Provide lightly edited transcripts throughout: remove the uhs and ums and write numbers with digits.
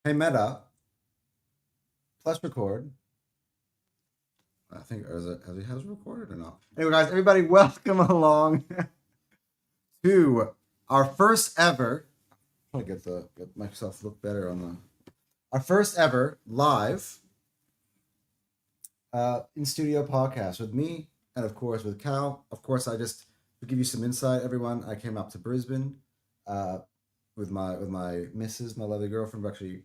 Hey Meta, plus record. I think has it recorded or not? Anyway, guys, everybody, welcome along to our first ever. I'm trying to get myself look better on the our first ever live in studio podcast with me and of course with Cal. Of course, to give you some insight, everyone. I came up to Brisbane uh, with my missus, my lovely girlfriend. Actually,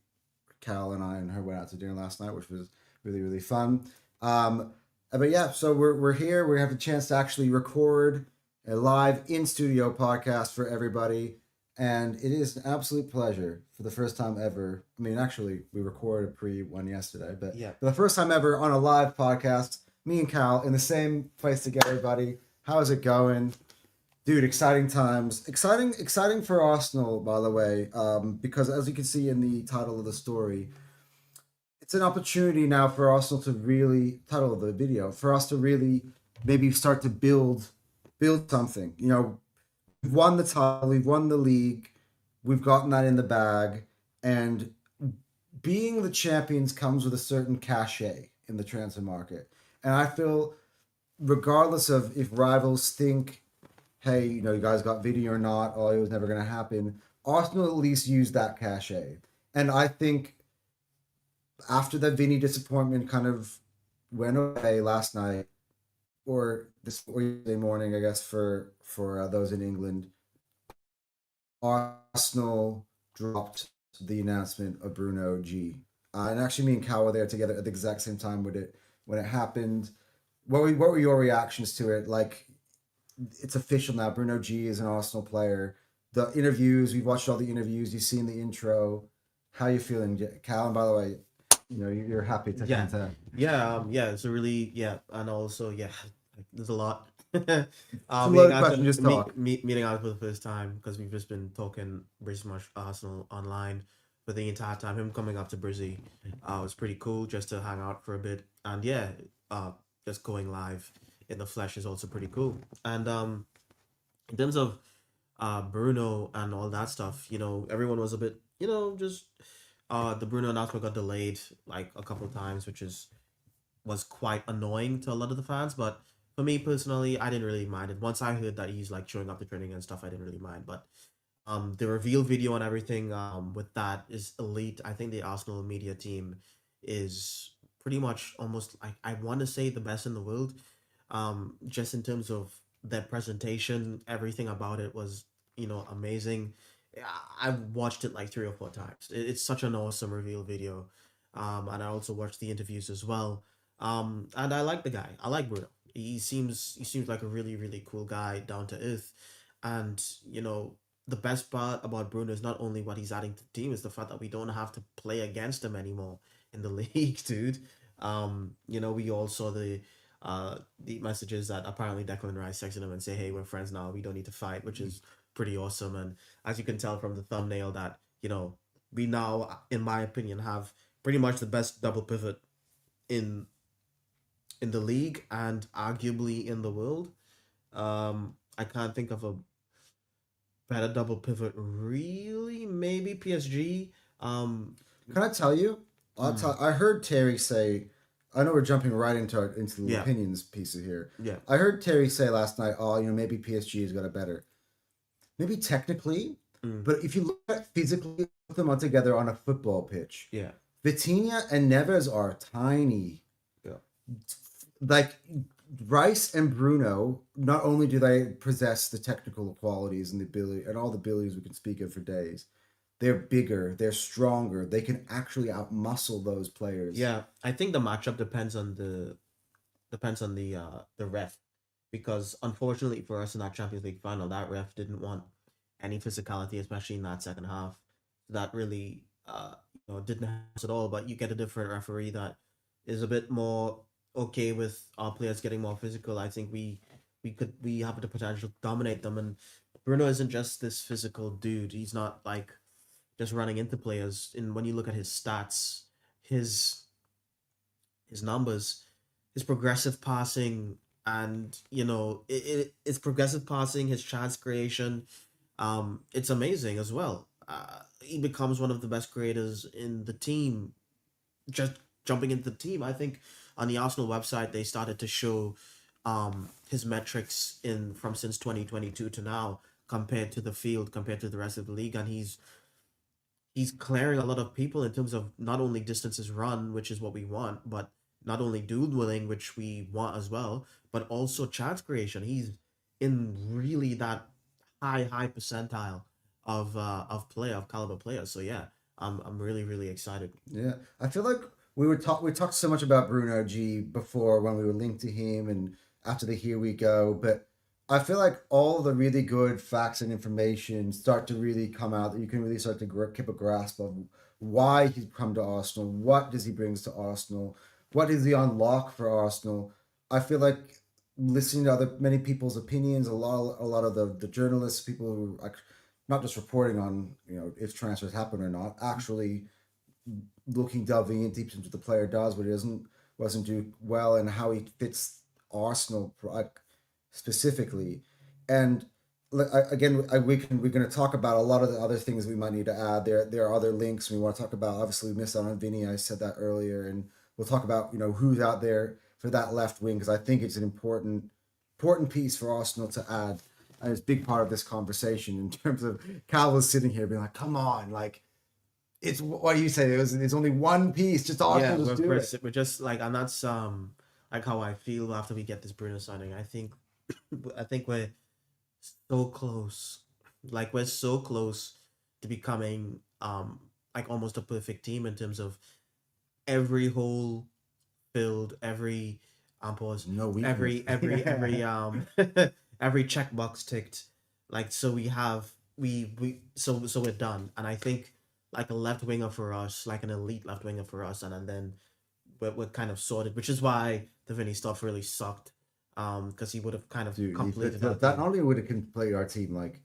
Cal and I and her went out to dinner last night, which was really really fun. Um, but yeah, so we're here. We have the chance to actually record a live in studio podcast for everybody, and it is an absolute pleasure for the first time ever. I mean, actually, we recorded a pre one yesterday, but Yeah. for the first time ever on a live podcast, me and Cal in the same place together, buddy. How's it going? Dude, exciting times. Exciting for Arsenal, by the way, because as you can see in the title of the story, it's an opportunity now for Arsenal to really title of the video for us to really maybe start to build something. We've won the title, we've won the league, we've gotten that in the bag, and being the champions comes with a certain cachet in the transfer market. And I feel, regardless of if rivals think, hey, you guys got video or not, oh, it was never going to happen, Arsenal at least used that cachet. And I think after the Vinny disappointment kind of went away last night, or yesterday morning, I guess for those in England, Arsenal dropped the announcement of Bruno G. And actually, me and Cal were there together at the exact same time when it happened. What were your reactions to it? Like, it's official now. Bruno G is an Arsenal player. The interviews, we've watched all the interviews. You've seen the intro. How you feeling, Cal? And by the way, you're happy to Yeah. kind of Yeah. It's a really, and also, there's a lot. it's a Meeting loaded question. Anton, Just talk. meeting Anton for the first time because we've just been talking pretty much Arsenal online for the entire time. Him coming up to Brizzy, was pretty cool just to hang out for a bit. And uh, just going live in the flesh is also pretty cool. And in terms of Bruno and all that stuff, everyone was a bit, just the Bruno announcement got delayed like a couple of times, which was quite annoying to a lot of the fans. But for me personally, I didn't really mind it. Once I heard that he's like showing up to training and stuff, I didn't really mind. But the reveal video and everything with that is elite. I think the Arsenal media team is pretty much almost like I want to say the best in the world. Just in terms of their presentation, everything about it was amazing. I've watched it like 3 or 4 times. It's such an awesome reveal video. And I also watched the interviews as well. And I like the guy. I like Bruno. He seems like a really really cool guy, down to earth, and the best part about Bruno is not only what he's adding to the team, is the fact that we don't have to play against him anymore in the league, dude. We all saw the messages that apparently Declan Rice texted him and say, "Hey, we're friends now. We don't need to fight," which is pretty awesome. And as you can tell from the thumbnail, that we now, in my opinion, have pretty much the best double pivot in the league and arguably in the world. I can't think of a better double pivot, really. Maybe PSG. Um, Can I tell you? mm, I heard Terry say. I know we're jumping right into the yeah, opinions pieces here. yeah, I heard Terry say last night, "Oh, maybe PSG has got a better, maybe technically, mm, but if you look at physically, put them all together on a football pitch, yeah, Vitinha and Neves are tiny. yeah, Like Rice and Bruno, not only do they possess the technical qualities and the ability and all the abilities we can speak of for days, they're bigger, they're stronger, they can actually outmuscle those players. yeah. I think the matchup depends on the ref, because unfortunately for us in that Champions League final, that ref didn't want any physicality, especially in that second half. That really didn't help us at all. But you get a different referee that is a bit more okay with our players getting more physical. I think we have the potential to dominate them. And Bruno isn't just this physical dude. He's not like just running into players. And when you look at his stats, his his numbers, his progressive passing, and it's progressive passing, his chance creation, it's amazing as well. he becomes one of the best creators in the team. Just jumping into the team, I think on the Arsenal website they started to show his metrics in from since 2022 to now compared to the field, compared to the rest of the league, and he's clearing a lot of people in terms of not only distances run, which is what we want, but not only duel winning, which we want as well, but also chance creation. He's in really that high percentile of player, of caliber players. So yeah, I'm really excited. Yeah, I feel like we talked so much about Bruno G before when we were linked to him and after the Here We Go, but I feel like all the really good facts and information start to really come out that you can really start to keep a grasp of why he's come to Arsenal, what does he brings to Arsenal, what does he unlock for Arsenal. I feel like listening to other many people's opinions, a lot of the journalists, people who like not just reporting on if transfers happen or not, actually delving in deep into the player does, what he doesn't wasn't do well, and how he fits Arsenal like specifically. And we're going to talk about a lot of the other things we might need to add. There are other links we want to talk about. Obviously, we missed out on Vinny. I said that earlier, and we'll talk about who's out there for that left wing because I think it's an important piece for Arsenal to add. And it's a big part of this conversation in terms of Cal was sitting here being like, "Come on, like." It's what do you say? It's only one piece. Just Arsenal just do it. We're just like, and that's like how I feel after we get this Bruno signing. I think we're so close. Like we're so close to becoming like almost a perfect team in terms of every hole filled, every pause, No weakness. every every checkbox ticked. Like so we have so we're done, and I think like a left winger for us, like an elite left winger for us, and then we're kind of sorted, which is why the Vinny stuff really sucked. Because he would have kind of completed that. Not only would have completed our team, like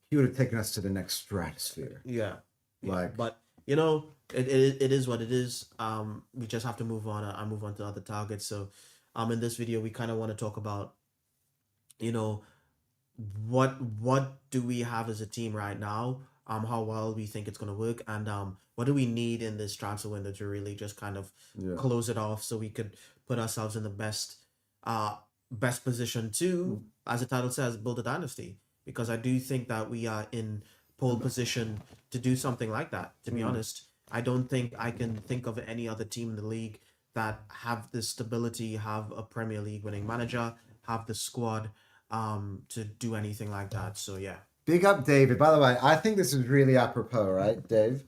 he would have taken us to the next stratosphere. Yeah, like, but it is what it is. We just have to move on. I move on to other targets. So, in this video, we kind of want to talk about, what do we have as a team right now? How well we think it's gonna work, and what do we need in this transfer window to really just kind of close it off, so we could put ourselves in the best position to, as the title says, build a dynasty. Because I do think that we are in pole position to do something like that. To be honest, I don't think I can think of any other team in the league that have the stability, have a Premier League winning manager, have the squad to do anything like that. So yeah. Big up David. By the way, I think this is really apropos, right, Dave?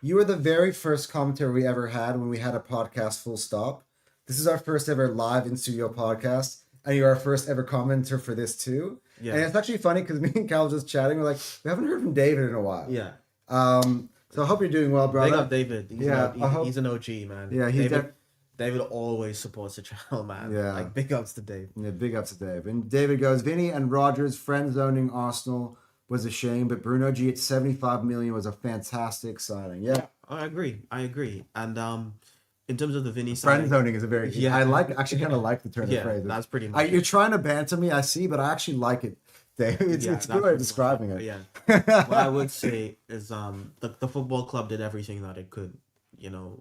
You were the very first commentator we ever had when we had a podcast full stop. This is our first ever live in studio podcast, and you're our first ever commenter for this too. Yeah. And it's actually funny because me and Cal were just chatting. We're like, we haven't heard from David in a while. Yeah. So I hope you're doing well, brother. Big up David. He's an OG, man. Yeah, David always supports the channel, man. Yeah. Like, big ups to Dave. Yeah, big ups to Dave. And David goes, Vinny and Rogers friend zoning Arsenal was a shame, but Bruno G at 75 million was a fantastic signing. Yeah. I agree. And in terms of the Vinny friend zoning is a very I actually kind of like the turn of phrase. That's pretty much you're trying to banter me, I see, but I actually like it. Dave. It's a good way of describing it. Yeah. What I would say is the football club did everything that it could.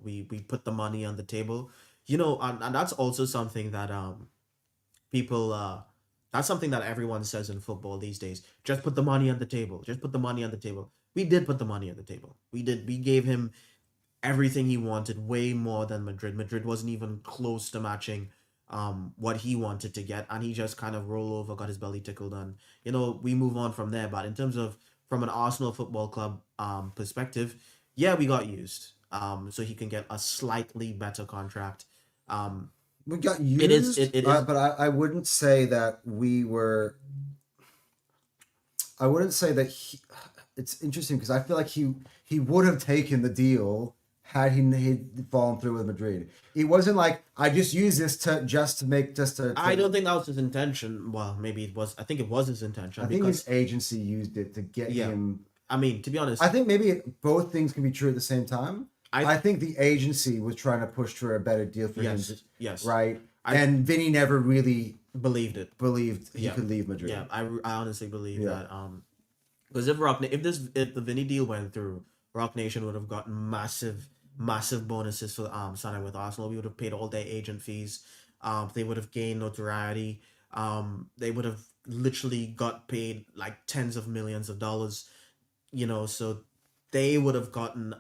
We put the money on the table. And that's also something that people that's something that everyone says in football these days. Just put the money on the table. Just put the money on the table. We did put the money on the table. We gave him everything he wanted, way more than Madrid. Madrid wasn't even close to matching what he wanted to get, and he just kind of rolled over, got his belly tickled, and we move on from there. But in terms of from an Arsenal Football Club perspective, yeah, we got used. So he can get a slightly better contract. We got used, it is. But I wouldn't say that we were. I wouldn't say that it's interesting because I feel like he would have taken the deal had he'd fallen through with Madrid. It wasn't like I just use this to make. I don't think that was his intention. Well, maybe it was. I think it was his intention. I think his agency used it to get him. I mean, to be honest, I think maybe both things can be true at the same time. I think the agency was trying to push for a better deal for him. Yes. Right. And Vinny never really believed he could leave Madrid. Yeah, I honestly believe that. Because if the Vinny deal went through, Rock Nation would have gotten massive bonuses for signing with Arsenal. We would have paid all their agent fees. They would have gained notoriety. They would have literally got paid like tens of millions of dollars. So they would have gotten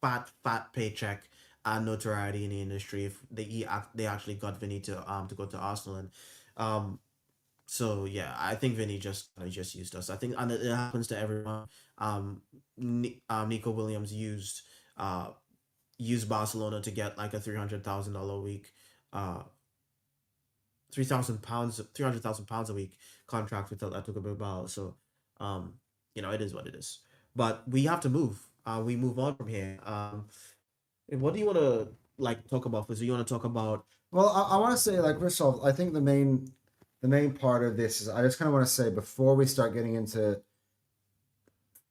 fat paycheck and notoriety in the industry if they actually got Vinny to go to Arsenal. And um so yeah, I think Vinny just used us. I think, and it happens to everyone. Nico Williams uh used Barcelona to get like a $300,000 a week, uh £3,000 £300,000 a week contract with Atletico Bilbao. So um it is what it is. But we have to move. We move on from here. What do you want to like talk about? So you want to talk about? Well, I want to say, like, first off, I think the main part of this is I just kind of want to say before we start getting into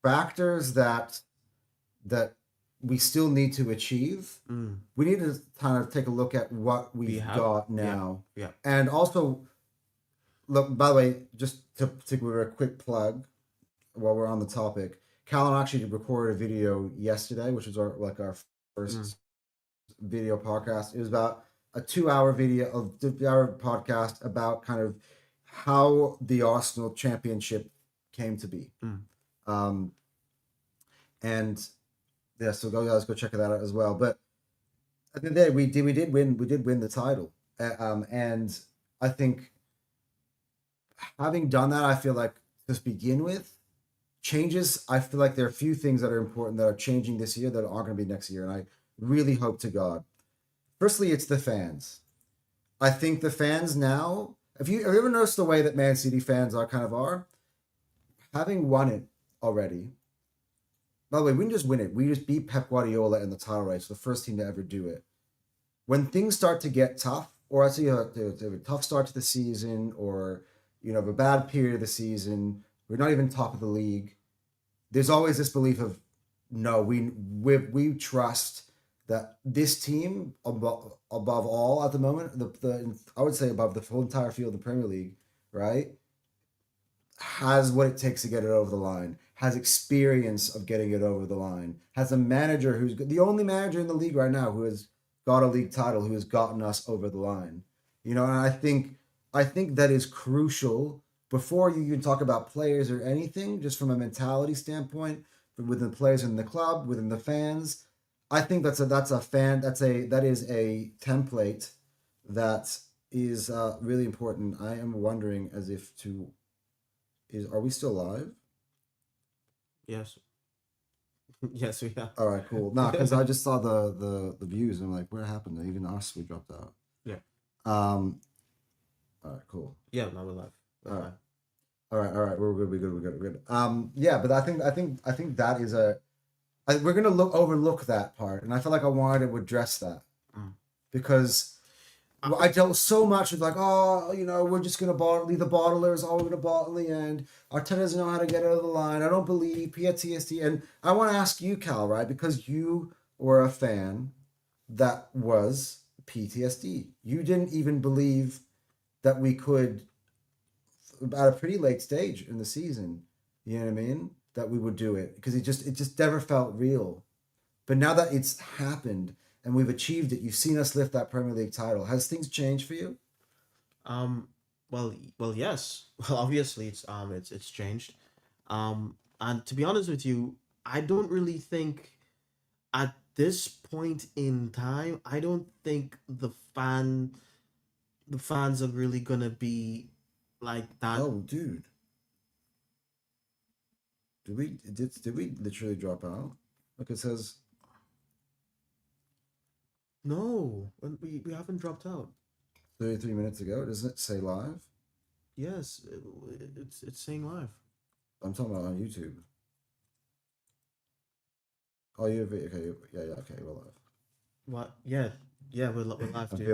factors that we still need to achieve, Mm, we need to kind of take a look at what we we've have, got yeah, now. yeah. And also, look, by the way, just to give a quick plug while we're on the topic, Callan actually recorded a video yesterday, which was our Mm, first video podcast. It was about a 2 hour video of 2 hour podcast about kind of how the Arsenal championship came to be. mm, Um, and yeah, so go check that out as well. But at the end of the day, we did win the title. And I think having done that, I feel like to begin with, changes. I feel like there are a few things that are important that are changing this year that aren't going to be next year, and I really hope to God. Firstly, it's the fans. I think the fans now. Have you ever noticed the way that Man City fans are, having won it already. By the way, we didn't just win it. We just beat Pep Guardiola in the title race, the first team to ever do it. When things start to get tough, or I see a tough start to the season, or have a bad period of the season, we're not even top of the league. There's always this belief of no, we trust that this team above all at the moment, the I would say above the whole entire field of the Premier League, right, has what it takes to get it over the line, has experience of getting it over the line, has a manager who's the only manager in the league right now who has got a league title, who has gotten us over the line. And I think that is crucial before you even talk about players or anything, just from a mentality standpoint, within the players in the club, within the fans. I think that is a template that is really important. I am wondering as if to is are we still live? yes, yes, we are. All right, cool. Nah, because I just saw the views and I'm like, what happened? Even us, we dropped out. Yeah, Um. All right, cool. yeah. Now we're live. We're All right, fine. all right. We're good. We're good. We're good. We're good. Yeah, but I think that is we're gonna overlook that part, and I feel like I wanted to address that Mm. because Uh, I dealt so much with like, oh, we're just gonna leave the bottlers. Oh, we're gonna bottle in the end. Arteta doesn't know how to get out of the line. I don't believe PTSD. And I want to ask you, Cal, right? Because you were a fan that was PTSD. You didn't even believe that we could, at a pretty late stage in the season. You know what I mean? That we would do it because it just never felt real. But now that it's happened and we've achieved it, you've seen us lift that Premier League title. Has things changed for you? um. Well, yes. Well, obviously, it's changed. And to be honest with you, I don't really think at this point in time, I don't think the fans are really gonna be like that. Oh, dude, did we literally drop out? Look, it says No, we haven't dropped out. 33 minutes ago. Doesn't it say live? Yes, it's saying live. I'm talking about on YouTube. Oh, you okay? Yeah, okay, we're live. What? Yeah, yeah, we're live, I'm dude.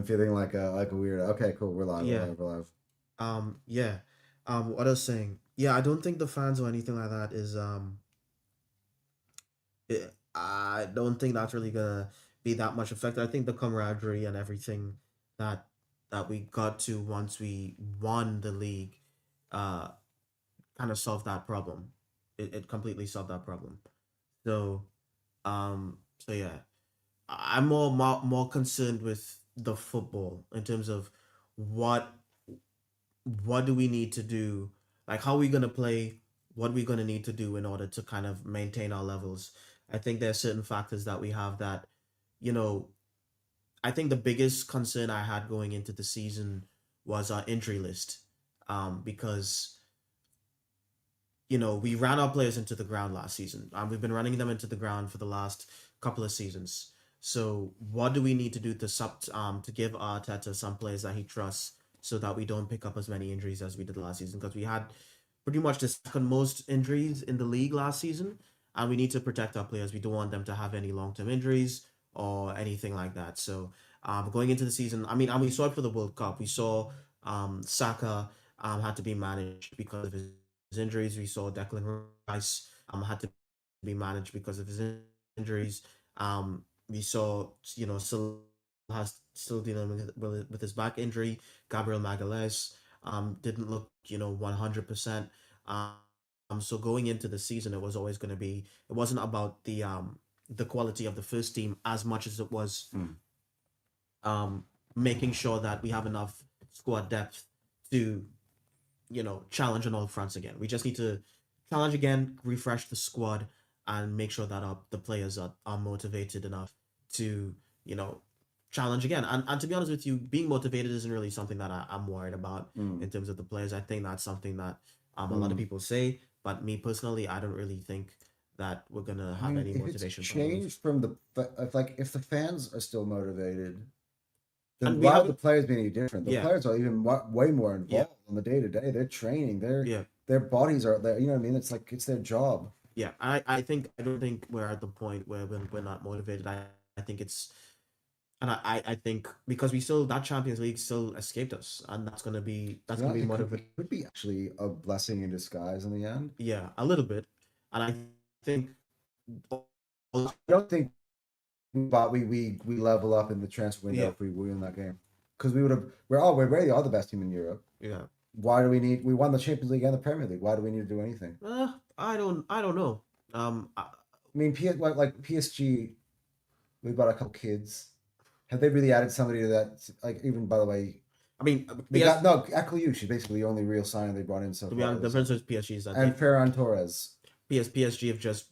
feeling like a weird. Okay, cool. We're live. We're Yeah. live. We're live. Yeah. What I was saying. Yeah, I don't think the fans or anything like that is I don't think that's really gonna be that much affected. I think the camaraderie and everything that we got to once we won the league, uh, kind of solved that problem. it completely solved that problem. So so yeah, I'm more concerned with the football in terms of what what do we need to do, like how are we gonna play, what we gonna need to do in order to kind of maintain our levels. I think there are certain factors that we have that, you know, I think the biggest concern I had going into the season was our injury list, because we ran our players into the ground last season. We've been running them into the ground for the last couple of seasons. So what do we need to do to give Arteta some players that he trusts so that we don't pick up as many injuries as we did last season? Because we had pretty much the second most injuries in the league last season, and we need to protect our players. We don't want them to have any long-term injuries or anything like that. So going into the season, I mean, and we saw it for the World Cup. We saw Saka had to be managed because of his injuries. We saw Declan Rice had to be managed because of his injuries. We saw, Salah has still dealing with his back injury. Gabriel Magalhaes didn't look 100%. So going into the season, it was always going to be. It wasn't about the quality of the first team as much as it was making sure that we have enough squad depth to challenge on all fronts again. We just need to challenge again, refresh the squad, and make sure that the players are motivated enough to, challenge again. And to be honest with you, being motivated isn't really something that I'm worried about in terms of the players. I think that's something that a lot of people say, but me personally, I don't really think that we're gonna have any if motivation. It's changed from if the fans are still motivated, then And we why would have the players be any different? The yeah, players are even way more yeah, involved on the day to day. They're training. yeah. Their bodies are there. You know what I mean? It's like it's their job. Yeah, I don't think we're at the point where we're not motivated. I think it's and I think because we still that Champions League still escaped us, and that's Yeah, gonna be it motivating. could be actually a blessing in disguise in the end. Yeah, a little bit, and I think I don't think but we level up in the transfer window yeah, if we win that game because we're already are the best team in Europe. yeah. Why do we need? We won the Champions League and the Premier League. Why do we need to do anything? I don't know. I I mean, like PSG, we bought a couple kids. Have they really added somebody to that? Like even by the way, mean, they got no Akliou. She's basically the only real signing they brought in so to be far. honest, the difference with PSG is that And Ferran Torres. PSG have just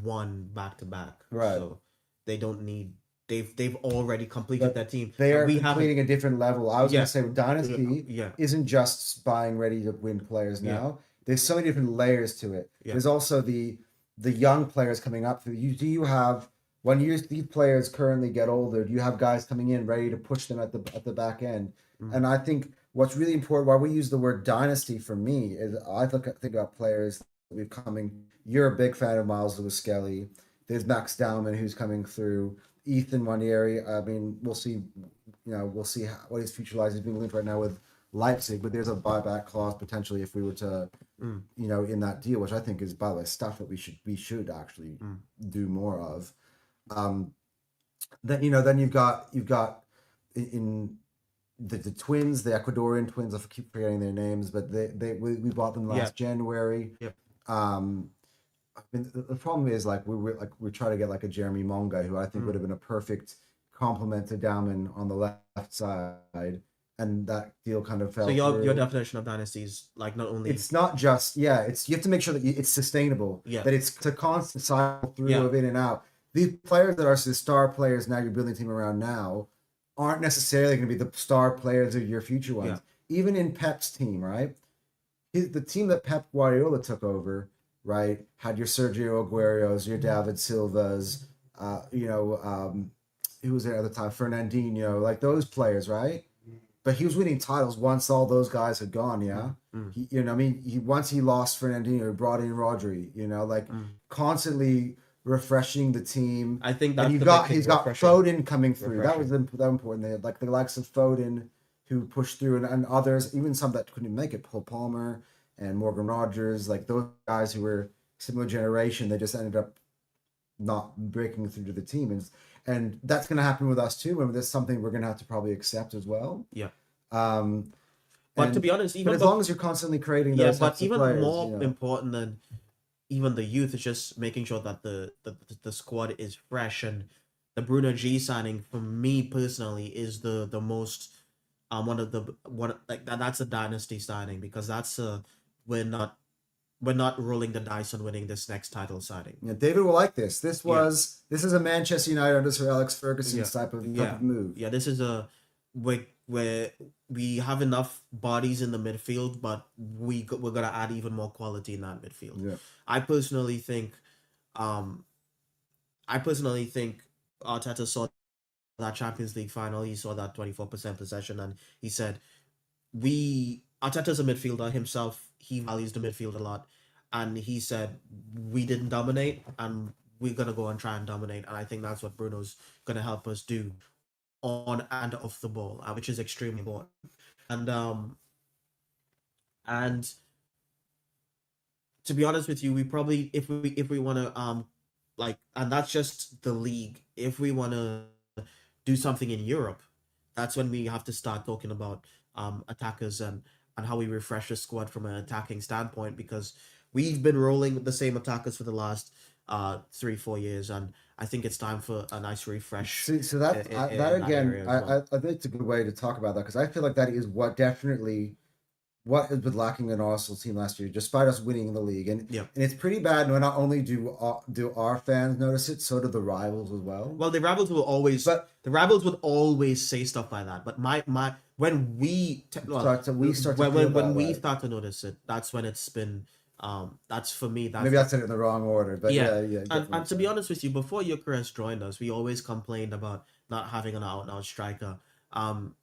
won back to back, Right. so they don't need. They've already completed But that team. they are We haven't. completing a different level. I was Yeah. going to say Dynasty Yeah, isn't just buying ready to win players Yeah. now. There's so many different layers to it. Yeah. There's also the young players coming up. Do you have when these players currently get older? Do you have guys coming in ready to push them at the back end? And I think what's really important, why we use the word dynasty for me, is I think about players that we've coming. You're a big fan of Miles Lewis Skelly. There's Max Dowman who's coming through. Ethan Wanieri. I mean, we'll see. We'll see what his future lies. He's being linked right now with Leipzig, but there's a buyback clause potentially if we were to, in that deal, which I think is, by the way, stuff that we should actually do more of. Then you've got in the twins, the Ecuadorian twins. I keep forgetting their names, but we bought them last January. Yep. I mean, the problem is we're trying to get like a Jeremy Monga, who I think would have been a perfect complement to Dowman on the left side, and that deal kind of fell. So your through. definition of dynasty is like not only It's not just it's you have to make sure that it's sustainable. Yeah. That it's a constant cycle through Yeah. of in and out. These players that are the star players now you're building a team around now aren't necessarily going to be the star players of your future ones. Yeah. Even in Pep's team, right? The team that Pep Guardiola took over, right, had your Sergio Aguero's, your David Silva's, who was there at the time, Fernandinho, like those players, right? But he was winning titles once all those guys had gone, yeah. Once he lost Fernandinho, he brought in Rodri, constantly refreshing the team. I think that's and he's got Foden coming through. That was important. They had like the likes of Foden who pushed through, and others, even some that couldn't make it, Paul Palmer and Morgan Rogers, like those guys who were similar generation, they just ended up not breaking through to the team, and that's going to happen with us too. And that's something we're going to have to probably accept as well. Yeah. But to be honest, as long as you're constantly creating those types of players, more important than even the youth. It's just making sure that the squad is fresh. And the Bruno G signing for me personally is the most one of the one like that's a dynasty signing, because that's we're not we're not rolling the dice on winning this next title signing. Yeah, David will like this. Yeah, This is a Manchester United under Sir Alex yeah, Ferguson's type yeah, of move. yeah. This is a where we have enough bodies in the midfield, but we're gonna add even more quality in that midfield. Yeah. I personally think, um, I personally think Arteta saw that Champions League final. He saw that 24% possession, and he said, "We Arteta's a midfielder himself. He values the midfield a lot, and he said we didn't dominate, and we're gonna go and try and dominate. And I think that's what Bruno's gonna help us do on and off the ball, which is extremely important. And and to be honest with you, we probably if we want to like, and that's just the league. If we want to do something in Europe, that's when we have to start talking about attackers and how we refresh the squad from an attacking standpoint, because we've been rolling with the same attackers for the last 3-4 years, and I think it's time for a nice refresh. See, so that In that that again, area as well. I think it's a good way to talk about that, because I feel like that is what definitely what has been lacking in Arsenal team last year, despite us winning the league, Yeah. and it's pretty bad. Not only do our fans notice it, so do the rivals as well. Well, the rebels will always, But the rebels would always say stuff like that. But my when we start to we start to feel when that we way. start to notice it, that's when it's been that's for me. That's Maybe I said it in the wrong order, but yeah. yeah. And to be honest with you, before Eucharist joined us, we always complained about not having an out and out striker.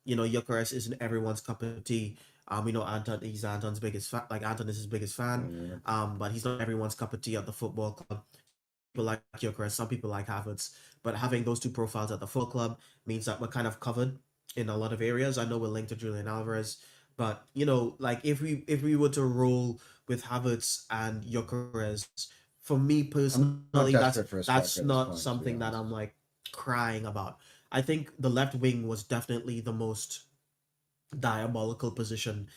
You know, Eucharist isn't everyone's cup of tea. We know Anton, he's Anton's biggest fan. Like, Anton is his biggest fan. Yeah. But he's not everyone's cup of tea at the football club. People like Gyökeres, some people like Havertz, but having those two profiles at the full club means that we're kind of covered in a lot of areas. I know we're linked to Julian Alvarez, but you know, like if we were to roll with Havertz and Gyökeres, for me I'm not personally, desperate for a striker that's at this not point, to be something that honest. I'm like crying about. I think the left wing was definitely the most diabolical position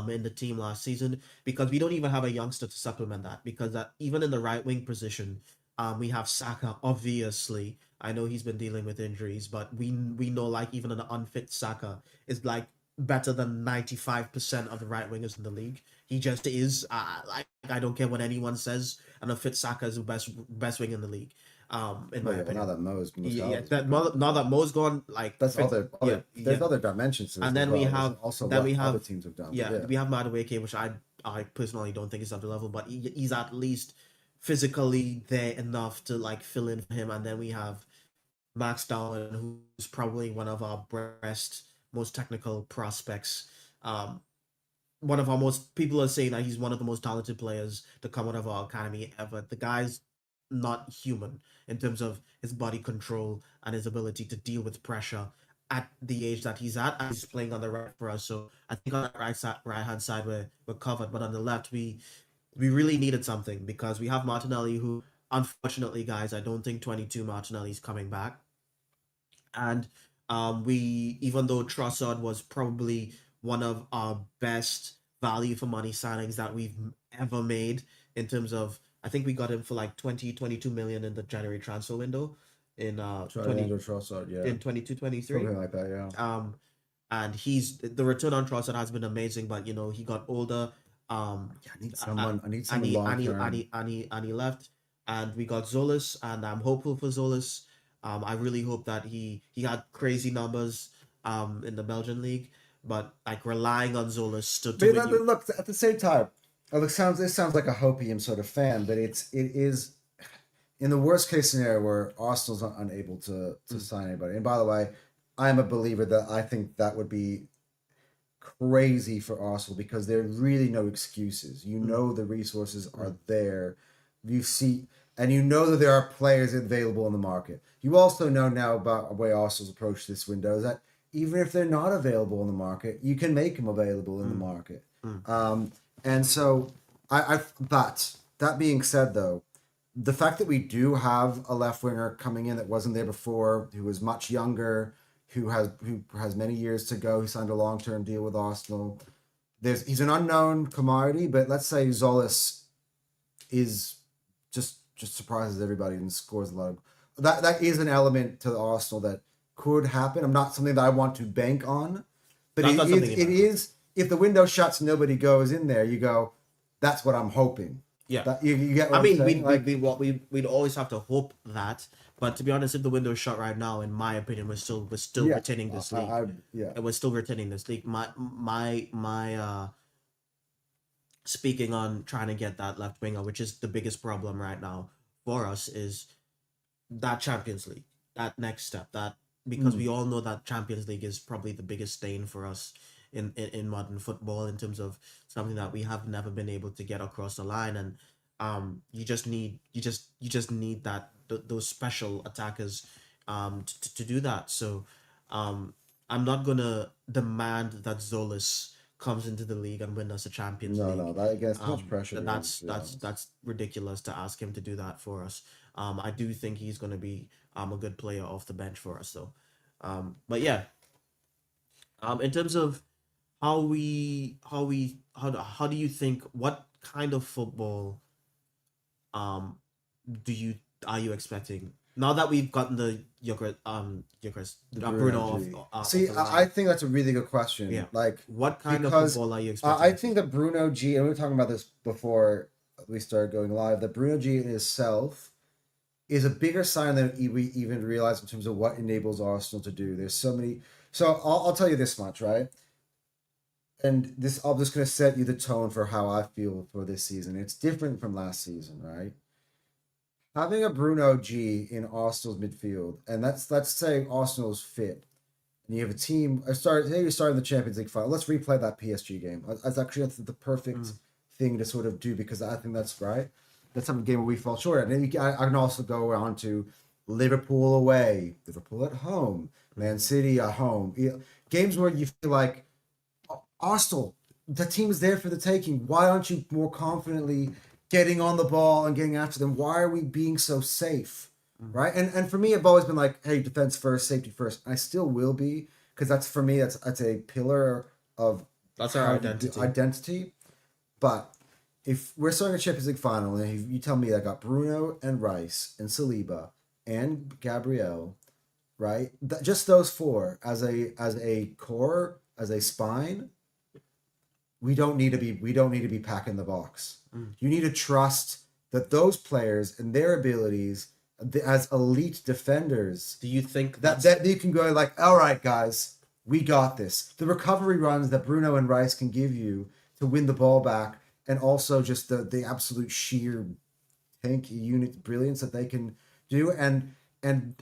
in the team last season, because we don't even have a youngster to supplement that, because that even in the right wing position, we have Saka. Obviously, I know he's been dealing with injuries, but we know, like, even an unfit Saka is like better than 95% of the right wingers in the league. He just is. Like, I don't care what anyone says, and a fit Saka is the best wing in the league. In my Well, now opinion. that Mo's most Yeah, out, now that Mo's gone, like, that's yeah, there's yeah. other dimensions to this And as then well. we There's have also then what we other have teams have done. yeah, Yeah. we have Madueke, which I personally don't think is at the level, but he's at least physically there enough to like fill in for him. And then we have Max Darwin, who's probably one of our best, most technical prospects. One of our most, people are saying that he's one of the most talented players to come out of our academy ever. The guy's not human in terms of his body control and his ability to deal with pressure at the age that he's at. And he's playing on the right for us, so I think on the right hand side we're covered. But on the left, we really needed something, because we have Martinelli, who, unfortunately, guys, I don't think 22 Martinelli's coming back. And we, even though Trossard was probably one of our best value for money signings that we've ever made, in terms of, I think we got him for like 22 million in the January transfer window in 20 Trossard, yeah, in 22-23. something like that, yeah. And he's, the return on Trossard has been amazing, but you know, he got older. Yeah, I need And someone long term. he left, and we got Zolis, and I'm hopeful for Zolis. I really hope that he had crazy numbers in the Belgian league, but like relying on Zolis to win But you. look, at the same time, this sounds like a hopium sort of fan, but it is in the worst case scenario where Arsenal's unable to sign anybody. And by the way, I'm a believer that I think that would be crazy for Arsenal, because there are really no excuses. You know the resources are there. You see, and you know that there are players available in the market. You also know now about the way Arsenal's approached this window, is that even if they're not available in the market, you can make them available in the market. And so but that being said, though, the fact that we do have a left winger coming in that wasn't there before, who is much younger, who has many years to go, who signed a long-term deal with Arsenal. He's an unknown commodity, but let's say Zolis is just surprises everybody and scores a lot of that is an element to the Arsenal that could happen. I'm not something that I want to bank on, but That's not something it is if the window shuts and nobody goes in there, you go, that's what I'm hoping. Yeah. That you get what I I'm mean, saying? we'd always have to hope that, but to be honest, if the window's shut right now, in my opinion, we're still Yeah, retaining this league. yeah. And we're still retaining this league. My speaking on trying to get that left winger, which is the biggest problem right now for us, is that Champions League, that next step, that because we all know that Champions League is probably the biggest stain for us in modern football in terms of something that we have never been able to get across the line, and you just need that those special attackers to do that. So I'm not gonna demand that Zolis comes into the league and win us a Champions No, League. no, that against too much pressure. And To be honest. that's ridiculous to ask him to do that for us. I do think he's going to be a good player off the bench for us though. But yeah, in terms of how do you think, what kind of football um do you are you expecting now that we've gotten the Bruno off See, the line? I think that's a really good question. Yeah. Like, What kind of because football are you expecting? I think that Bruno G, and we were talking about this before we started going live, that Bruno G in itself is a bigger sign than we even realize in terms of what enables Arsenal to do. There's so many. So I'll tell you this much, right? And this, I'm just going to set you the tone for how I feel for this season. It's different from last season, right? Having a Bruno G in Arsenal's midfield, and let's say Arsenal's fit, and you have a team. Say you're starting the Champions League final. Let's replay that PSG game. That's the perfect thing to sort of do because I think that's right. That's some game where we fall short. And then I can also go on to Liverpool away, Liverpool at home, Man City at home. Games where you feel like Arsenal, the team is there for the taking. Why aren't you more confidently getting on the ball and getting after them? Why are we being so safe? Right? And for me, I've always been like, hey, defense first, safety first. I still will be, because that's for me, that's a pillar of That's our identity. But if we're starting a Champions League final and you tell me I got Bruno and Rice and Saliba and Gabriel, right? Just those four as a core, as a spine, we don't need to be packing the box. You need to trust that those players and their abilities as elite defenders. Do you think that you can go like, all right, guys, we got this. The recovery runs that Bruno and Rice can give you to win the ball back, and also just the absolute sheer tank unit brilliance that they can do, and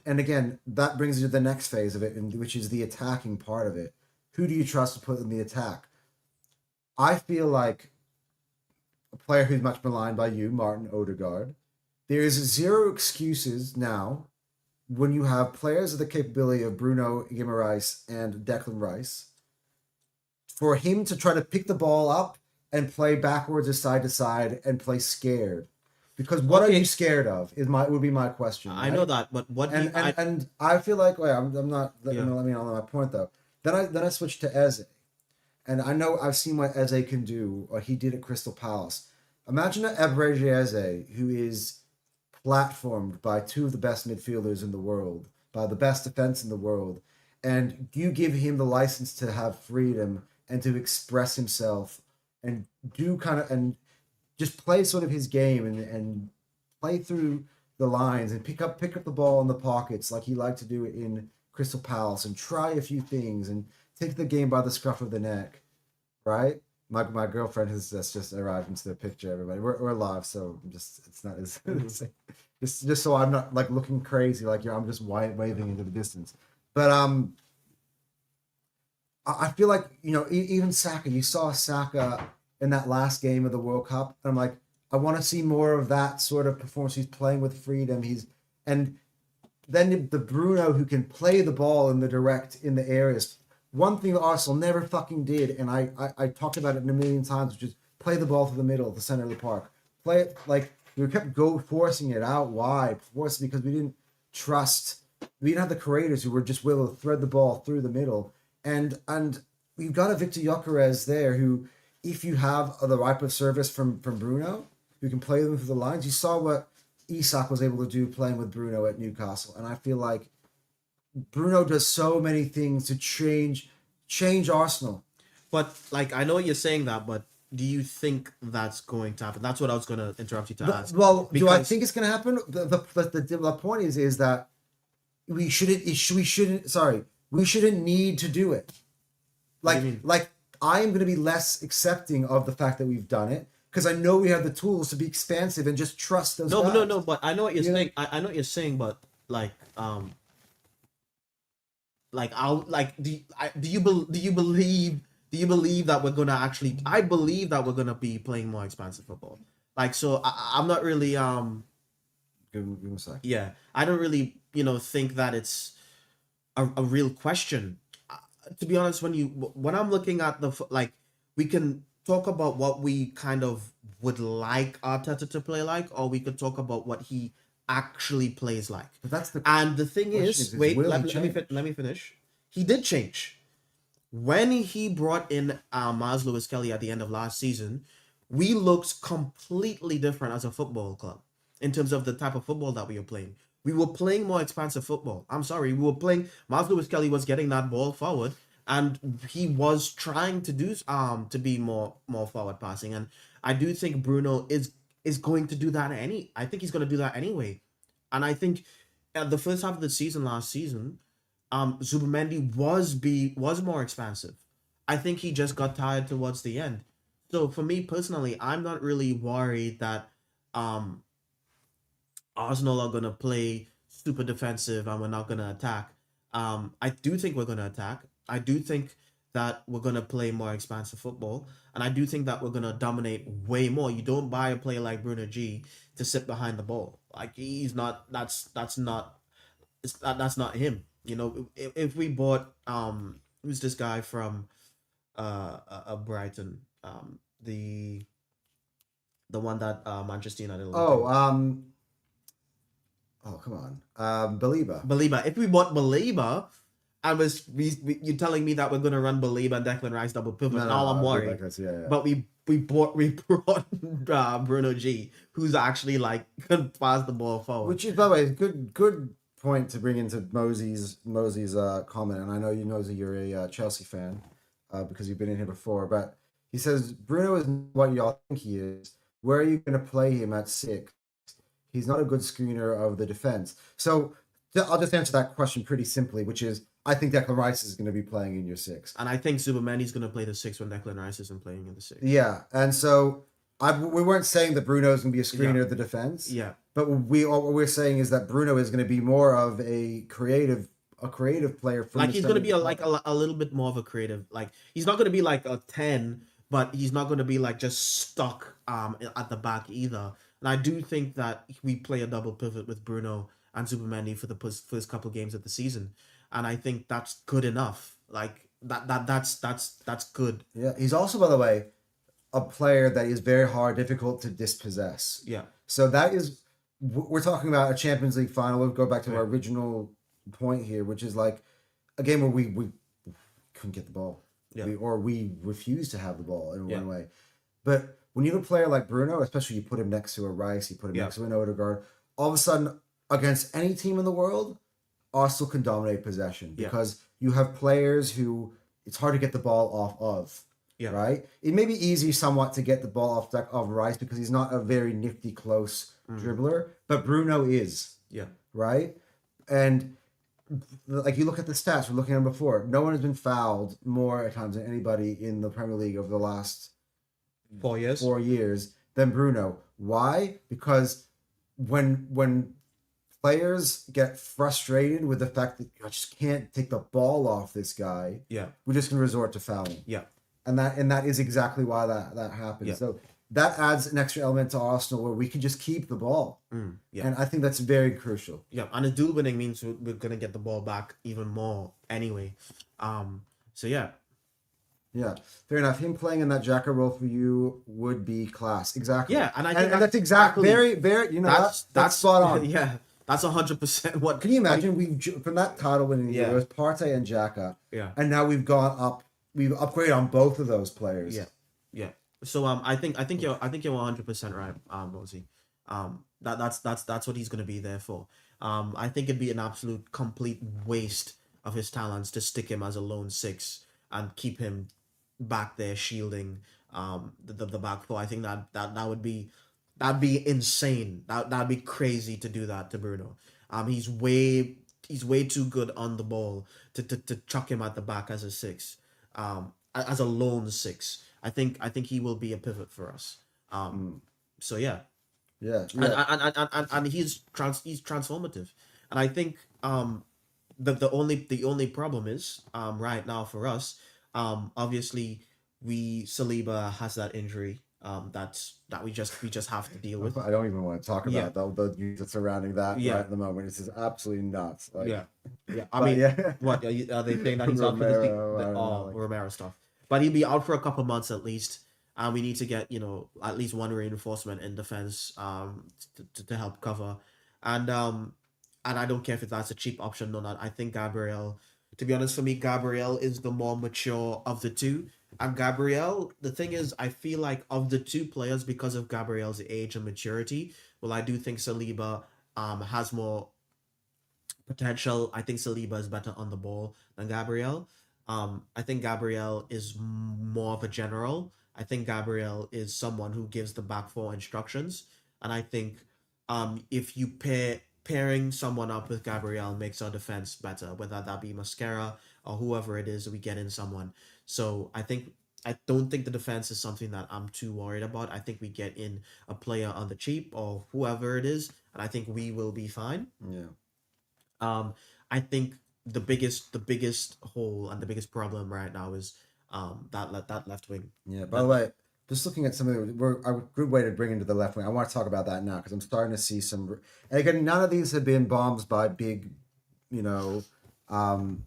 again, that brings you to the next phase of it, which is the attacking part of it. Who do you trust to put in the attack? I feel like a player who's much maligned by you, Martin Odegaard. There is zero excuses now when you have players of the capability of Bruno Guimaraes and Declan Rice for him to try to pick the ball up and play backwards or side to side and play scared. Because what are you scared of? Would be my question. I know that, but what? And I feel like I'm not. Let me on my point though. Then I switched to Eze, and I know I've seen what Eze can do, or he did at Crystal Palace. Imagine an Ebreze Eze who is platformed by two of the best midfielders in the world, by the best defense in the world, and you give him the license to have freedom and to express himself and do and just play sort of his game and play through the lines and pick up the ball in the pockets like he liked to do in Crystal Palace and try a few things and take the game by the scruff of the neck, right? My girlfriend has just arrived into the picture. Everybody, we're live, so it's not as just so I'm not like looking crazy like I'm just waving into the distance. But I feel like even Saka. You saw Saka in that last game of the World Cup, and I'm like, I want to see more of that sort of performance. He's playing with freedom. And then the Bruno who can play the ball in the areas. One thing that Arsenal never fucking did, and I talked about it a million times, which is play the ball to the middle, the center of the park. Play it like we kept forcing it out wide, because we didn't trust. We didn't have the creators who were just willing to thread the ball through the middle. And we've got a Victor Gyökeres there who, if you have the right of service from Bruno, who can play them through the lines. You saw Isak was able to do playing with Bruno at Newcastle, and I feel like Bruno does so many things to change Arsenal. But like, I know you're saying that, but do you think that's going to happen? That's what I was gonna interrupt you to ask. Well, do I Because think it's going to happen? The point is that we shouldn't need to do it. What do you mean? Like I am going to be less accepting of the fact that we've done it because I know we have the tools to be expansive and just trust those guys. No. But I know what you're saying. I know what you're saying, but do you believe that we're gonna actually? I believe that we're gonna be playing more expansive football. Like, so I'm not really Give him a sec. yeah, I don't really think that it's a real question. To be honest, when I'm looking at we can talk about what we kind of would like Arteta to play like, or we could talk about what he actually plays like. But that's the And the thing is, wait, will let he me change? let me finish. He did change when he brought in Miles Lewis Kelly at the end of last season. We looked completely different as a football club in terms of the type of football that we were playing. We were playing more expansive football. I'm sorry, we were playing. Miles Lewis Kelly was getting that ball forward, and he was trying to do to be more forward passing. And I do think Bruno is going to do that I think he's going to do that anyway. And I think at the first half of the season last season, Zubimendi was more expansive. I think he just got tired towards the end. So for me personally, I'm not really worried that um Arsenal are gonna play super defensive and we're not gonna attack. I do think we're gonna attack. I do think that we're gonna play more expansive football, and I do think that we're gonna dominate way more. You don't buy a player like Bruno G to sit behind the ball. Like, he's not. That's not. That's not him. If we bought who's this guy from Brighton, the one that Manchester United will Oh, do. oh come on, Belieber. Baliba. If we bought Baliba, you're telling me that we're gonna run Baliba and Declan Rice double pivot. Now I'm worried. Yeah. But we brought Bruno G, who's actually like can pass the ball forward. Which is, by the way, good point to bring into Mosey's comment. And I know you're a Chelsea fan because you've been in here before. But he says Bruno is what y'all think he is. Where are you going to play him at 6? He's not a good screener of the defense. So I'll just answer that question pretty simply, which is I think Declan Rice is going to be playing in your 6. And I think Zubimendi's going to play the 6 when Declan Rice isn't playing in the 6. Yeah, and so we weren't saying that Bruno is going to be a screener of the defense. Yeah. But what we're saying is that Bruno is going to be more of a creative player. Like, he's going to be a little bit more of a creative. Like, he's not going to be like a 10, but he's not going to be like just stuck at the back either. And I do think that we play a double pivot with Bruno and Zubimendi for the first couple games of the season, and I think that's good enough. Like, that's good. Yeah, he's also, by the way, a player that is very difficult to dispossess. Yeah. So that is, we're talking about a Champions League final. We'll go back to our original point here, which is like a game where we couldn't get the ball. Yeah. We refused to have the ball in one way. But when you have a player like Bruno, especially you put him next to a Rice, you put him next to an Odegaard, all of a sudden, against any team in the world, Arsenal can dominate possession because you have players who it's hard to get the ball off of. Yeah. Right? It may be easy somewhat to get the ball off of Rice because he's not a very nifty, close dribbler, but Bruno is. Yeah. Right? And like, you look at the stats, we're looking at them before. No one has been fouled more at times than anybody in the Premier League over the last 4 years. 4 years than Bruno. Why? Because when players get frustrated with the fact that I just can't take the ball off this guy, we're just gonna resort to fouling. Yeah. And that is exactly why that happens. Yeah. So that adds an extra element to Arsenal where we can just keep the ball. And I think that's very crucial. Yeah, and a duel winning means we're gonna get the ball back even more anyway. So yeah. Yeah, fair enough. Him playing in that Xhaka role for you would be class. Exactly. Yeah, and I think that's exactly very, very. That's spot on. Yeah, that's 100% what. Can you imagine? From that title winning year, it was Partey and Xhaka. Yeah. And now we've gone up. We've upgraded on both of those players. Yeah. So I think you're 100% right, Mosey. That's what he's going to be there for. I think it'd be an absolute complete waste of his talents to stick him as a lone six and keep him back there shielding the back four. I think that would be that'd be insane. That'd be crazy to do that to Bruno. He's way too good on the ball to chuck him at the back as a six. As a lone six. I think he will be a pivot for us. So yeah. Yeah, And yeah. and he's transformative. And I think the only problem is right now for us, obviously Saliba has that injury that we just have to deal with. I don't even want to talk Yeah. about the news surrounding that right Yeah. at the moment. It's just absolutely nuts. Like, Yeah. Yeah. I but mean, yeah, what are they saying that he's out for the Romero, I don't know. Like, Romero stuff? But he'll be out for a couple months at least. And we need to get at least one reinforcement in defense to help cover. And I don't care if that's a cheap option or not. I think Gabriel, to be honest, for me, Gabriel is the more mature of the two. And Gabriel, the thing is, I feel like of the two players, because of Gabriel's age and maturity, well, I do think Saliba has more potential. I think Saliba is better on the ball than Gabriel. I think Gabriel is more of a general. I think Gabriel is someone who gives the back four instructions, and I think if you pairing someone up with Gabriel makes our defense better, whether that be Mascara or whoever it is we get in someone. So I don't think the defense is something that I'm too worried about. I think we get in a player on the cheap or whoever it is, and I think we will be fine. yeah. Um, I think the biggest hole and the biggest problem right now is that left wing. Yeah. By That the way, just looking at some of we're a good way to bring into the left wing. I want to talk about that now because I'm starting to see some. And again, none of these have been bombs by big, you know, um,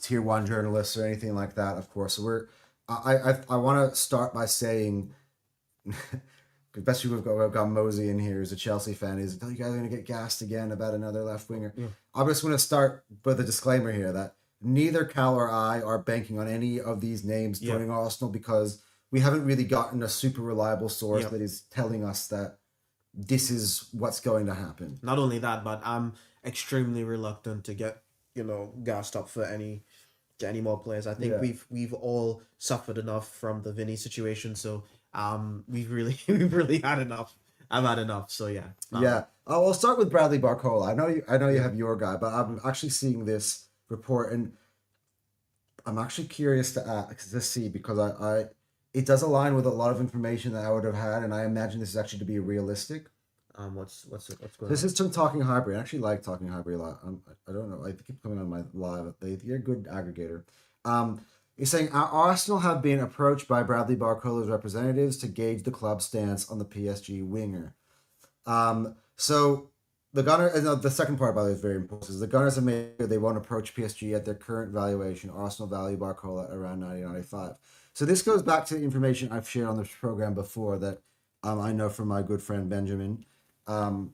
tier one journalists or anything like that. Of course, so I want to start by saying, especially we've got Mosey in here, who's a Chelsea fan. He's like, "Oh, you guys are gonna get gassed again about another left winger." Yeah. I'm just going to start with a disclaimer here that neither Cal or I are banking on any of these names Yeah. joining Arsenal because we haven't really gotten a super reliable source Yeah. that is telling us that this is what's going to happen. Not only that, but I'm extremely reluctant to get gassed up for any more players. I think Yeah. we've all suffered enough from the Vinny situation, so we've really we've really had enough. I've had enough. So yeah. Yeah. Oh, I'll start with Bradley Barcola. I know you Yeah. have your guy, but I'm actually seeing this report and I'm actually curious to see because it does align with a lot of information that I would have had, and I imagine this is actually to be realistic. What's going This on? is from Talking Highbury. I actually like Talking Highbury a lot. I don't know. I keep coming on my live. They're a good aggregator. He's saying Arsenal have been approached by Bradley Barcola's representatives to gauge the club's stance on the PSG winger. So the Gunner, no, the second part, by the way, is very important. Is the Gunners have made clear they won't approach PSG at their current valuation. Arsenal value Barcola at around 90-95. So this goes back to the information I've shared on this program before that I know from my good friend Benjamin. And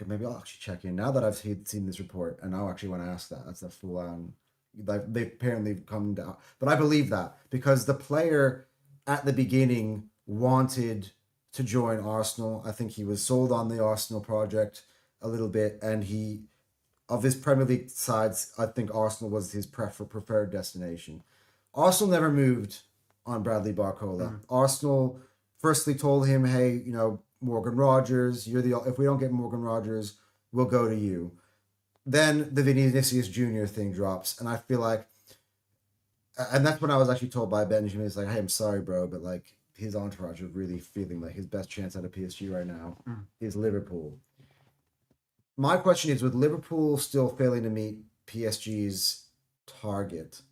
maybe I'll actually check in now that I've seen this report, and I'll actually want to ask that. That's a full on. They've apparently come down, but I believe that because the player at the beginning wanted to join Arsenal. I think he was sold on the Arsenal project a little bit, and he of his Premier League sides, I think Arsenal was his preferred destination. Arsenal never moved on Bradley Barcola. Arsenal firstly told him, "Hey, Morgan Rogers, if we don't get Morgan Rogers, we'll go to you." Then the Vinicius Jr. thing drops, and I feel like, and that's when I was actually told by Benjamin, he's like, "Hey, I'm sorry, bro, but like his entourage is really feeling like his best chance at a PSG right now is Liverpool." My question is, with Liverpool still failing to meet PSG's target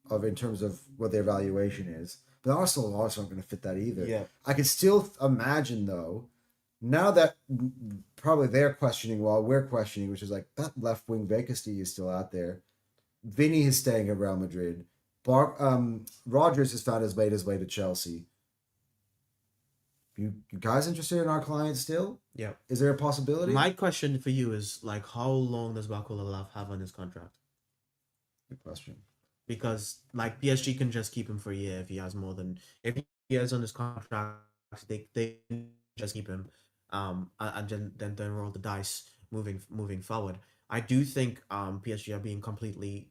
in terms of what their valuation is, but Arsenal also aren't going to fit that either. Yeah. I could still imagine though, now that probably they're questioning while we're questioning, which is like that left wing vacancy is still out there. Vinny is staying at Real Madrid. Rogers has found his way to Chelsea. You guys interested in our client still? Yeah. Is there a possibility? My question for you is like, how long does Barcola have on his contract? Good question. Because like PSG can just keep him for a year if he has on his contract, they can just keep him. and then roll the dice moving forward. I do think PSG are being completely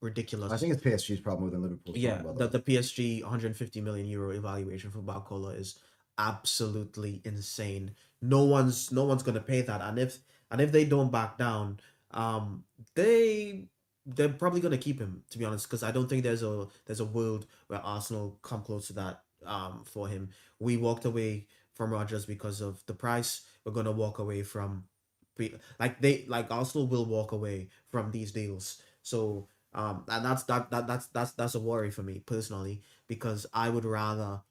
ridiculous. I think it's PSG's problem more than Liverpool's Yeah, problem, by the PSG 150 million euro evaluation for Barcola is absolutely insane. No one's gonna pay that, and if they don't back down, um, they they're probably gonna keep him, to be honest, because I don't think there's a world where Arsenal come close to that for him. We walked away from Rodgers because of the price. We're gonna walk away from like Arsenal will walk away from these deals. So and that's a worry for me personally, because I would rather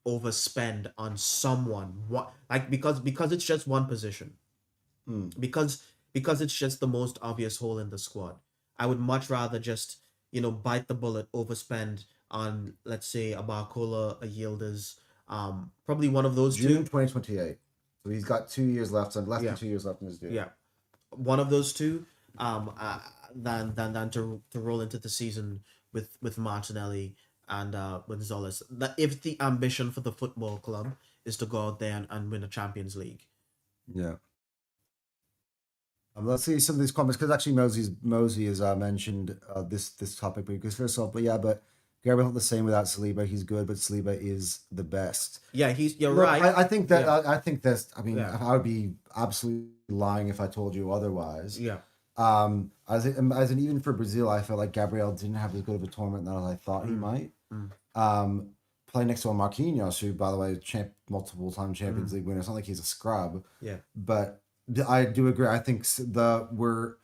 overspend on someone, what, like, because it's just one position, Mm. because it's just the most obvious hole in the squad. I would much rather just, bite the bullet, overspend on, let's say, a Barcola, a Yildiz, probably one of those June two. 2028. So he's got 2 years left, and less Yeah. than 2 years left in his deal. Yeah, one of those two, than to roll into the season with Martinelli and Gonzalez. That if the ambition for the football club is to go out there and win a Champions League. Yeah. Let's see some of these comments, because actually Mosey has mentioned this topic, because first off, but Gabriel not the same without Saliba. He's good, but Saliba is the best. Yeah, you're Look, right. I think that Yeah. I think that's. I mean, Yeah. I would be absolutely lying if I told you otherwise. Yeah. As an even for Brazil, I felt like Gabriel didn't have as good of a tournament as I thought he might. Playing next to a Marquinhos, who, by the way, multiple time Champions League winner. It's not like he's a scrub. Yeah. But I do agree. I think the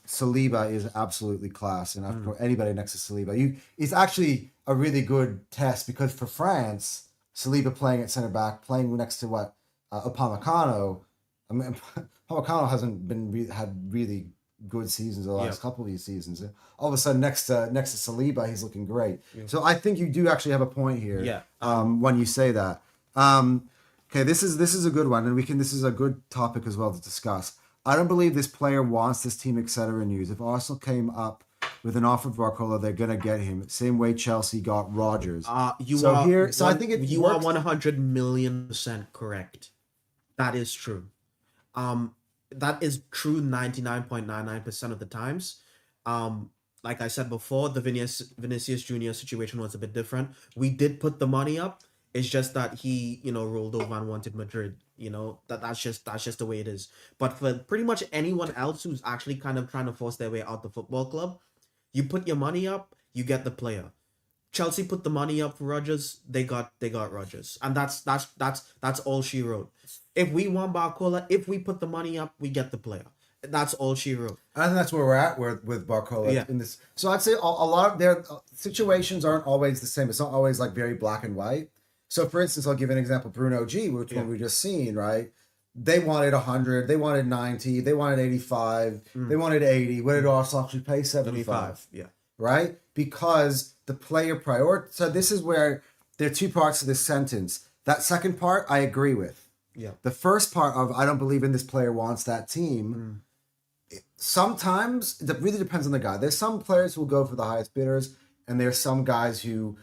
Saliba is absolutely class, and I've put anybody next to Saliba. It's actually a really good test, because for France, Saliba playing at center back, playing next to Upamecano. I mean, Upamecano hasn't had really good seasons the last couple of these seasons. All of a sudden, next to Saliba, he's looking great. Yeah. So I think you do actually have a point here. Yeah. When you say that. Okay, this is a good one, and this is a good topic as well to discuss. I don't believe this player wants this team, etc. news. If Arsenal came up with an offer for Barcola, they're gonna get him. Same way Chelsea got Rodgers. I think you are 100 million% correct. That is true. That is true 99.99% of the times. Like I said before, the Vinicius Junior situation was a bit different. We did put the money up. It's just that he, rolled over and wanted Madrid. That's just the way it is. But for pretty much anyone else who's actually kind of trying to force their way out the football club, you put your money up, you get the player. Chelsea put the money up for Rodgers, they got Rodgers, and that's all she wrote. If we want Barcola, if we put the money up, we get the player. That's all she wrote. I think that's where we're at with Barcola in this. So I'd say a lot of their situations aren't always the same. It's not always like very black and white. So, for instance, I'll give an example. Bruno G, which one we just seen, right? They wanted 100, they wanted 90, they wanted 85, they wanted 80. What did Arsenal actually pay? 75. Yeah. Right? Because the player priority. So this is where there are two parts to this sentence. That second part, I agree with. Yeah. The first part of I don't believe in this player wants that team. Sometimes it really depends on the guy. There's some players who will go for the highest bidders, and there's some guys who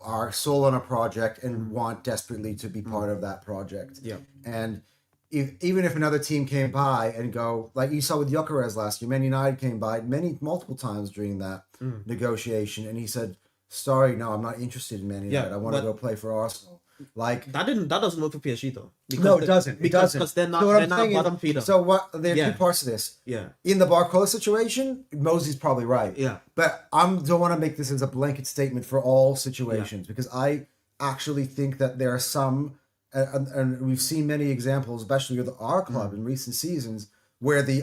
are sold on a project and want desperately to be part of that project. Yeah. And even if another team came by and go, like you saw with Gyökeres last year, Man United came by multiple times during that negotiation, and he said, "Sorry, no, I'm not interested in Man United. I want to go play for Arsenal." Like that doesn't work for PSG though. No, it doesn't. Because they're not bottom feeder. So there are two parts to this. Yeah. In the Barcola situation, Mosey's probably right. Yeah. But I don't want to make this as a blanket statement for all situations, because I actually think that there are some, and we've seen many examples, especially with our club in recent seasons, where the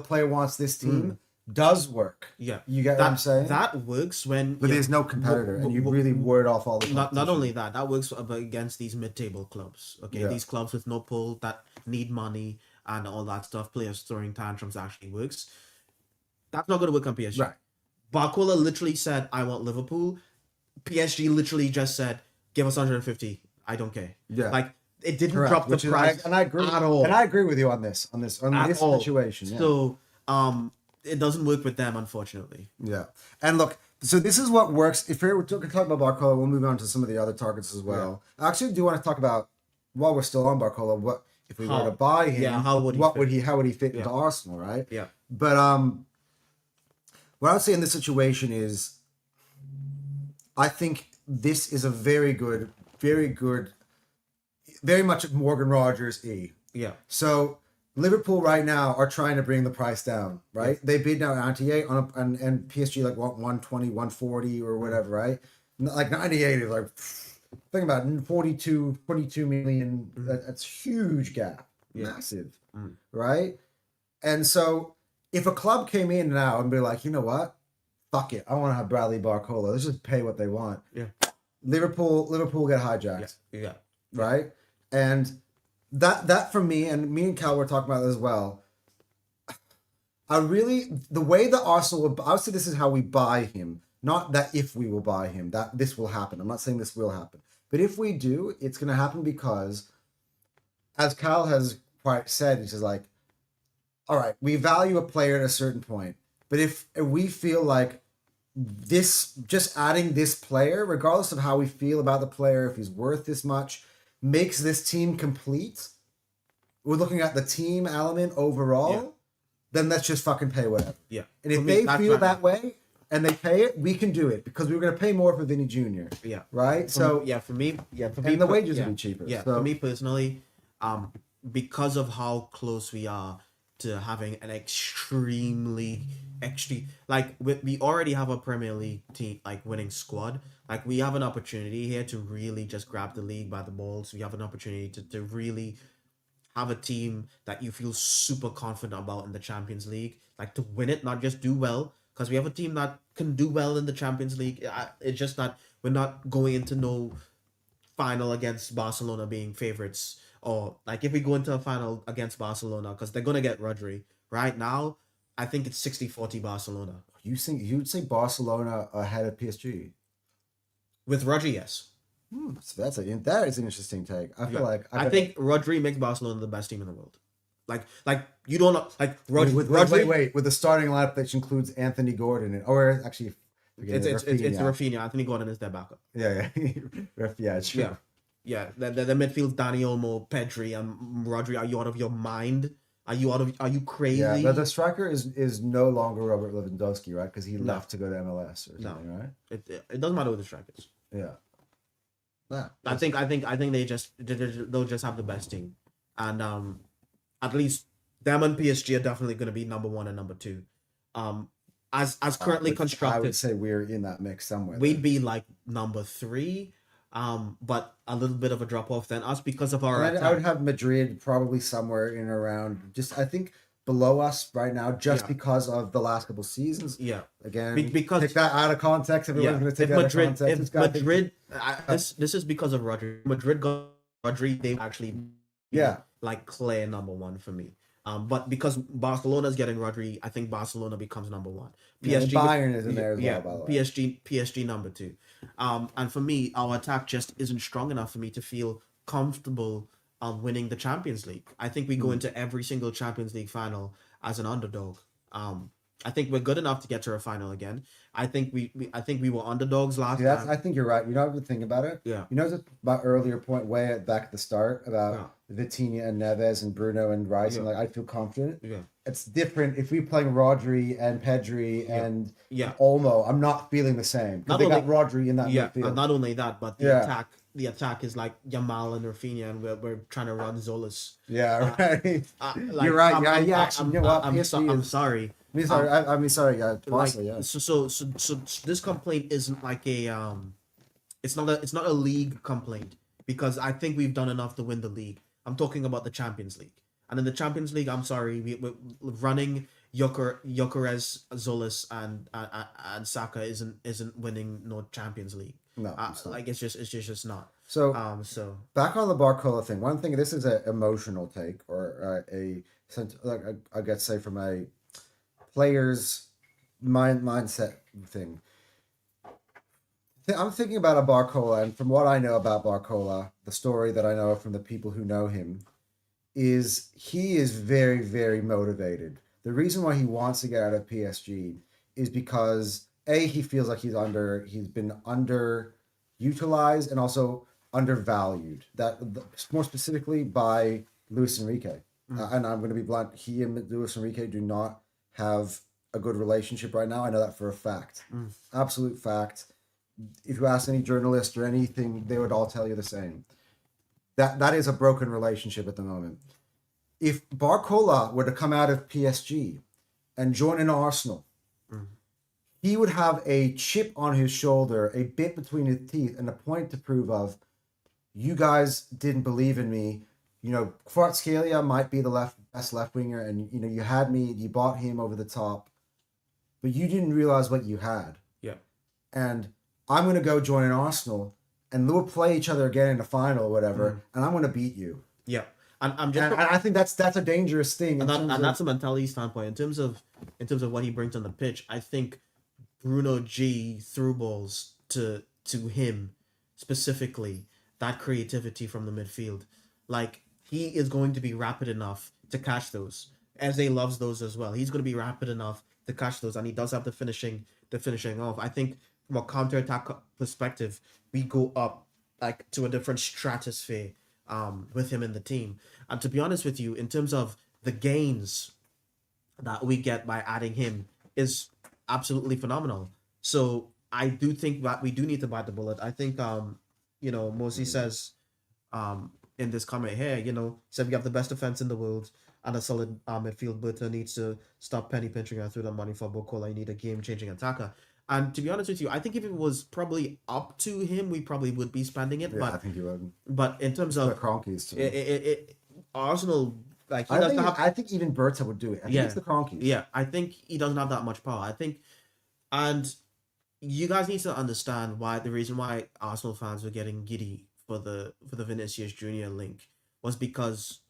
player wants this team does work. Yeah. You get what I'm saying? That works when... But there's no competitor, and you really ward off all the competition. Not only that works against these mid-table clubs, okay? Yeah. These clubs with no pull, that need money and all that stuff, players throwing tantrums actually works. That's not going to work on PSG. Right. Barcola literally said, I want Liverpool. PSG literally just said, give us 150. I don't care. Yeah. Like, it didn't drop the price and I agree at all. And I agree with you on this situation. Yeah. So, it doesn't work with them, unfortunately. Yeah. And look, so this is what works. If we're talking about Barcola, we'll move on to some of the other targets as well. Yeah. I actually do want to talk about while we're still on Barcola, what if we were to buy him? Yeah, how would he how would he fit Yeah. into Arsenal, right? Yeah. But what I would say in this situation is, I think this is a very good, very much Morgan Rogers Yeah. So Liverpool right now are trying to bring the price down, right? They bid now 98 on and PSG like want 120, 140 or whatever, right? Like 98 is like, think about it, 22 million. That's huge gap, massive, right? And so if a club came in now and be like, you know what, fuck it, I want to have Bradley Barcola. Let's just pay what they want. Yeah. Liverpool get hijacked. Yeah. Right? And that for me, and me and Cal were talking about this as well. The way that Arsenal, obviously this is how we buy him. Not that if we will buy him, that this will happen. I'm not saying this will happen. But if we do, it's going to happen because, as Cal has quite said, he's just like, all right, we value a player at a certain point. But if we feel like just adding this player, regardless of how we feel about the player, if he's worth this much, makes this team complete, we're looking at the team element overall, then let's just fucking pay whatever. Yeah. And if they feel that way and they pay it, we can do it because we were going to pay more for Vinny Jr. Yeah. Right? For me, and the wages will be cheaper. Yeah. So. For me personally, because of how close we are to having an extreme, like we already have a Premier League team, like winning squad. Like we have an opportunity here to really just grab the league by the balls. We have an opportunity to really have a team that you feel super confident about in the Champions League, like to win it, not just do well, because we have a team that can do well in the Champions League. It's just that we're not going into no final against Barcelona being favorites, or like if we go into a final against Barcelona, because they're going to get Rodri. Right now, I think it's 60-40 Barcelona. You'd say Barcelona ahead of PSG? With Rodri, yes. So that is an interesting take. I feel like I think Rodri makes Barcelona the best team in the world. Like you don't know, like Rodri. Wait, with the starting lineup that includes Anthony Gordon or actually it's Rafinha. Anthony Gordon is their backup. Yeah. Yeah, it's true. Yeah. The midfield, Dani Olmo, Pedri, and Rodri. Are you out of your mind? Are you crazy? Yeah, but the striker is no longer Robert Lewandowski, right? Because he left to go to MLS or something, right? It doesn't matter who the striker is. Yeah. I think they'll just have the best team, and at least them and PSG are definitely going to be number 1 and number 2. As currently constructed, I would say we're in that mix somewhere. We'd be like number 3, but a little bit of a drop off than us because of our. I would have Madrid probably somewhere in around I think below us right now, because of the last couple seasons. Yeah. Again, because take that out of context. Everyone's going to take that out of context. If Madrid, this is because of Rodri. Madrid got Rodri, they actually like clear number 1 for me. But because Barcelona's getting Rodri, I think Barcelona becomes number 1. PSG, Bayern is in there as well, by the way. PSG number 2. And for me, our attack just isn't strong enough for me to feel comfortable winning the Champions League. I think we go into every single Champions League final as an underdog. I think we're good enough to get to a final again. I think we were underdogs last time. I think you're right. You know what to think about it? Yeah. You know about earlier point back at the start about Vitinha and Neves and Bruno and Rice and I feel confident. Yeah. It's different if we playing Rodri and Pedri and Olmo. I'm not feeling the same. Because they got Rodri in that midfield. And not only that, but the attack is like Yamal and Rafinha, and we're trying to run Zolas. Yeah, right. You're right. I'm sorry. Sorry, guys. So this complaint isn't like a it's not a league complaint, because I think we've done enough to win the league. I'm talking about the Champions League. And in the Champions League, I'm sorry, we're running Gyökeres, Zolas, and Saka isn't winning no Champions League. No, it's just not. So back on the Barcola thing. One thing, this is an emotional take or I guess say from a player's mindset thing. I'm thinking about a Barcola, and from what I know about Barcola, the story that I know from the people who know him, is he is very, very motivated. The reason why he wants to get out of PSG is because he feels like he's been underutilized, and also undervalued. More specifically by Luis Enrique. And I'm going to be blunt. He and Luis Enrique do not have a good relationship right now. I know that for a fact. Absolute fact. If you ask any journalist or anything, they would all tell you the same. That is a broken relationship at the moment. If Barcola were to come out of PSG and join an Arsenal, he would have a chip on his shoulder, a bit between his teeth, and a point to prove of, you guys didn't believe in me. You know, Kvaratskhelia might be the best left winger, and you know, you had me, you bought him over the top, but you didn't realize what you had. Yeah. And I'm gonna go join an Arsenal, and we'll play each other again in the final or whatever, and I'm gonna beat you. Yeah. And I'm just. And I think that's a dangerous thing. That's a mentality standpoint. In terms of what he brings on the pitch, I think Bruno G threw balls to him specifically, that creativity from the midfield. Like, he is going to be rapid enough to catch those. Eze loves those as well. He's going to be rapid enough to catch those, and he does have the finishing off. I think from a counter-attack perspective, we go up like to a different stratosphere with him in the team. And to be honest with you, in terms of the gains that we get by adding him is absolutely phenomenal. So I do think that we do need to bite the bullet. I think Mosi says in this comment here, said we have the best defense in the world and a solid midfield, but needs to stop penny pinching and through the money for Bokola. You need a game-changing attacker. And to be honest with you, I think if it was probably up to him, we probably would be spending it. Yeah, but I think you would. But in terms of Kroenkes too. Arsenal, like I think even Berta would do it. I think it's the Kroenkes. Yeah, I think he doesn't have that much power. I think, and you guys need to understand the reason why Arsenal fans were getting giddy for the Vinicius Junior link was because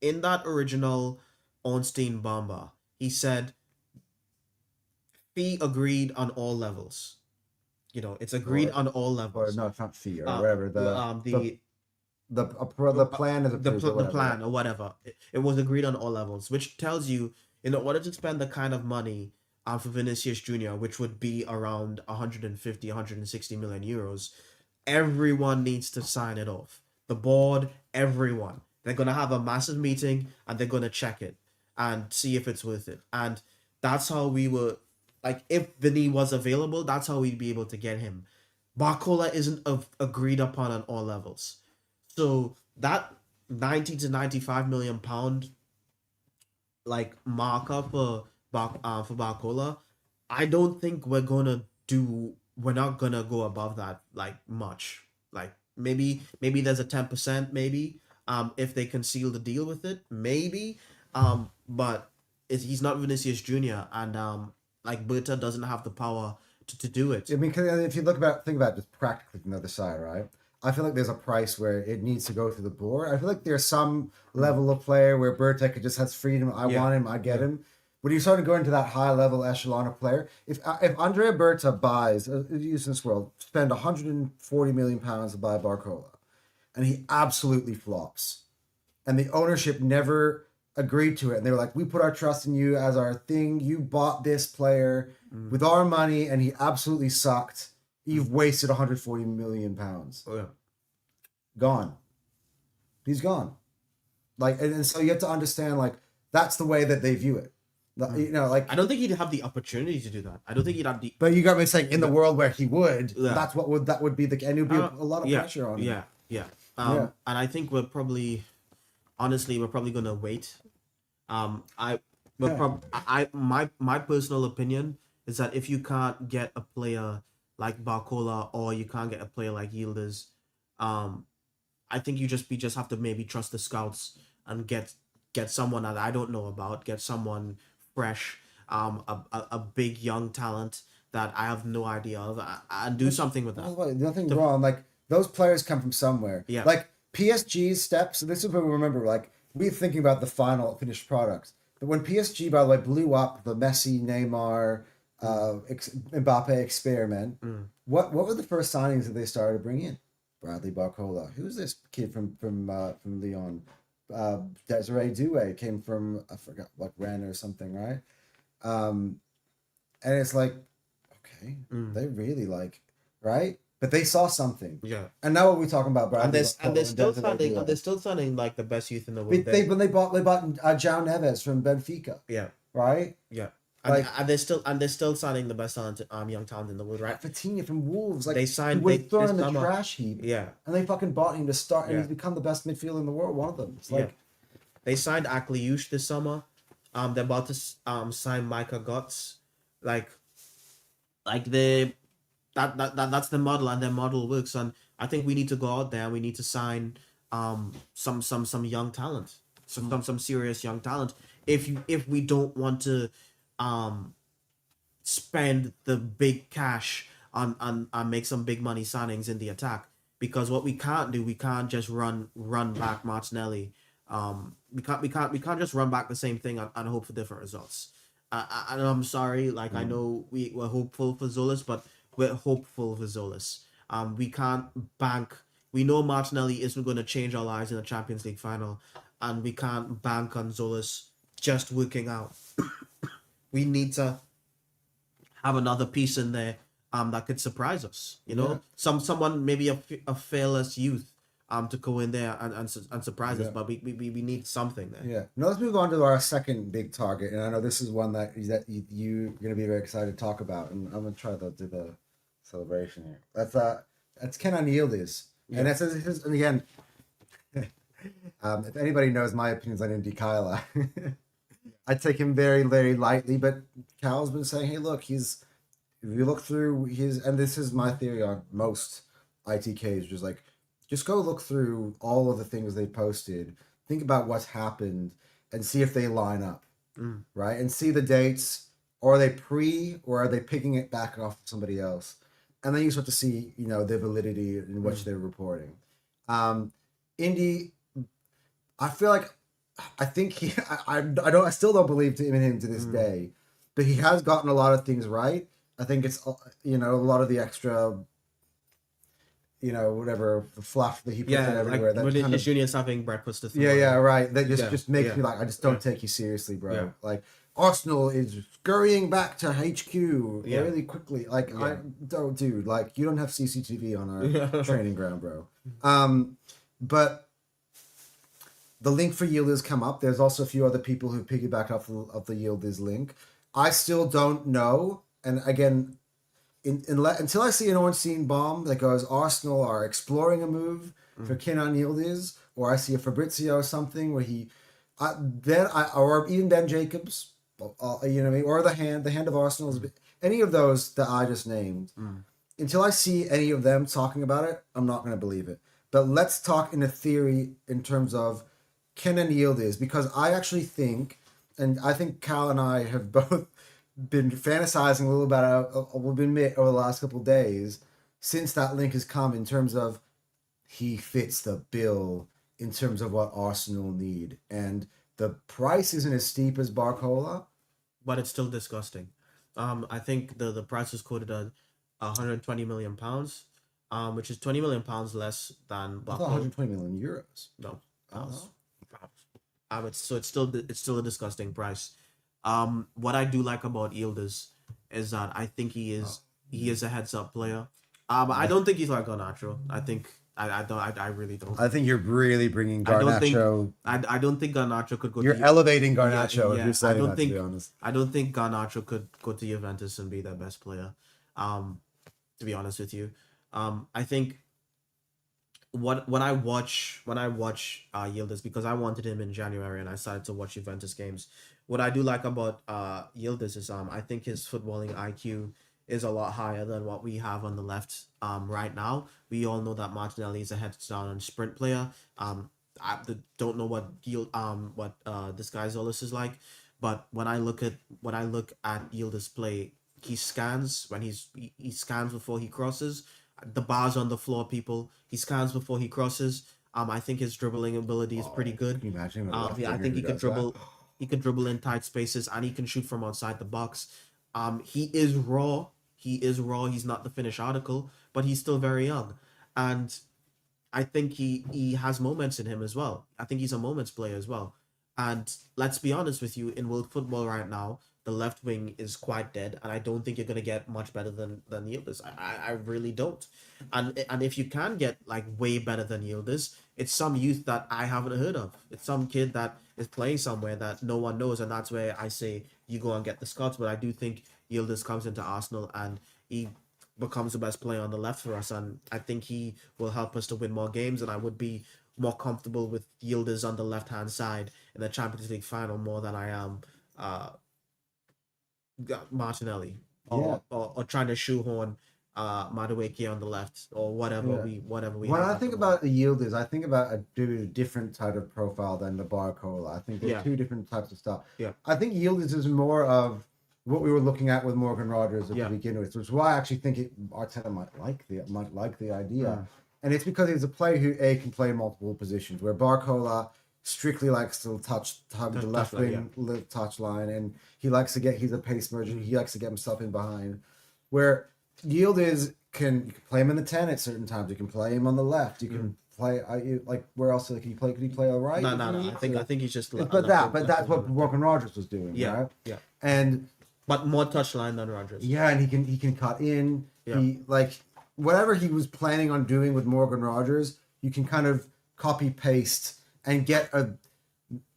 in that original Ornstein Bomber, he said fee agreed on all levels. It's agreed on all levels. Or no, it's not fee or whatever. The plan is approved. The plan or whatever. It was agreed on all levels, which tells you, in order to spend the kind of money for Vinicius Junior, which would be around 150, 160 million euros, everyone needs to sign it off. The board, everyone. They're gonna have a massive meeting and they're gonna check it and see if it's worth it. And that's how we were. Like, if Vinny was available, that's how we'd be able to get him. Barcola isn't agreed upon on all levels. So that 90 to 95 million pound like marker for Barcola, I don't think we're not gonna go above that like much. Like maybe there's a 10%, maybe if they can seal the deal with it, maybe. But he's not Vinicius Junior, and like Berta doesn't have the power to do it. I mean, if you think about it just practically from the other side, right? I feel like there's a price where it needs to go through the board. I feel like there's some level of player where Berta just has freedom. I want him, I get him. When you start to go into that high level echelon of player, if Andrea Berta buys, use this world, spend 140 million pounds to buy Barcola, and he absolutely flops, and the ownership never agreed to it, and they were like, we put our trust in you as our thing, you bought this player with our money and he absolutely sucked, you've wasted 140 million pounds. Oh yeah. Gone. He's gone. Like, and so you have to understand, like, that's the way that they view it. Like, I don't think he'd have the opportunity to do that. I don't think he'd have the. But you got me saying in the world where he would, that would be the, and it would be a lot of pressure on him. Yeah. And I think we're probably gonna wait. My personal opinion is that if you can't get a player like Barcola or you can't get a player like Yildiz, I think you just have to maybe trust the scouts and get someone that I don't know about, get someone fresh, a big young talent that I have no idea of, and do something with that. Nothing wrong. Like, those players come from somewhere. Yeah. Like PSG's steps. So this is what we remember. Like, we're thinking about the final finished product. But when PSG, by the way, blew up the Messi, Neymar, Mbappe experiment, what were the first signings that they started to bring in? Bradley Barcola. Who's this kid from Lyon? Desiree Doué came from, I forgot, like Rennes or something, right? And it's like, okay, they really like, right? but they saw something. Yeah. And now what we're talking about, Bradley, And they're still Denzel signing, Diaz. they're still signing like the best youth in the world. When they bought João Neves from Benfica, Yeah. right? Yeah. Like And they're still signing the best talent, young talent in the world, right? Vitinha from Wolves, like They he signed was thrown this in the summer. trash heap. Yeah. And they fucking bought him to start, and Yeah. he's become the best midfielder in the world. One of them. It's Yeah. like They signed Akliush this summer. They're about to sign Micah Gotts. Like they that's the model, and their model works. And I think we need to go out there and we need to sign some young talent. Some serious young talent. If we don't want to spend the big cash on make some big money signings in the attack. Because what we can't do, we can't just run back Martinelli. We can't just run back the same thing and hope for different results. And I'm sorry, like I know we're hopeful for Zolas, but we're hopeful for Zolas. We can't bank. We know Martinelli isn't going to change our lives in the Champions League final, and we can't bank on Zolas just working out. We need to have another piece in there that could surprise us. You know, someone maybe a fearless youth to go in there and surprise us, but we need something there. Yeah. Now let's move on to our second big target, and I know this is one that you're gonna be very excited to talk about, and I'm gonna try to do the celebration here. That's Kenan Yildiz, and that's his, and again, if anybody knows my opinions on Indy Kyla, I take him very, very lightly, but Cal's been saying, hey, look, if you look through his, and this is my theory on most ITKs, just like, just go look through all of the things they posted, think about what's happened, and see if they line up, right? And see the dates, or are they or are they picking it back off somebody else? And then you start to see, the validity in which they're reporting. Indy, I feel like, I think I still don't believe in him to this day, but he has gotten a lot of things right. I think it's, a lot of the extra, whatever the fluff that he puts in everywhere. Like when Junior's having breakfast to yeah, right. That just makes me like, I just don't take you seriously, bro. Yeah. Like Arsenal is scurrying back to HQ really quickly. Like I don't, dude. Like you don't have CCTV on our training ground, bro. But the link for Yildiz come up. There's also a few other people who piggyback off of the Yildiz link. I still don't know. And again, until I see an Ornstein bomb that goes, Arsenal are exploring a move for Kenan Yildiz, or I see a Fabrizio something where or even Ben Jacobs, you know what I mean, or the hand of Arsenal, any of those that I just named. Until I see any of them talking about it, I'm not going to believe it. But let's talk in a theory in terms of Kenan Yildiz, because I actually think, and I think Cal and I have both been fantasizing a little about we've been over the last couple of days since that link has come, in terms of he fits the bill in terms of what Arsenal need, and the price isn't as steep as Barcola, but it's still disgusting. I think the price was quoted at 120 million pounds, which is 20 million pounds less than Barcola. 120 million euros. No, pounds. It's still a disgusting price. What I do like about Yildiz is that I think he is a heads up player. I don't think he's like Garnacho. I really don't. I think you're really bringing Garnacho. I don't think Garnacho could go. You're elevating Garnacho. If you're saying that, to be honest. I don't think Garnacho could go to Juventus and be their best player. To be honest with you, I think when I watch Yildiz, because I wanted him in January and I started to watch Juventus games. What I do like about Yildiz is I think his footballing IQ is a lot higher than what we have on the left right now. We all know that Martinelli is a heads down and sprint player. I don't know what this guy Zolas is like, but when I look at Yildiz play, he scans he scans before he crosses. The bar's on the floor, people. He scans before he crosses. I think his dribbling ability is pretty good. Can you imagine? I think he can dribble. He can dribble in tight spaces, and he can shoot from outside the box. He is raw. He's not the finished article, but he's still very young, and I think he has moments in him as well. I think he's a moments player as well. And let's be honest with you, in world football right now, the left wing is quite dead, and I don't think you're gonna get much better than Yildiz. I really don't. And if you can get like way better than Yildiz, it's some youth that I haven't heard of. It's some kid that is playing somewhere that no one knows, and that's where I say you go and get the Scots. But I do think Yildiz comes into Arsenal and he becomes the best player on the left for us, and I think he will help us to win more games. And I would be more comfortable with Yildiz on the left hand side in the Champions League final more than I am uh Martinelli, Yeah. or trying to shoehorn Madueke on the left, or whatever Yeah. we When have I at the think moment. about the Yildiz, I think about a different type of profile than the Barcola. I think they're Yeah. two different types of stuff. Yeah. I think Yildiz is more of what we were looking at with Morgan Rogers at Yeah. the beginning, which is why I actually think Arteta might like the idea. Mm. And it's because he's a player who can play multiple positions, where Barcola strictly likes to hug the left touchline, wing touch line, and he likes to he's a pace merchant. He likes to get himself in behind. Where Yildiz you can play him in the 10 at certain times. You can play him on the left. You can play like where else can he play? Could he play all right? No. I think he's just. But that's what Morgan Rogers was doing, Yeah. right? Yeah. And But more touchline than Rogers. yeah, and he can cut in. Yeah. He like whatever he was planning on doing with Morgan Rogers, you can kind of copy paste and get a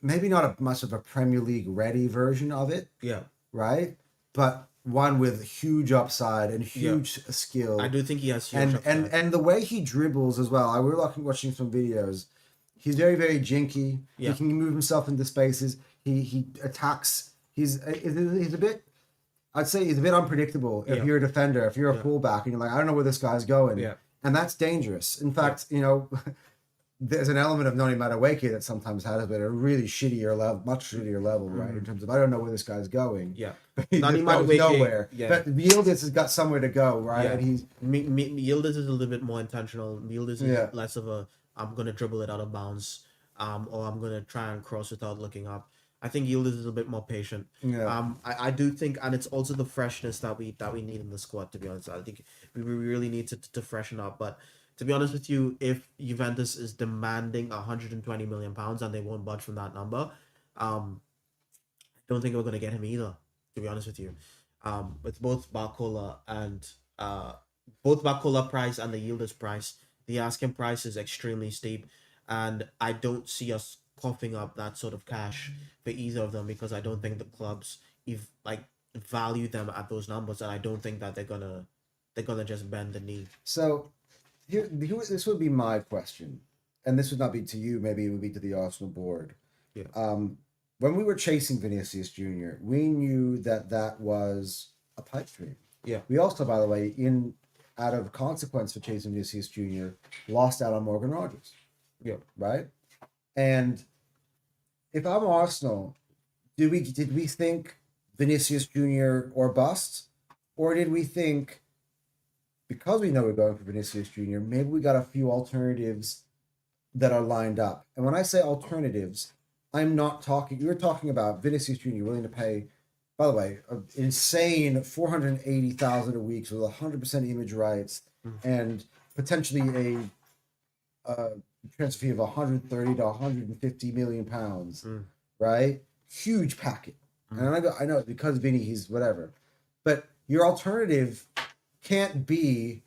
maybe not a much of a Premier League ready version of it, Yeah. right? But one with huge upside and huge skill. I do think he has huge and upside. and the way he dribbles as well. I were watching some videos. He's very jinky. Yeah. He can move himself into spaces. He attacks. He's a bit. I'd say he's a bit unpredictable if Yeah. you're a defender. If you're a fullback and you're like, I don't know where this guy's going. Yeah. And that's dangerous. In fact, there's an element of Noni Madueke that sometimes has been a really shittier level, much shittier level, right? In terms of I don't know where this guy's going. Yeah. He Noni just goes Madueke, nowhere. yeah. But Yildiz has got somewhere to go, right? Yeah. And he's Yildiz is a little bit more intentional. Yildiz is Yeah. less of a I'm gonna dribble it out of bounds, or I'm gonna try and cross without looking up. I think Yildiz is a bit more patient. Yeah. I do think, and it's also the freshness that we need in the squad. To be honest, I think we really need to freshen up. But to be honest with you, if Juventus is demanding 120 million pounds and they won't budge from that number, I don't think we're gonna get him either. To be honest with you, with both Barcola and both Barcola price and the Yildiz price, the asking price is extremely steep, and I don't see us coughing up that sort of cash for either of them because I don't think the clubs value them at those numbers, and I don't think that they're gonna just bend the knee. So here this would be my question, and this would not be to you. Maybe it would be to the Arsenal board. Yeah. When we were chasing Vinicius Jr., we knew that was a pipe dream. Yeah. We also, by the way, out of consequence for chasing Vinicius Jr., lost out on Morgan Rogers. Yeah. Right. And if I'm Arsenal, did we think Vinicius Jr. or bust, or did we think because we know we're going for Vinicius Jr., maybe we got a few alternatives that are lined up? And when I say alternatives, I'm not talking. You're talking about Vinicius Jr. willing to pay, by the way, an insane $480,000 a week with 100% image rights and potentially a transfer fee of 130 to 150 million pounds, right? Huge packet. And I know because Vinny, he's whatever, but your alternative can't be.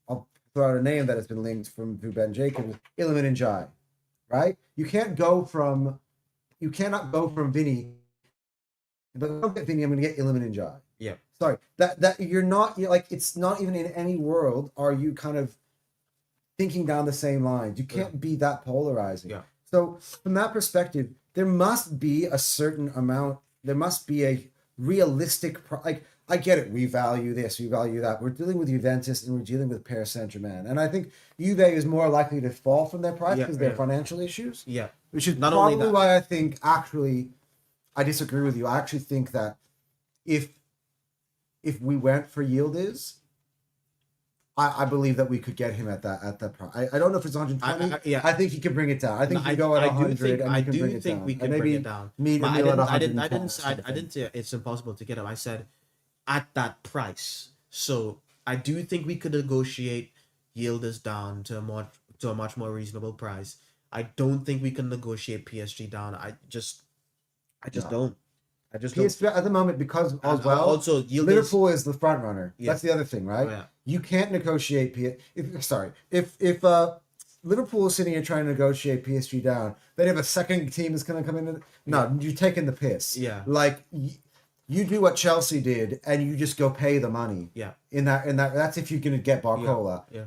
I'll throw out a name that has been linked through Ben Jacobs, Iliman Njai, right? You cannot go from Vinny, but I don't get Vinny, I'm going to get Iliman Njai. Yeah. Sorry, that you're like, it's not even in any world are you kind of thinking down the same lines. You can't be that polarizing. Yeah. So from that perspective, there must be a certain amount. There must be a realistic. I get it. We value this. We value that. We're dealing with Juventus and we're dealing with Paris Saint-Germain, and I think Juve is more likely to fall from their price because of their financial issues. Yeah. Which is Not probably only that. why I think actually I disagree with you. I actually think that if we went for Yildiz, I believe that we could get him at that price. I don't know if it's 120. Yeah. I think he can bring it down. I think he can go at 100 and I he can do bring it think down. we And can maybe bring it down. meet But a deal at I didn't 110. I didn't say it's impossible to get him. I said at that price. So I do think we could negotiate Yildiz down to a much more reasonable price. I don't think we can negotiate PSG down. I just No. don't. I just don't. PSV at the moment, because as And well, also, Yildiz. Liverpool is the front runner. Yeah. That's the other thing, right? Oh, yeah. You can't negotiate if Liverpool is sitting here trying to negotiate PSG down, they have a second team that's going to come in. No, you're taking the piss. Yeah. Like you do what Chelsea did, and you just go pay the money. Yeah. In that, that's if you're going to get Barcola. Yeah.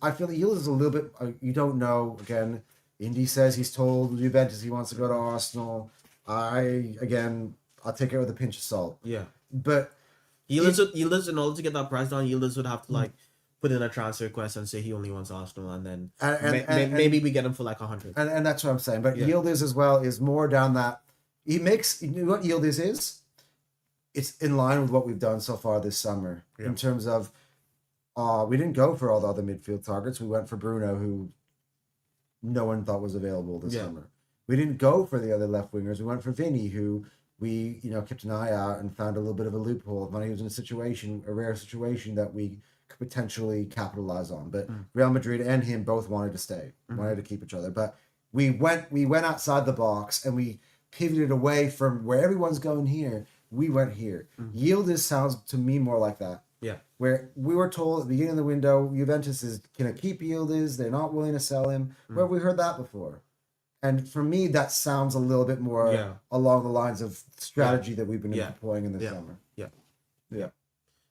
I feel the yield is a little bit. You don't know. Again, Indy says he's told Juventus he wants to go to Arsenal. I'll take it with a pinch of salt. Yeah. But Yildiz, in order to get that price down, Yildiz would have to like put in a transfer request and say he only wants Arsenal, and then maybe we get him for like 100. And that's what I'm saying. But Yildiz as well is more down that. You know what Yildiz is? It's in line with what we've done so far this summer in terms of we didn't go for all the other midfield targets. We went for Bruno, who no one thought was available this summer. We didn't go for the other left wingers. We went for Vinny, who we kept an eye out and found a little bit of a loophole when he was in a rare situation that we could potentially capitalize on. But Real Madrid and him both wanted to stay, wanted to keep each other. But we went outside the box and we pivoted away from where everyone's going here. We went here. Yildiz sounds to me more like that. Yeah. Where we were told at the beginning of the window, Juventus is going to keep Yildiz. They're not willing to sell him. Where we heard that before. And for me, that sounds a little bit more along the lines of strategy that we've been deploying in the summer. Yeah.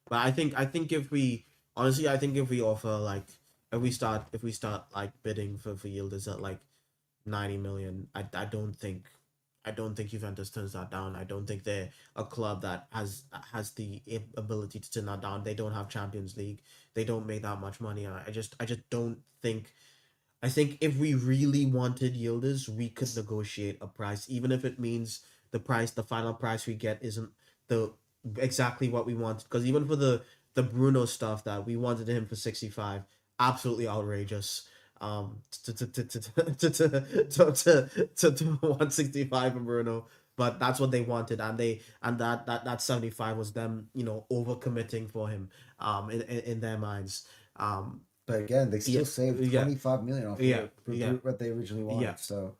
But I think if we offer like if we start like bidding for Yildiz at like 90 million, I don't think Juventus turns that down. I don't think they're a club that has the ability to turn that down. They don't have Champions League. They don't make that much money. I just don't think. I think if we really wanted Yildiz, we could negotiate a price, even if it means the final price we get isn't exactly what we wanted. Because even for the Bruno stuff that we wanted him for 65, absolutely outrageous. To 165 for Bruno, but that's what they wanted, and that 75 was them, overcommitting for him, in their minds. But again, they still saved 25 million off what they originally wanted. Yeah. So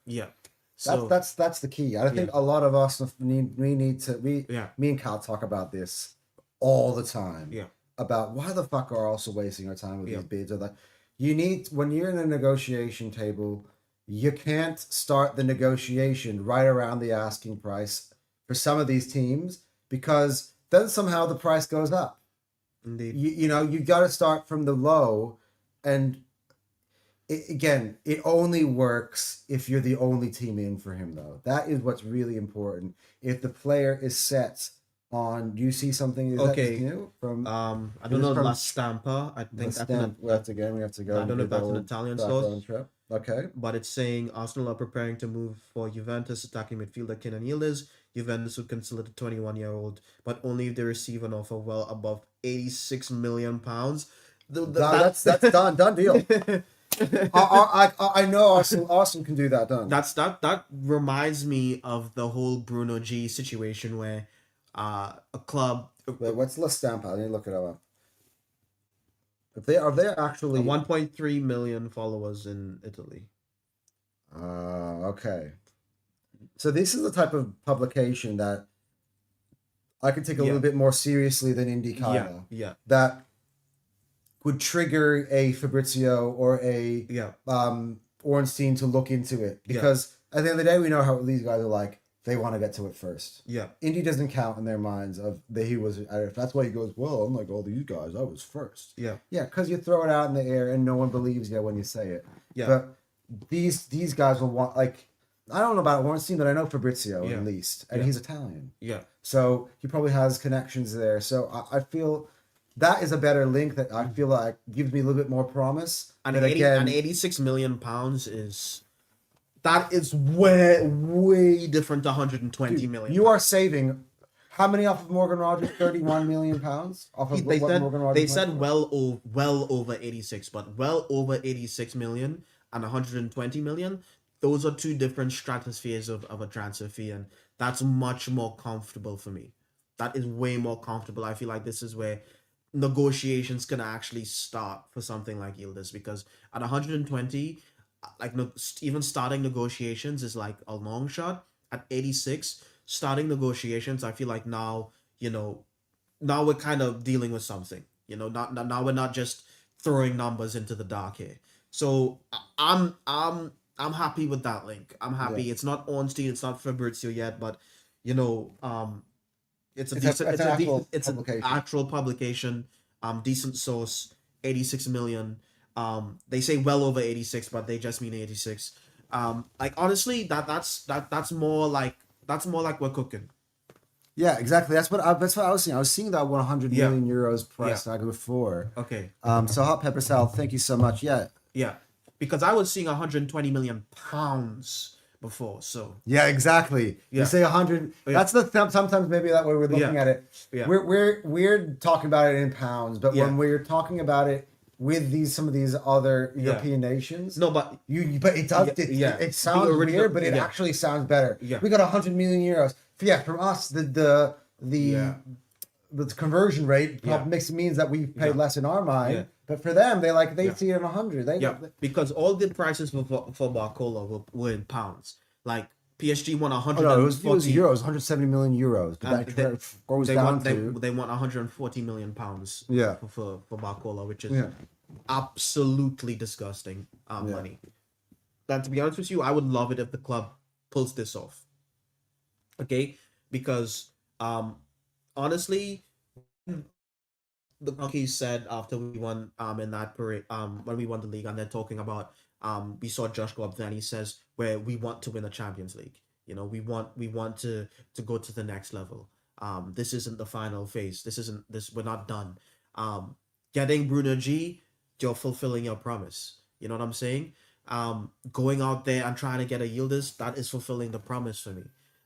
So that's the key. I think a lot of us me and Cal talk about this all the time. Yeah. About why the fuck are also wasting our time with these bids? Or like, when you're in a negotiation table, you can't start the negotiation right around the asking price for some of these teams, because then somehow the price goes up. Indeed. You got to start from the low, and it only works if you're the only team in for him, though. That is what's really important. If the player is set on, do you see something? Is Okay. that new from? I don't know. La Stampa. I think that's we have to go. I don't know if that's an Italian source. Okay. But it's saying Arsenal are preparing to move for Juventus attacking midfielder Kenan Yildiz. Juventus would consider the 21-year-old, but only if they receive an offer well above £86 million. That's done deal. I know Arsenal can do that. Done. That reminds me of the whole Bruno G situation where a club. Wait, what's La Stampa? I need to look it up. If they are actually 1.3 million followers in Italy. Okay. So this is the type of publication that I could take a little bit more seriously than IndyCar. Yeah. That would trigger a Fabrizio or a Ornstein to look into it, because at the end of the day, we know how these guys are like. They want to get to it first. Yeah. Indy doesn't count in their minds of that he was. That's why he goes, well, unlike all these guys, I was first. Yeah. Yeah, because you throw it out in the air and no one believes you when you say it. Yeah. But these guys will want, like, I don't know about Ornstein, but I know Fabrizio at least, and he's Italian. Yeah. So he probably has connections there. So I feel that is a better link that I feel like gives me a little bit more promise. And £86 million is. That is way different to 120 million. You are saving how many off of Morgan Rogers? 31 million pounds off of Morgan Rogers. They said well over 86, but well over 86 million and 120 million. Those are two different stratospheres of a transfer fee, and that's much more comfortable for me. That is way more comfortable. I feel like this is where negotiations can actually start for something like Yildiz, because at 120. Like even starting negotiations is like a long shot. At 86, starting negotiations, I feel like now, now we're kind of dealing with something. Now we're not just throwing numbers into the dark here. So I'm happy with that link. I'm happy. Yeah. It's not Ornstein, it's not Fabrizio yet, but you know, it's a It's decent, an actual it's an publication. actual publication, decent source, 86 million. They say well over 86, but they just mean 86. Like honestly, that's more like we're cooking. Yeah, exactly. That's what I was seeing. I was seeing that 100 Yeah. million euros price Yeah. like before. Okay. So hot pepper salad, thank you so much. Yeah. Yeah. Because I was seeing 120 million pounds before. So Yeah, exactly. Yeah. You say 100. Yeah. That's the sometimes maybe that way we're looking Yeah. at it. Yeah. We're talking about it in pounds, but Yeah. when we're talking about it with some of these other European nations, No, but but it does Yeah. it sounds The original- weird, but it yeah. actually sounds better. Yeah. We got 100 million euros. Yeah, from us the Yeah. the conversion rate Yeah. means that we paid Yeah. less in our mind, Yeah. but for them they Yeah. see it in 100. Yeah, because all the prices for Barcola were in pounds. Like PSG won Oh 140. no, it was euros, 170 million euros, but And that goes they down want to they want 140 million pounds. Yeah. For Barcola, which is Yeah. absolutely disgusting money. And to be honest with you, I would love it if the club pulls this off. Okay, because honestly, the monkeys said after we won in that parade when we won the league, and they're talking about we saw Josh go up there and he says where we want to win the Champions League. We want to go to the next level. This isn't the final phase. We're not done. Getting Bruno G, you're fulfilling your promise. You know what I'm saying? Going out there and trying to get a Yildiz, that is fulfilling the promise for me.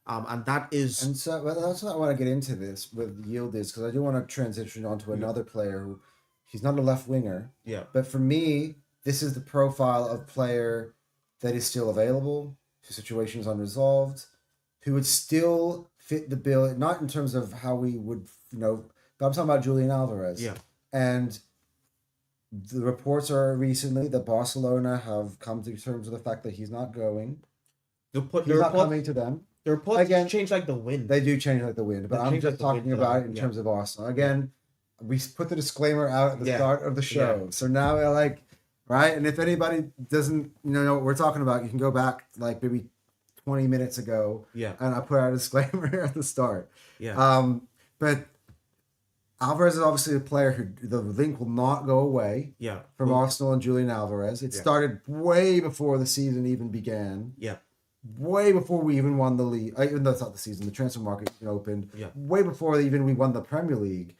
And that is And so that's why I want to get into this with Yildiz, because I do want to transition onto another player who he's not a left winger, yeah. but for me, this is the profile of player that is still available, whose situation is unresolved, who would still fit the bill, not in terms of how we would, but I'm talking about Julian Alvarez. Yeah. And the reports are recently that Barcelona have come to terms with the fact that he's not going. He's not coming to them. The reports Again, change like the wind. They do change like the wind, but They I'm change just like the wind talking for about them, it in yeah. terms of Arsenal. Again, we put the disclaimer out at the Yeah. start of the show. So now we're like, right? And if anybody doesn't know what we're talking about, you can go back like maybe 20 minutes ago. Yeah. And I put out a disclaimer at the start. Yeah. But Alvarez is obviously a player who the link will not go away Yeah. from Arsenal and Julian Alvarez. It Yeah. started way before the season even began. Yeah. Way before we even won the league, even though it's not the season, the transfer market even opened. Yeah. Way before even we won the Premier League,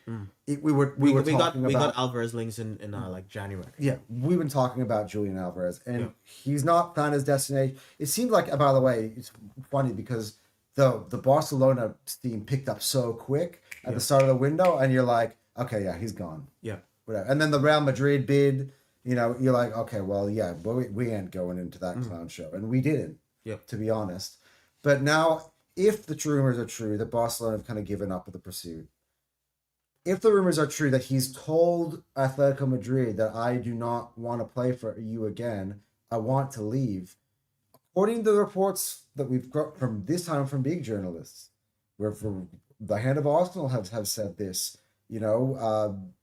we were talking we about got Alvarez links in like January. yeah, we've been talking about Julian Alvarez, and Yeah. he's not found his destination. It seemed like, by the way, it's funny because the Barcelona team picked up so quick at Yeah. the start of the window, and you're like, okay, yeah, he's gone. Yeah. Whatever. And then the Real Madrid bid, you're like, okay, well, yeah, but we ain't going into that clown show, and we didn't. Yep. To be honest. But now, if the rumors are true that Barcelona have kind of given up with the pursuit, if the rumors are true that he's told Atletico Madrid that I do not want to play for you again, I want to leave, according to the reports that we've got from this time from big journalists, where from the Hand of Arsenal have said this, Ben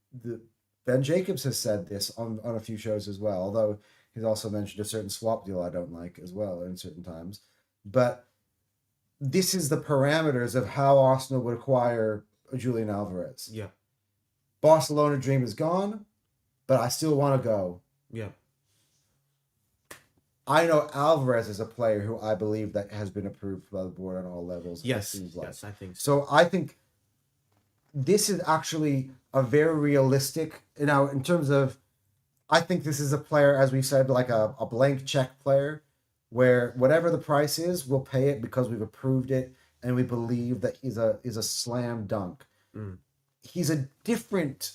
Jacobs has said this on a few shows as well, although he's also mentioned a certain swap deal I don't like as well in certain times. But this is the parameters of how Arsenal would acquire Julian Alvarez. Yeah. Barcelona dream is gone, but I still want to go. Yeah. I know Alvarez is a player who I believe that has been approved by the board on all levels. Yes. It seems like. Yes, I think so. So I think this is actually a very realistic, in terms of, I think this is a player, as we said, like a blank check player, where whatever the price is, we'll pay it because we've approved it and we believe that he's a slam dunk. He's a different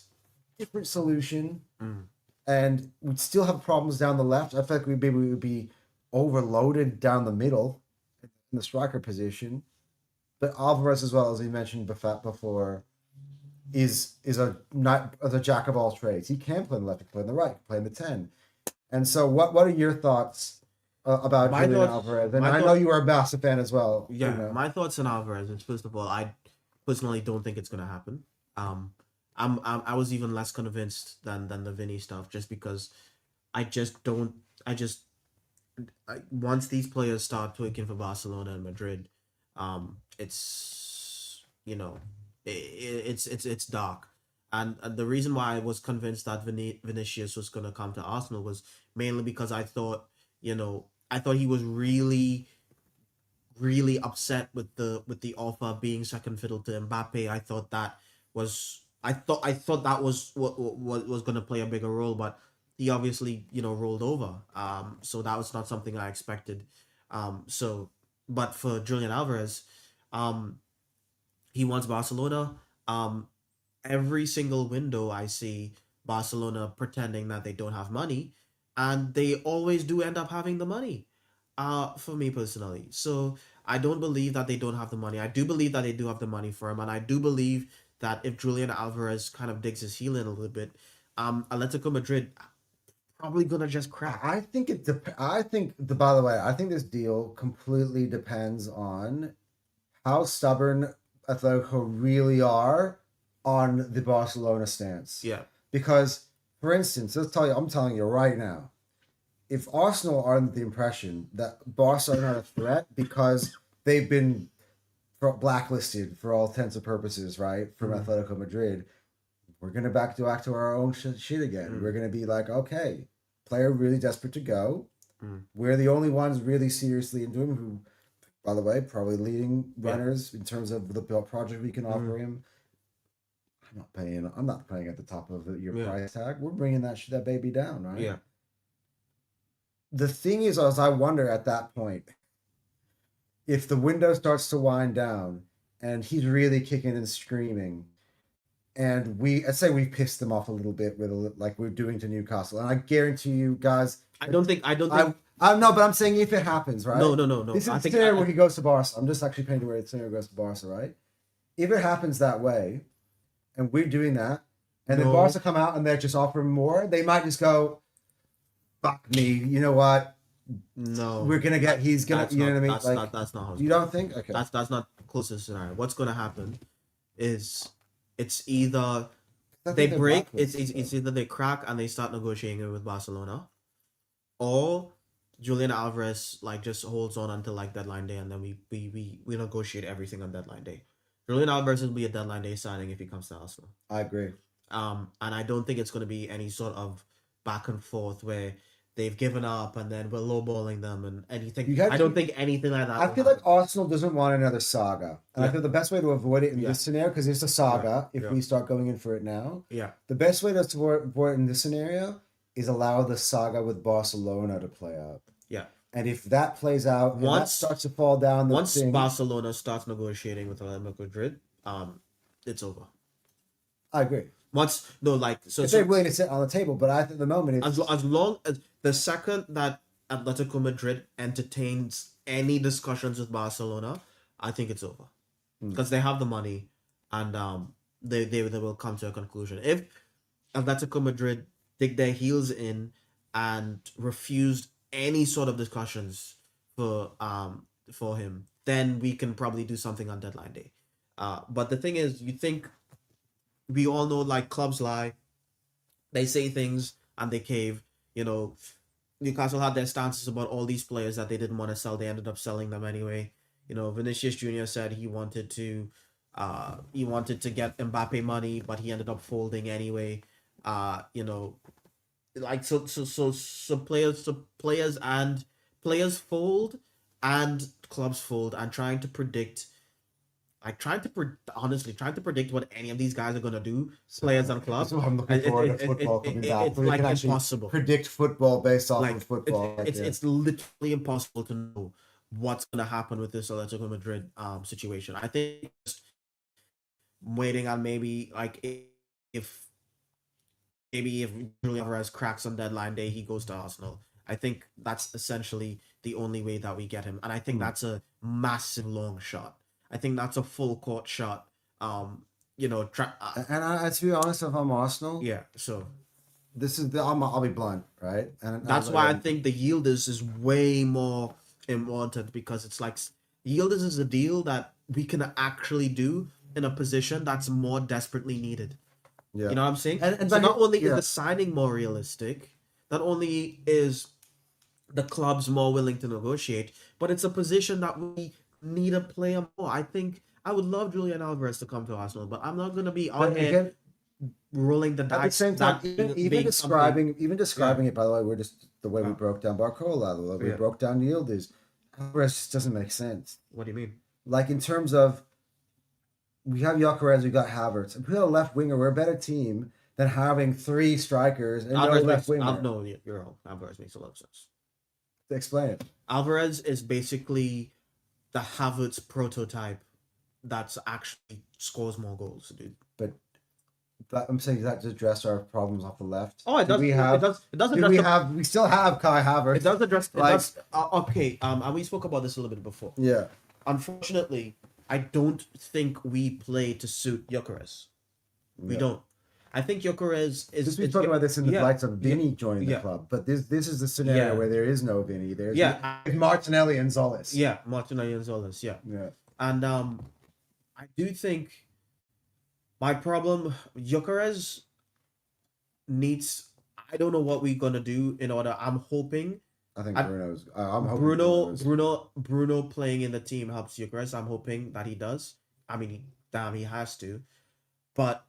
solution, and we'd still have problems down the left. I feel like we would be overloaded down the middle in the striker position. But Alvarez, as well as we mentioned before, is a jack of all trades. He can play on the left, he can play on the right, he can play on the 10. And so what are your thoughts about My Julian thoughts. Alvarez, and My I know thought. you are a Barca fan as well. You Yeah, know, my thoughts on Alvarez is, first of all, I personally don't think it's gonna happen. I was even less convinced than the Vinny stuff, just because I just don't. I just once these players start tweaking for Barcelona and Madrid, it's it's dark. And the reason why I was convinced that Vinicius was gonna come to Arsenal was mainly because I thought he was really upset with the offer being second fiddle to Mbappe. I thought that was what was going to play a bigger role, but he obviously rolled over. So that was not something I expected. So but for Julian Alvarez, um, he wants Barcelona. Um, every single window I see Barcelona pretending that they don't have money, and they always do end up having the money. For me personally, so I don't believe that they don't have the money. I do believe that they do have the money for him, and I do believe that if Julian Alvarez kind of digs his heel in a little bit, Atletico Madrid probably gonna just crack. I think it. I think the. By the way, I think this deal completely depends on how stubborn Atletico really are on the Barcelona stance. Yeah. Because, for instance, I'm telling you right now, if Arsenal are under the impression that Barca are not a threat because they've been blacklisted for all intents and purposes, right, from Atletico Madrid, we're gonna back to our own shit again. We're gonna be like, okay, player really desperate to go. We're the only ones really seriously into him. Who, by the way, probably leading runners in terms of the project we can offer him. I'm not paying at the top of your price tag. We're bringing that baby down, right? Yeah. The thing is, as I wonder at that point, if the window starts to wind down and he's really kicking and screaming, and let's say we pissed them off a little bit like we're doing to Newcastle, and I guarantee you guys, I don't think. I'm no, but I'm saying if it happens, right? No. This is I the think scenario where he goes to Barca. I'm just actually painting where the scenario goes to Barca, right? If it happens that way, and we're doing that, and then Barca come out and they're just offering more, they might just go, "Fuck me, you know what? No, We're gonna get. He's gonna. You know what I mean? That's not how. You don't think? Okay. That's not closest scenario. What's gonna happen is it's either they break. It's either they crack and they start negotiating with Barcelona, or Julian Alvarez just holds on until deadline day, and then we negotiate everything on deadline day. Julian Alvarez will be a deadline day signing if he comes to Arsenal. I agree. And I don't think it's going to be any sort of back and forth where they've given up and then we're lowballing them and anything. I don't think anything like that. I feel like Arsenal doesn't want another saga. And I feel the best way to avoid it in this scenario, because it's a saga, if we start going in for it now, the best way to avoid it in this scenario is allow the saga with Barcelona to play out. Yeah. And if that plays out, and that starts to fall down, Barcelona starts negotiating with Atletico Madrid, it's over. I agree. If they're willing to sit on the table, but I think at the moment it's as long as the second that Atletico Madrid entertains any discussions with Barcelona, I think it's over because they have the money and they will come to a conclusion. If Atletico Madrid dig their heels in and refused any sort of discussions for him, then we can probably do something on deadline day. But the thing is, we all know clubs lie, they say things and they cave. Newcastle had their stances about all these players that they didn't want to sell. They ended up selling them anyway. Vinicius Jr. said he wanted to get Mbappe money, but he ended up folding anyway. Players fold and clubs fold, and trying to predict what any of these guys are gonna do, players and clubs. That's what I'm looking forward to football coming back. It's impossible. Predict football based off of football. It's literally impossible to know what's gonna happen with this Atletico Madrid situation. I think just waiting on maybe if Julian Alvarez cracks on deadline day, he goes to Arsenal. I think that's essentially the only way that we get him, and I think that's a massive long shot. I think that's a full court shot. And to be honest, if I'm Arsenal, so I'll be blunt, right? And That's why I think the Yildiz is way more important, because it's like Yildiz is a deal that we can actually do in a position that's more desperately needed. yeah. You know what I'm saying? And So not only is yeah. the signing more realistic, not only is the clubs more willing to negotiate, but it's a position that we need a player more. I think I would love Julian Alvarez to come to Arsenal, but I'm not gonna be on But here again, rolling the dice. at the same time, even describing it, by the way, we're just the way we Yeah. broke down Barcola, the way we Yeah. broke down Yildiz. Alvarez just doesn't make sense. What do you mean? Like in terms of we have Gyökeres, we got Havertz. If we had a left winger, we're a better team than having three strikers and no left winger. No, you're wrong. Alvarez makes a lot of sense. Explain it. Alvarez is basically the Havertz prototype that's actually scores more goals, dude. But I'm saying that to address our problems off the left. Oh, it does. It does address. We still have Kai Havertz. It does address. Like, okay. And we spoke about this a little bit before. Yeah. Unfortunately, I don't think we play to suit Gyökeres. We don't. I think Gyökeres is. We talked about this in the lights of Vinny joining the club, but this is the scenario where there is no Vinny. There's Martinelli and Zolis. Yeah, Martinelli and Zolis. Yeah. Yeah. And I do think my problem, Gyökeres needs. I don't know what we're gonna do in order. I'm hoping. I think Bruno's. I'm hoping Bruno playing in the team helps Gyökeres. I'm hoping that he does. I mean, he has to. But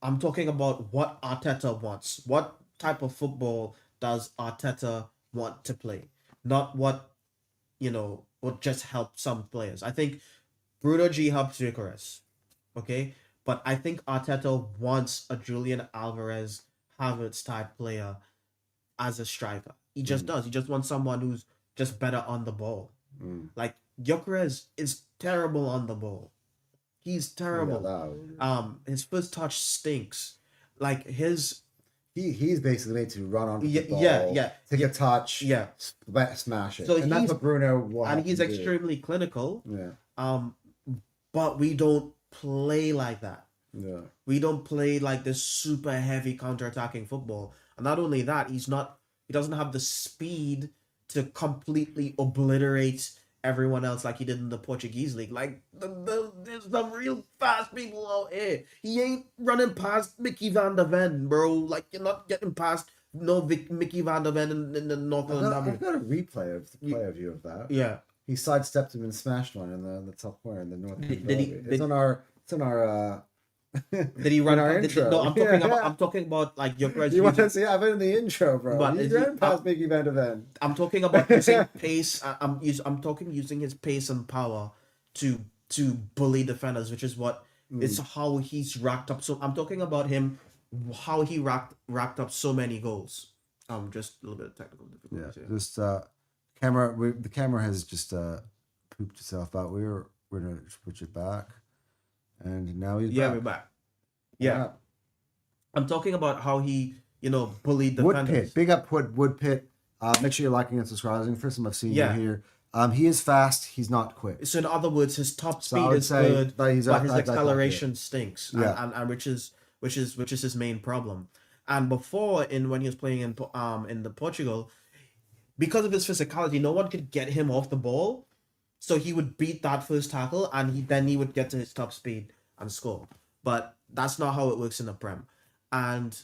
I'm talking about what Arteta wants. What type of football does Arteta want to play? Not what, would just help some players. I think Bruno G helps Gyökeres. Okay? But I think Arteta wants a Julian Alvarez, Havertz type player as a striker. He just does. He just wants someone who's just better on the ball. Like Gyökeres is terrible on the ball. He's terrible. His first touch stinks. Like he's basically made to run onto the ball. Take a touch. Smash it. So and that's what Bruno and he's extremely clinical. Yeah. But we don't play like that. Yeah. We don't play like this super heavy counter-attacking football. And not only that, he doesn't have the speed to completely obliterate everyone else like he did in the Portuguese league. Like there's some real fast people out here. He ain't running past Mickey van der Ven, bro. Like you're not getting past Mickey van der Ven in the North London. I've got a replay of the play of view of that. Yeah. He sidestepped him and smashed one in the top corner in the North. It's on our did he run our intro? No, I'm talking about like Gyökeres. You want to see? I've been in the intro, bro. But he ran past Mickey van der Ven. I'm talking about using pace. I'm talking using his pace and power to bully defenders, which is what it's how he's racked up. So I'm talking about him, how he racked up so many goals. Just a little bit of technical difficulties. Yeah, just the camera has just pooped itself out. We're gonna switch it back. And now he's back. We're back. Yeah. I'm talking about how he, bullied defenders. Woodpit. Big up Woodpit. Make sure you're liking and subscribing. First time I've seen you here. He is fast. He's not quick. So in other words, his top speed is good, but his acceleration stinks. Yeah. And which is his main problem. And before, when he was playing in the Portugal, because of his physicality, no one could get him off the ball. So he would beat that first tackle, and then he would get to his top speed and score. But that's not how it works in the Prem. And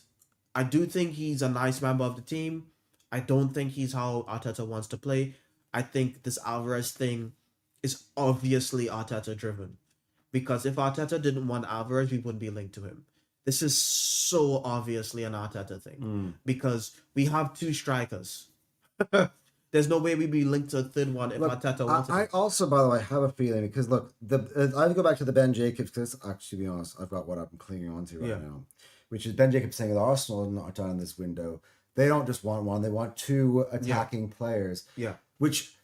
I do think he's a nice member of the team. I don't think he's how Arteta wants to play. I think this Alvarez thing is obviously Arteta driven. Because if Arteta didn't want Alvarez, we wouldn't be linked to him. This is so obviously an Arteta thing. Because we have two strikers. There's no way we'd be linked to a third one if Arteta wanted. I also, by the way, have a feeling because look, I have to go back to the Ben Jacobs because actually, to be honest, I've got what I'm clinging on to right now, which is Ben Jacobs saying that Arsenal are not done in this window. They don't just want one; they want two attacking players. Yeah.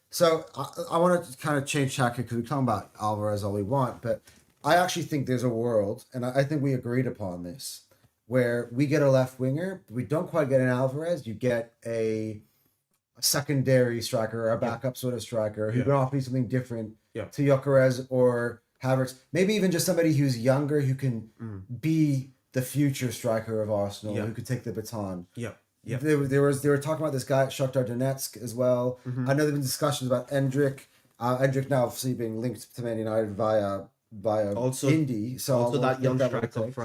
So I want to kind of change tack because we're talking about Alvarez all we want, but I actually think there's a world, and I think we agreed upon this, where we get a left winger, but we don't quite get an Alvarez. You get a secondary striker or a backup sort of striker who can offer you something different to Gyökeres or Havertz. Maybe even just somebody who's younger who can be the future striker of Arsenal Yeah. who could take the baton. Yeah. Yeah. They were talking about this guy at Shakhtar Donetsk as well. Mhm. I know there've been discussions about Endrick. Endrick now obviously being linked to Man United via Also, Indy. So also we'll that young take that what it striker takes.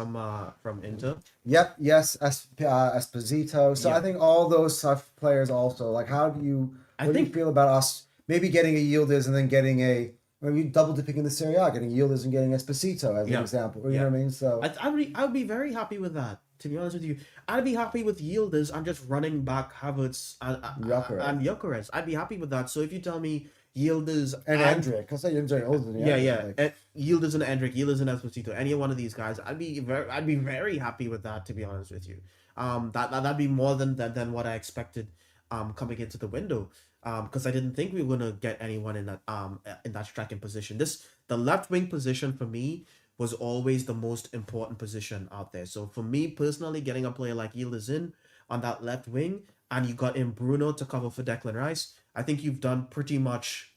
from Inter. Yep. Yes. Esposito. So Yeah. I think all those tough players also. Like, I what do you think feel about us maybe getting a Yildiz and then getting a maybe double dipping in the Serie A, getting Yildiz and getting Esposito as an Yeah. example. You Yeah. know what I mean? So I'd be very happy with that. To be honest with you, I'd be happy with Yildiz and just running back Havertz Gyökeres. and Gyökeres. I'd be happy with that. So if you tell me Yildiz and Endrick, I say Endrick older than Yildiz and Endrick, Yildiz and Esposito, any one of these guys, I'd be very happy with that. To be honest with you, that'd be more than what I expected, coming into the window. Because I didn't think we were gonna get anyone in that striking position. The left wing position for me was always the most important position out there. So for me personally, getting a player like Yildiz in on that left wing, and you got in Bruno to cover for Declan Rice, I think you've done pretty much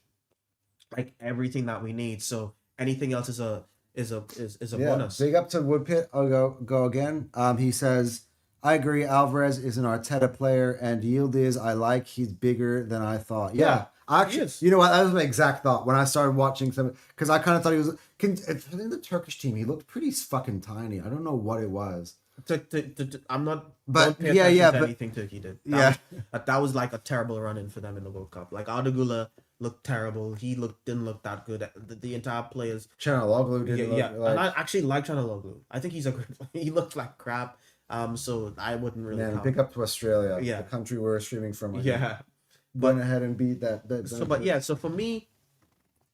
like everything that we need. So anything else is a bonus. Big up to Woodpit. I'll go again. He says, I agree. Alvarez is an Arteta player, and Yildiz I like. He's bigger than I thought. Yeah. Actually, you know what? That was my exact thought when I started watching some, because I kind of thought he was in the Turkish team. He looked pretty fucking tiny. I don't know what it was. I'm not. But don't pay attention to anything Turkey did. That was like a terrible run in for them in the World Cup. Like Ardagula looked terrible. He didn't look that good. The entire players. Chanaloglu didn't look like. And I actually like Chanaloglu. I think he's a good. He looked like crap. So I wouldn't really. Man, pick up to Australia. Yeah. The country we're streaming from. Yeah. Went ahead and beat that. So for me,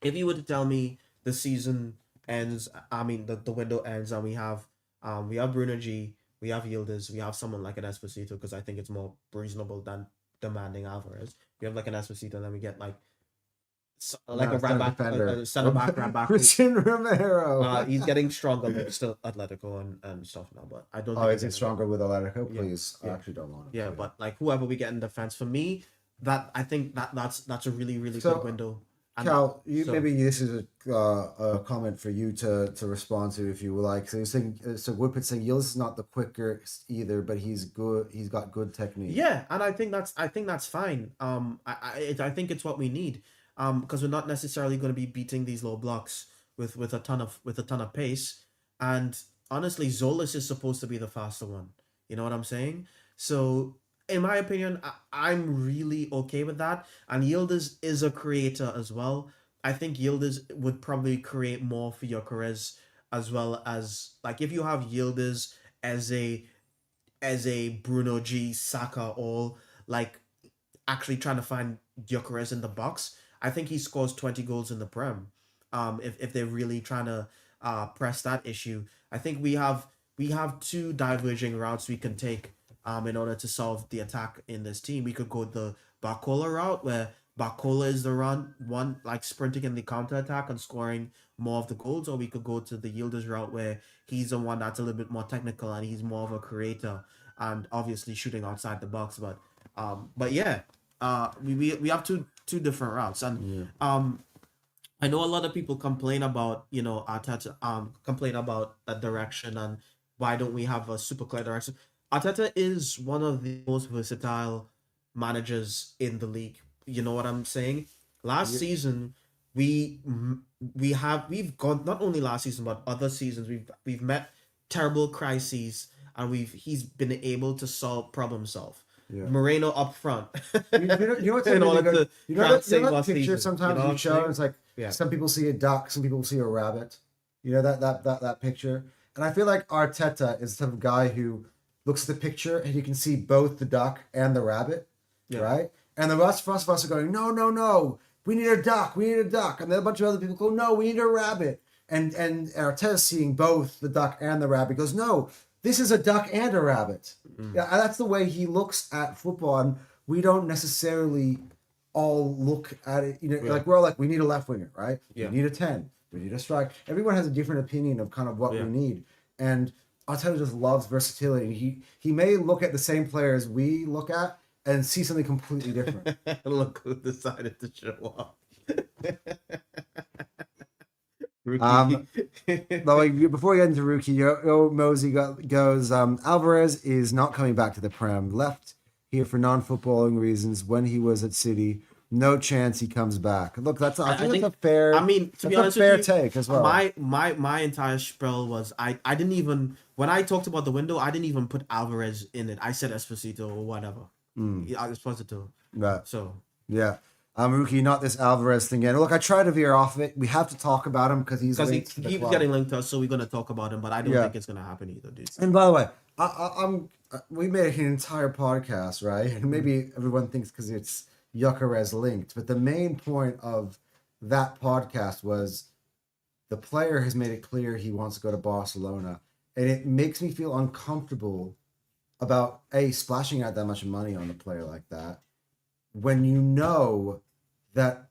if you were to tell me the season ends, I mean the window ends, and we have Bruno G, we have Yildiz, we have someone like an Esposito, because I think it's more reasonable than demanding Alvarez. We have like an Esposito, and then we get like a right back, center back, right back. Christian Romero. He's getting stronger, but still Atletico and stuff now. But I don't. Is it stronger with Atletico? Please, yeah. I actually don't want it. Yeah, but like whoever we get in defense, for me, I think that's a really good window. And Cal, maybe this is a comment for you to respond to if you would like. So you're saying, Woodpit saying Yildiz is not the quickest either, but he's good. He's got good technique. Yeah, and I think that's fine. I think it's what we need. Because we're not necessarily going to be beating these low blocks with a ton of pace. And honestly, Zolis is supposed to be the faster one. You know what I'm saying? So in my opinion, I'm really okay with that. And Yildiz is a creator as well. I think Yildiz would probably create more for Gyökeres, as well as like if you have Yildiz as a Bruno G, Saka, or like actually trying to find Gyökeres in the box, I think he scores 20 goals in the Prem. If they're really trying to press that issue, I think we have two diverging routes we can take in order to solve the attack in this team. We could go the Barcola route, where Barcola is the one like sprinting in the counter attack and scoring more of the goals, or we could go to the Yildiz route, where he's the one that's a little bit more technical and he's more of a creator and obviously shooting outside the box. But yeah, we have two different routes, and I know a lot of people complain about Arteta, complain about that direction, and why don't we have a super clear direction. Arteta is one of the most versatile managers in the league. You know what I'm saying? Last season, we've gone, not only last season but other seasons, we've met terrible crises, and he's been able to problem solve. Yeah. Moreno up front. You know what's in order to that picture sometimes you show, it's like some people see a duck, some people see a rabbit. You know that picture? And I feel like Arteta is the type of guy who looks at the picture and you can see both the duck and the rabbit, right? And the rest of us are going, no, we need a duck, and then a bunch of other people go, no, we need a rabbit. And Arteta's seeing both the duck and the rabbit. He goes, no, this is a duck and a rabbit. Yeah, that's the way he looks at football, and we don't necessarily all look at it. Like we're all like, we need a left winger, right? Yeah. We need a 10. We need a strike. Everyone has a different opinion of kind of what we need, and Arteta just loves versatility. He may look at the same players we look at and see something completely different. Look who decided to show up. Rookie. But like, before we get into rookie, Mosey goes, Alvarez is not coming back to the Prem. Left here for non-footballing reasons when he was at City. No chance he comes back. Look, I think think that's a fair. I mean, to be honest fair with you, take as well. my entire spiel was I didn't even when I talked about the window, I didn't even put Alvarez in it. I said Esposito or whatever. Esposito. Right. So Yeah. Rookie, not this Alvarez thing again. Look, I try to veer off of it. We have to talk about him because he linked to the keeps club. getting linked to us, so we're gonna talk about him. But I don't think it's gonna happen either, dude. And by the way, we made an entire podcast, right? And maybe everyone thinks because it's Gyökeres linked, but the main point of that podcast was the player has made it clear he wants to go to Barcelona, and it makes me feel uncomfortable about splashing out that much money on a player like that when you know that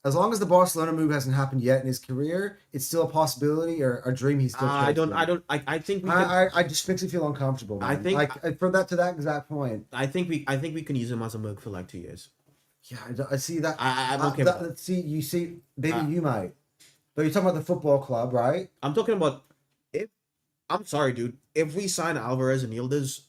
as long as the Barcelona move hasn't happened yet in his career, it's still a possibility or a dream he's still chasing. I think I just makes me feel uncomfortable, man. I think like from that to that exact point. I think we can use him as a mug for like 2 years. Yeah, I see that. I'm okay with that. See, maybe you might. But you're talking about the football club, right? I'm talking about I'm sorry, dude. If we sign Alvarez and Yildiz,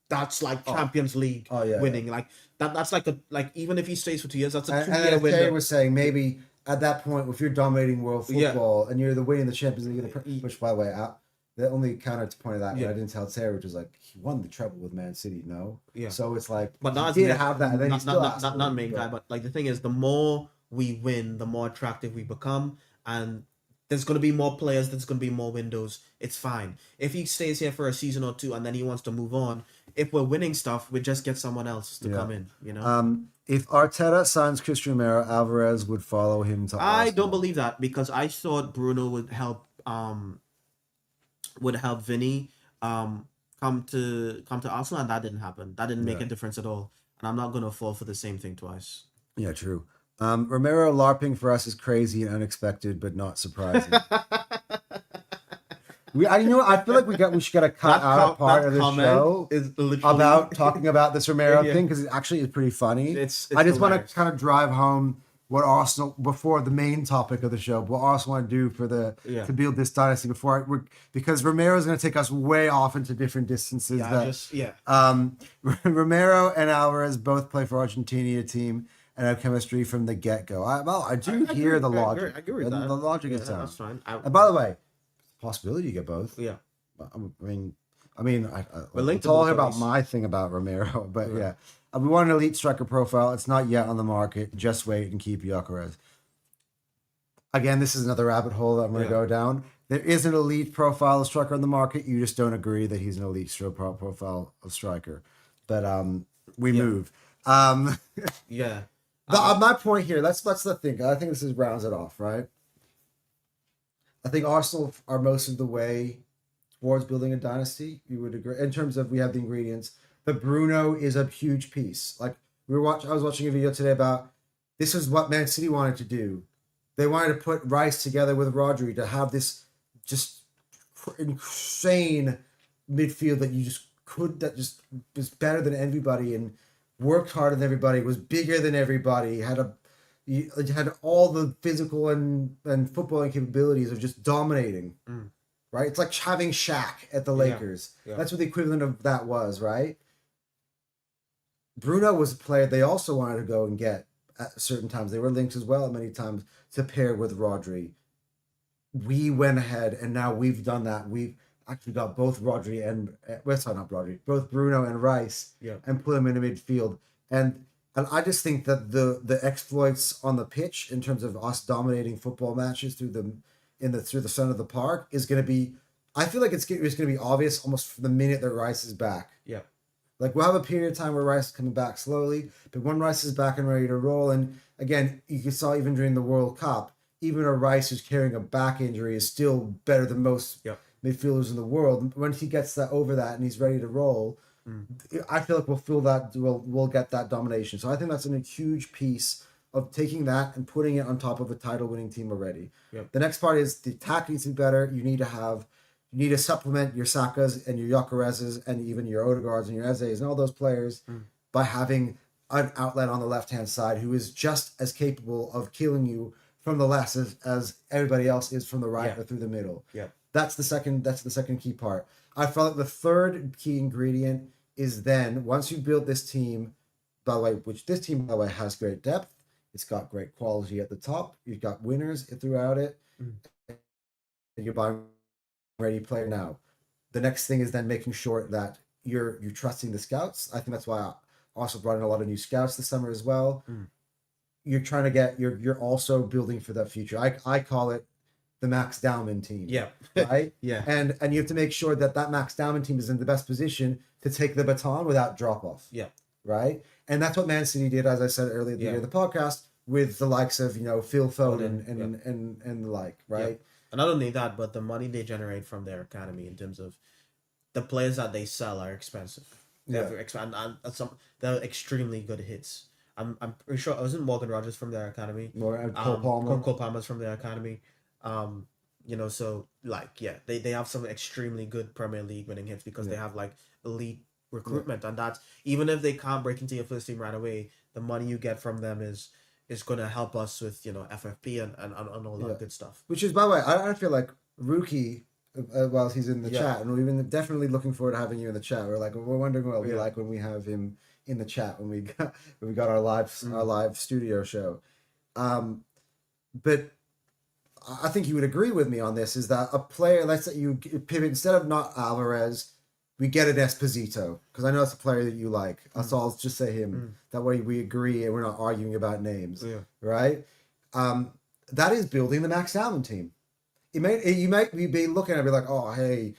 that's like Champions League winning. Yeah. Like that's like even if he stays for 2 years, that's a 2-year window. Jay was saying maybe at that point, if you're dominating world football and you're winning the Champions League, which by the way, the only counter to point of that, I didn't tell Terry, which was like he won the treble with Man City, no? Yeah. So it's like, but not he did have that, and then not main guy, but like the thing is, the more we win, the more attractive we become, and there's going to be more players, there's going to be more windows. It's fine. If he stays here for a season or two and then he wants to move on, if we're winning stuff, we just get someone else to come in, you know? If Arteta signs Christian Romero, Alvarez would follow him to Arsenal. I don't believe that because I thought Bruno would help Vinny come to Arsenal, and that didn't happen. That didn't make a difference at all. And I'm not going to fall for the same thing twice. Yeah, true. Romero LARPing for us is crazy and unexpected, but not surprising. I feel like we should get a cut out part of the show about talking about this Romero thing because it actually is pretty funny. I just want to kind of drive home what Arsenal before the main topic of the show. What Arsenal want to do for to build this dynasty because Romero is going to take us way off into different distances. Romero and Alvarez both play for Argentina team and have chemistry from the get-go. I hear the logic. I agree with that. The logic is sound. That's fine. And by the way, possibility you get both. Yeah. It's all about my thing about Romero, but we want an elite striker profile. It's not yet on the market. Just wait and keep Gyökeres. Again, this is another rabbit hole that I'm going to go down. There is an elite profile of striker on the market. You just don't agree that he's an elite profile of striker. But we move. My point here, let's the thing. I think this rounds it off, right? I think Arsenal are most of the way towards building a dynasty. You would agree in terms of we have the ingredients. But Bruno is a huge piece. Like I was watching a video today about this is what Man City wanted to do. They wanted to put Rice together with Rodri to have this just insane midfield that that just was better than everybody and worked harder than everybody, was bigger than everybody, had all the physical and footballing capabilities of just dominating. Right? It's like having Shaq at the Lakers. Yeah. That's what the equivalent of that was, right? Bruno was a player they also wanted to go and get at certain times. They were linked as well many times to pair with Rodri. We went ahead and now we've done that. We've actually got both Rodri and both Bruno and Rice and put them in the midfield. And I just think that the exploits on the pitch in terms of us dominating football matches through the center of the park is going to be. I feel like it's going to be obvious almost from the minute that Rice is back. Yeah, like we'll have a period of time where Rice is coming back slowly, but when Rice is back and ready to roll, and again, you saw even during the World Cup, even a Rice who's carrying a back injury is still better than most midfielders in the world. When he gets over that and he's ready to roll, I feel like we'll get that domination. So I think that's a huge piece of taking that and putting it on top of a title-winning team already. Yep. The next part is the attack needs to be better. You need to supplement your Sakas and your Gyökereses and even your Odegaards and your Ezes and all those players by having an outlet on the left-hand side who is just as capable of killing you from the left as everybody else is from the right Yeah. or through the middle. Yeah. That's the second key part. I felt like the third key ingredient is then once you build this team, by the way, which this team by the way has great depth. It's got great quality at the top. You've got winners throughout it. Mm. And you're buying ready player now. The next thing is then making sure that you're trusting the scouts. I think that's why I also brought in a lot of new scouts this summer as well. Mm. You're trying to get you're also building for that future. I call it the Max Dowman team. Yeah. Right. Yeah. And you have to make sure that Max Dowman team is in the best position to take the baton without drop off. Yeah. Right. And that's what Man City did, as I said earlier at the beginning of the podcast, with the likes of Phil Foden and the like. Right. Yeah. And not only that, but the money they generate from their academy in terms of the players that they sell are expensive. They're extremely good hits. I'm pretty sure, wasn't Morgan Rogers from their academy? Cole Palmer. Cole Palmer's from their academy. So they have some extremely good Premier League winning hits because they have like elite recruitment, and that's even if they can't break into your first team right away, the money you get from them is going to help us with FFP and all that good stuff. Which is, by the way, I feel like Rookie, while he's in the chat, and we've been definitely looking forward to having you in the chat. We're wondering what it'll be like when we have him in the chat when we got our live studio show. But I think you would agree with me on this, is that a player, let's say you pivot, instead of not Alvarez, we get an Esposito, because I know it's a player that you like. So I'll just say him. That way we agree and we're not arguing about names, right? That is building the Max Allen team. You might be looking at it and be like, oh, hey,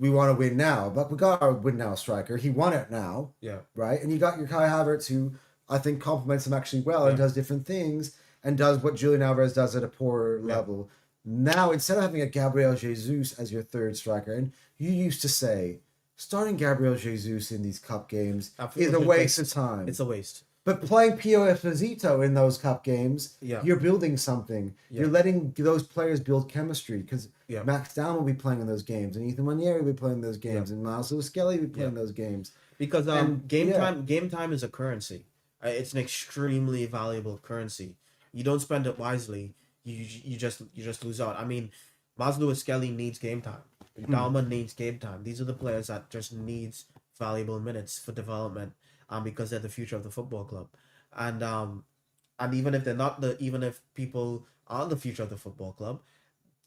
we want to win now, but we got our win now striker. He won it now, right? And you got your Kai Havertz, who I think complements him actually well and does different things and does what Julian Alvarez does at a poorer level. Now, instead of having a Gabriel Jesus as your third striker, and you used to say starting Gabriel Jesus in these cup games is a waste of time. It's a waste. But playing Pio Esposito in those cup games, you're building something. Yeah. You're letting those players build chemistry, because Max Down will be playing in those games, and Ethan Wanieri will be playing those games, and Miles Skelly will be playing those games. Because game time is a currency. It's an extremely valuable currency. You don't spend it wisely, you just lose out. I mean, Miles Lewis Skelly needs game time. Dalman needs game time. These are the players that just needs valuable minutes for development. Because they're the future of the football club, and even if they're not even if people aren't the future of the football club,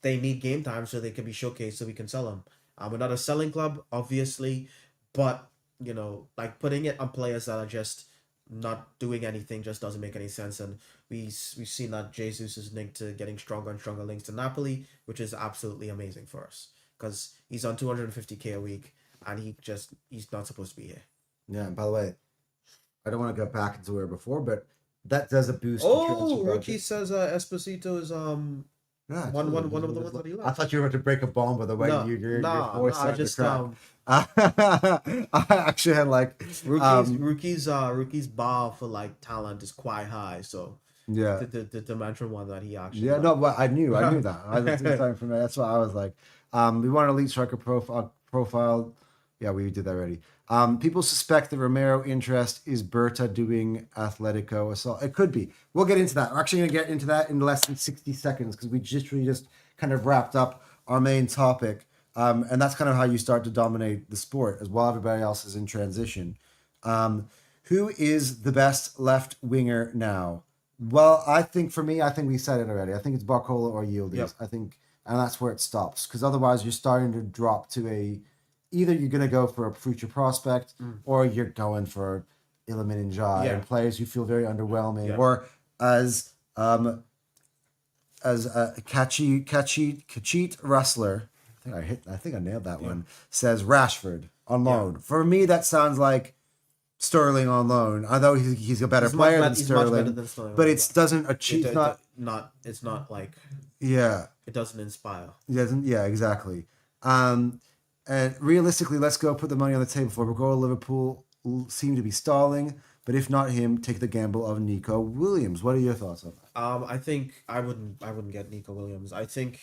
they need game time so they can be showcased so we can sell them. We're not a selling club, obviously, but like putting it on players that are just not doing anything just doesn't make any sense. And we've seen that Jesus is linked to getting stronger and stronger links to Napoli, which is absolutely amazing for us because he's on 250K a week and he's not supposed to be here. Yeah, and by the way, I don't want to go back into where before, but that does a boost. Oh, Rookie says Esposito is one of the ones that he likes. I thought you were about to break a bomb by the way your voice started to crack. I actually had like Rookie's bar for like talent is quite high, so the mention one that he actually but I knew that. I was starting from there. That's why I was like, we want an elite striker profile. Yeah, we did that already. People suspect the Romero interest is Berta doing Atletico assault. It could be. We'll get into that. We're actually going to get into that in less than 60 seconds because we just kind of wrapped up our main topic. And that's kind of how you start to dominate the sport as while everybody else is in transition. Who is the best left winger now? Well, I think we said it already. I think it's Barcola or Yildiz. Yep. I think, and that's where it stops because otherwise you're starting to drop to either you're going to go for a future prospect or you're going for Iliman Ndiaye and players you feel very underwhelming or as Kachit Rustler, I think I nailed that one, says Rashford on loan. For me, that sounds like Sterling on loan. Although he's a better player than Sterling, but it doesn't achieve. It's not like it doesn't inspire. It doesn't. Yeah, exactly. And realistically, let's go put the money on the table for Barcola. Liverpool seem to be stalling, but if not him, take the gamble of Nico Williams. What are your thoughts on that? I think I wouldn't get Nico Williams. I think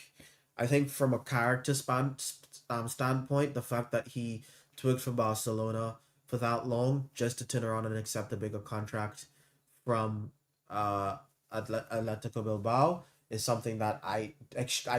from a character standpoint, the fact that he worked for Barcelona for that long just to turn around and accept a bigger contract from Atletico Bilbao is something that I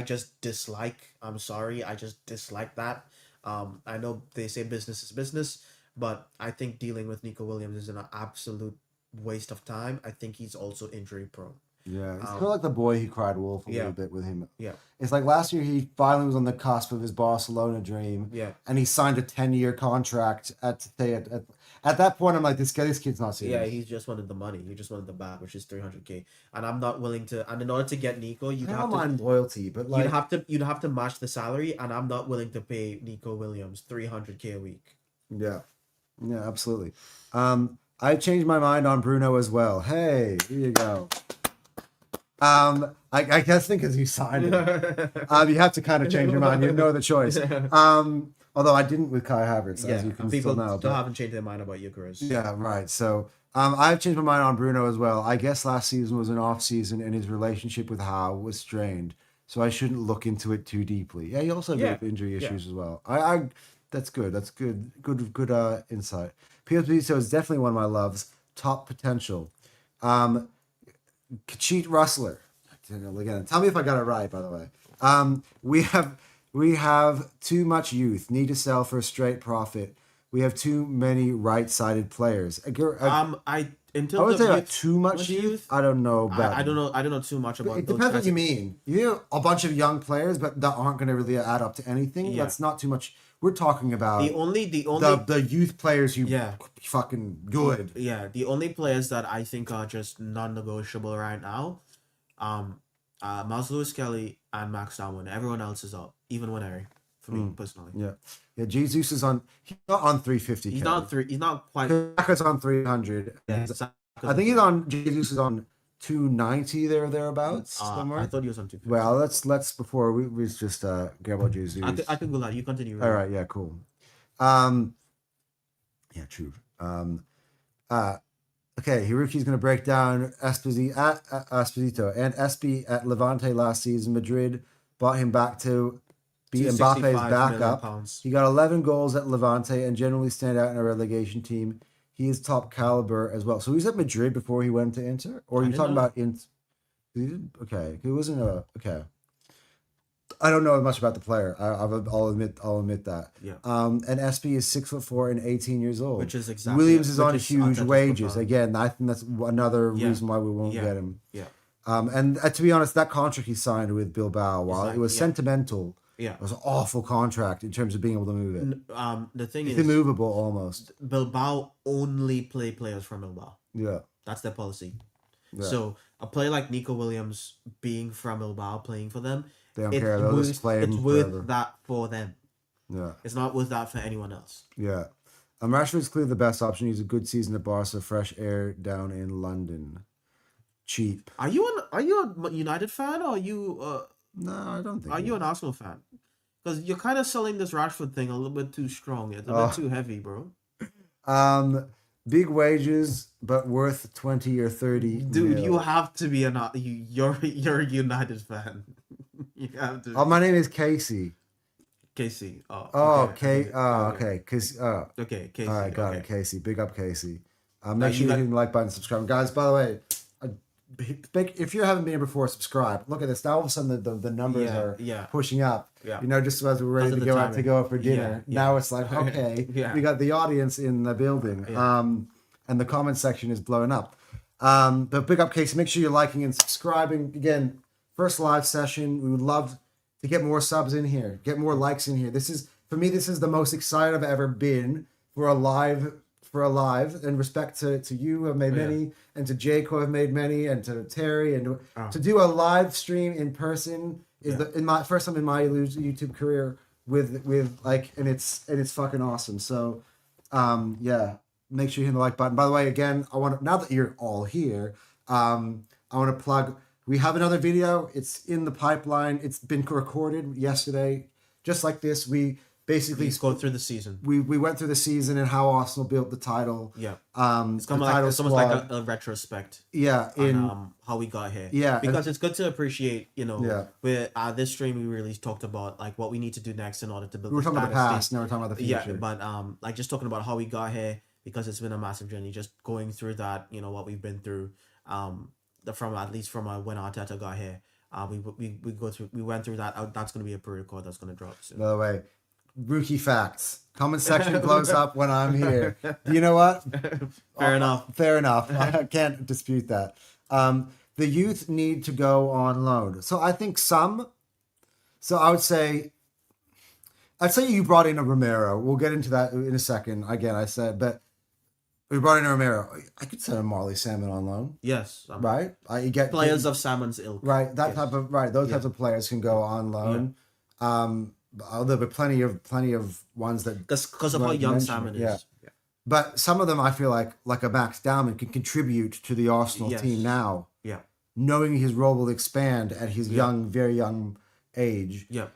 just dislike. I'm sorry, I just dislike that. I know they say business is business, but I think dealing with Nico Williams is an absolute waste of time. I think he's also injury prone. Yeah, it's kind of Um, like the boy who cried wolf a little yeah, bit with him. yeah, It's like last year he finally was on the cusp of his Barcelona dream, yeah, and he signed a 10-year contract at that point. I'm like, this kid's not yeah. serious. He just wanted the money. He just wanted the bag, which is 300K. And I'm not willing to. And in order to get Nico, I don't mind loyalty, but like, you'd have to match the salary, and I'm not willing to pay Nico Williams 300K a week. yeah, yeah, absolutely. I changed my mind on Bruno as well. Hey, here you go. I guess because you signed it. You have to kind of change your mind. You have no other choice. Although I didn't with Kai Havertz, Yeah, as you can people still know. still But haven't changed their mind about Eucharist. yeah, right. So I've changed my mind on Bruno as well. I guess last season was an off season, and his relationship with Howe was strained. So I shouldn't look into it too deeply. Yeah, he also had injury issues as well. I that's good. That's good. Good insight. PSP so is definitely one of my loves. Top potential. Kachit Rustler. Again, tell me if I got it right. By the way, we have too much youth. Need to sell for a straight profit. We have too many right-sided players. I in I would terms say of like youth, too much youth. I don't know about. I don't know. I don't know too much about It those depends what guys. you mean. You have a bunch of young players, but that aren't going to really add up to anything. Yeah. That's not too much. We're talking about The only the youth players who Yeah. fucking good. the only players that I think are just non-negotiable right now, Miles Lewis Kelly and Max Darwin. Everyone else is up, even Winery, for me personally. Yeah, yeah. Jesus is on. He's not on 350. He's not three. He's not quite. Saka's on 300. Yeah, I think he's on. Jesus is on 290 there or thereabouts somewhere. I thought he was on 250. Well, let's before we just get about Jesus. I could go that. You continue. All right. Yeah. Cool. Yeah. True. Okay. Hiroki's going to break down Esposito and Espi at Levante last season. Madrid bought him back to be Mbappe's 265 million backup. pounds. He got 11 goals at Levante and generally stand out in a relegation team. He is top caliber as well. So he was at Madrid before he went to Inter, or are you talking about Okay, he wasn't okay. I don't know much about the player. I'll admit that. Yeah. And SB is 6'4" and 18 years old. Which is exactly. Williams is which on is huge Atletico wages. Bilbao. Again, I think that's another reason why we won't Yeah. get him. Yeah. And to be honest, that contract he signed with Bilbao, while it was sentimental, Yeah. it was an awful contract in terms of being able to move it. The thing It's is, immovable almost. Bilbao only play players from Bilbao. Yeah. That's their policy. Yeah. So a player like Nico Williams being from Bilbao, playing for them, They don't care. They'll just play him it's forever. worth that for them. Yeah. It's not worth that for anyone else. Yeah. Rashford's clearly the best option. He's a good season at Barca, fresh air down in London. Cheap. Are you a United fan, or are you No, I don't think. are you an Arsenal fan? Because you're kind of selling this Rashford thing a little bit too strong. It's a bit too heavy, bro. Big wages, but worth 20 or 30. Dude, mil. you have to be you're a United fan. You have to. Oh, my name is Casey. Casey. Oh. Okay. Okay. Casey. Okay, Casey. All right, got okay. it. Casey. Big up, Casey. Now Make sure you you got- hit the like button, subscribe. Guys, by the way, if you haven't been here before, subscribe. Look at this. Now all of a sudden the numbers are pushing up. Yeah. You know, just as we're ready Because to of go the out to go out for dinner. Yeah. Now it's like, okay, Yeah. we got the audience in the building. Yeah. And the comment section is blowing up. But big up, Casey. Make sure you're liking and subscribing. Again, first live session. We would love to get more subs in here, get more likes in here. This is the most excited I've ever been for a live. And respect to you who have made many, and to Jake who have made many, and to Terry, and to do a live stream in person is in my first time in my YouTube career with like, and it's fucking awesome. So make sure you hit the like button. By the way, again, now that you're all here, I want to plug. We have another video. It's in the pipeline. It's been recorded yesterday, just like this. We basically go through the season. We went through the season and how Arsenal built the title. Yeah. It's almost like a retrospect. Yeah. On how we got here. Yeah. Because it's good to appreciate, with this stream we really talked about like what we need to do next in order to build. We were talking about the past, now we're talking about the future. Yeah, but like just talking about how we got here, because it's been a massive journey, just going through that, what we've been through. from at least from when Arteta got here. We went through that. That's going to be a pre-record that's going to drop soon. By the way, rookie facts. Comment section blows up when I'm here. You know what? Fair enough. Fair enough. I can't dispute that. The youth need to go on loan. So I think some. So I'd say you brought in a Romero. We'll get into that in a second. Again, I said, but we brought in a Romero. I could send a Marley Salmon on loan. Yes. Right? You get players of Salmon's ilk. Right. That type of those types of players can go on loan. There'll be plenty of ones that because of how young Salmon is. Yeah. But some of them I feel like a Max Dowman can contribute to the Arsenal team now. Yeah. Knowing his role will expand at his very young age. Yeah.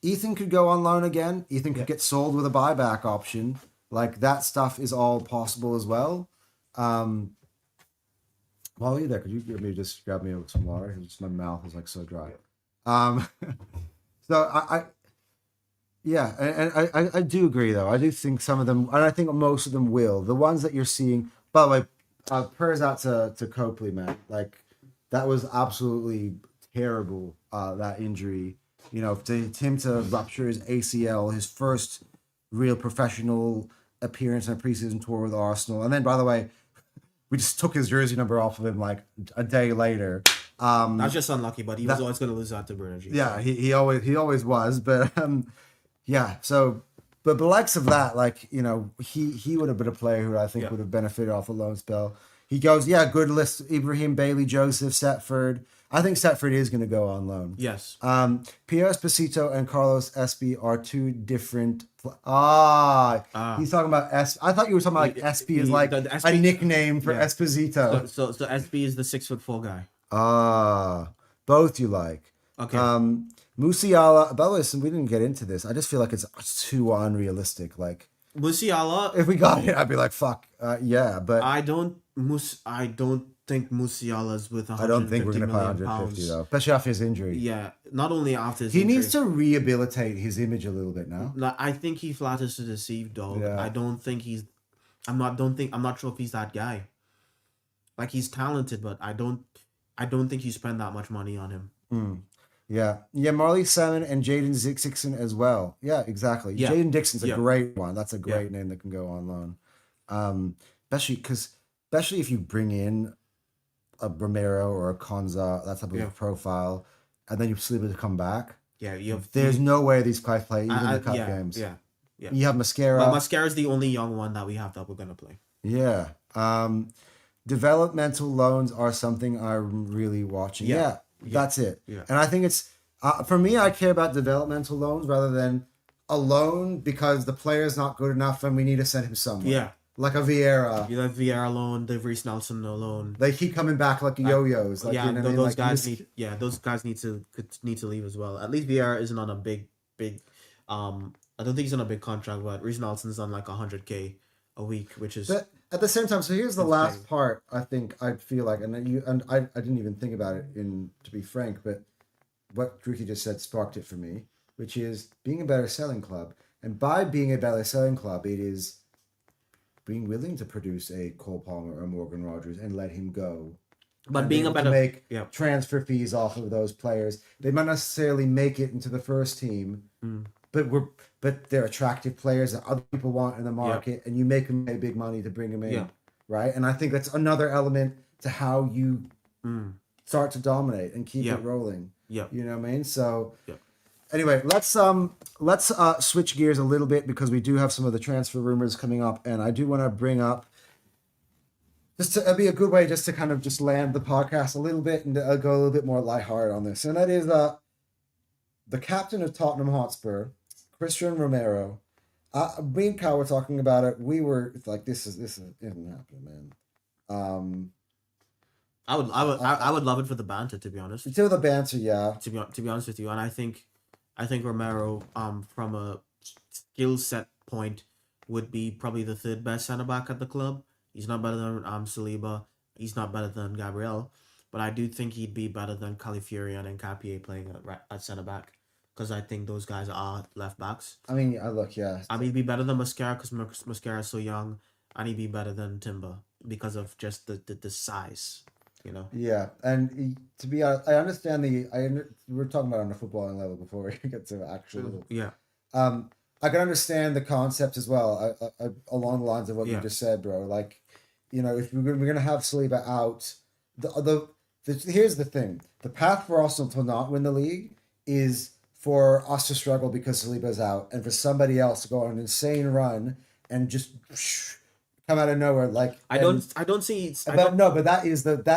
Ethan could go on loan again. Ethan could get sold with a buyback option. Like that stuff is all possible as well. While you're there, could you maybe just grab me some water? My mouth is like so dry. So I do agree though. I do think some of them, and I think most of them will. The ones that you're seeing, by the way, prayers out to Copley, man. Like that was absolutely terrible. That injury, to him to rupture his ACL, his first real professional appearance on a preseason tour with Arsenal, and then by the way, we just took his jersey number off of him like a day later. That's just unlucky, but he was always going to lose out to Bruno G. Yeah, he always was, but yeah. So, but the likes of that, like he would have been a player who I think would have benefited off a loan spell. He goes, good list: Ibrahim, Bailey, Joseph, Setford. I think Setford is going to go on loan. Yes. Pierre Esposito and Carlos Espy are two different. He's talking about Espy. I thought you were talking about like Espy is like a nickname for Esposito. So Espy is the 6'4" guy. Both you like. Okay. Musiala. By the way, we didn't get into this. I just feel like it's too unrealistic. Like Musiala. If we got it, I'd be like, fuck, yeah. But I don't think Musiala's with 150 I don't think we're going to pay 150 pounds. though, especially after his injury. Yeah, not only after his he injury. needs to rehabilitate his image a little bit now. I think he flatters to deceive, dog. Yeah. I don't think he's. I'm not sure if he's that guy. Like he's talented, but I don't think you spend that much money on him. Yeah, Marley Salmon and Jaden Dixon as well. Yeah, exactly. Yeah. Jaden Dixon's a great one. That's a great name that can go on loan. Especially if you bring in a Romero or a Konza, that type of profile, and then you sleep to come back. Yeah, there's no way these guys play even the cup games. Yeah. You have Mascara. But Mascara's the only young one that we have that we're gonna play. Yeah. Developmental loans are something I'm really watching. Yeah. That's it. Yeah. And I think it's for me, I care about developmental loans rather than a loan because the player's not good enough and we need to send him somewhere. Yeah. Like a Vieira. You have Vieira loan, the Reece Nelson loan. They keep coming back like yo-yos. Like, those guys need to leave as well. At least Vieira isn't on a big I don't think he's on a big contract, but Reece Nelson's on like 100K a week, which is. But at the same time, so here's the last part. I think I feel like, and I didn't even think about it to be frank, but what Druki just said sparked it for me, which is being a better selling club, and by being a better selling club, it is being willing to produce a Cole Palmer or Morgan Rogers and let him go. But being a better make transfer fees off of those players, they might not necessarily make it into the first team, but they're attractive players that other people want in the market, and you make them pay big money to bring them in, right? And I think that's another element to how you start to dominate and keep it rolling. Yeah, you know what I mean. So, anyway, let's switch gears a little bit because we do have some of the transfer rumors coming up, and I do want to bring up. It'd be a good way just to kind of just land the podcast a little bit and go a little bit more lighthearted on this. And that is the captain of Tottenham Hotspur, Christian Romero. Me and Cal were talking about it. We were like, this isn't happening, man. I would love it for the banter, to be honest. To the banter, yeah. To be honest with you, and I think Romero, from a skill set point, would be probably the third best centre back at the club. He's not better than Saliba. He's not better than Gabriel. But I do think he'd be better than Calafiori and Capier playing at centre back. Because I think those guys are left backs. I mean, he'd be better than Mascara because Mascara is so young. And he'd be better than Timber because of just the size. You know. Yeah, and to be honest, I understand we're talking about on the footballing level before we get to actual. Yeah. Um, I can understand the concept as well, along the lines of what you Yeah. just said, bro. Like, if we're gonna have Saliba out, here's the thing: the path for Arsenal to not win the league is for us to struggle because Saliba's out, and for somebody else to go on an insane run and just come out of nowhere, like I and. don't. I don't see. I But don't. no, but that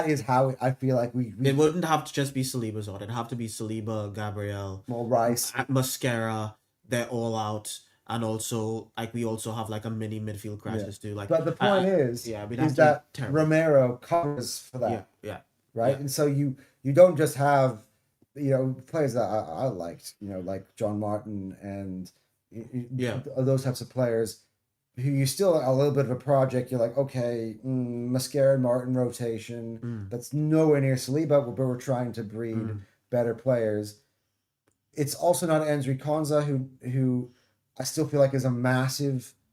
is how I feel like we It wouldn't have to just be Saliba's out. It'd have to be Saliba, Gabriel, well Rice. Mascara. They're all out, and also like we also have like a mini midfield Yeah. crisis too. Like, But the point yeah, we'd is have to be that terrible. Romero covers for Yeah, that, yeah, right? yeah. And so you don't just have players that I liked, like John Martin and Yeah. those types of players who you still a little bit of a project. You're like, okay, Mascara and Martin rotation. Mm, That's nowhere near Saliba, but we're trying to breed mm, better players. It's also not Enzri Konza who I still feel like is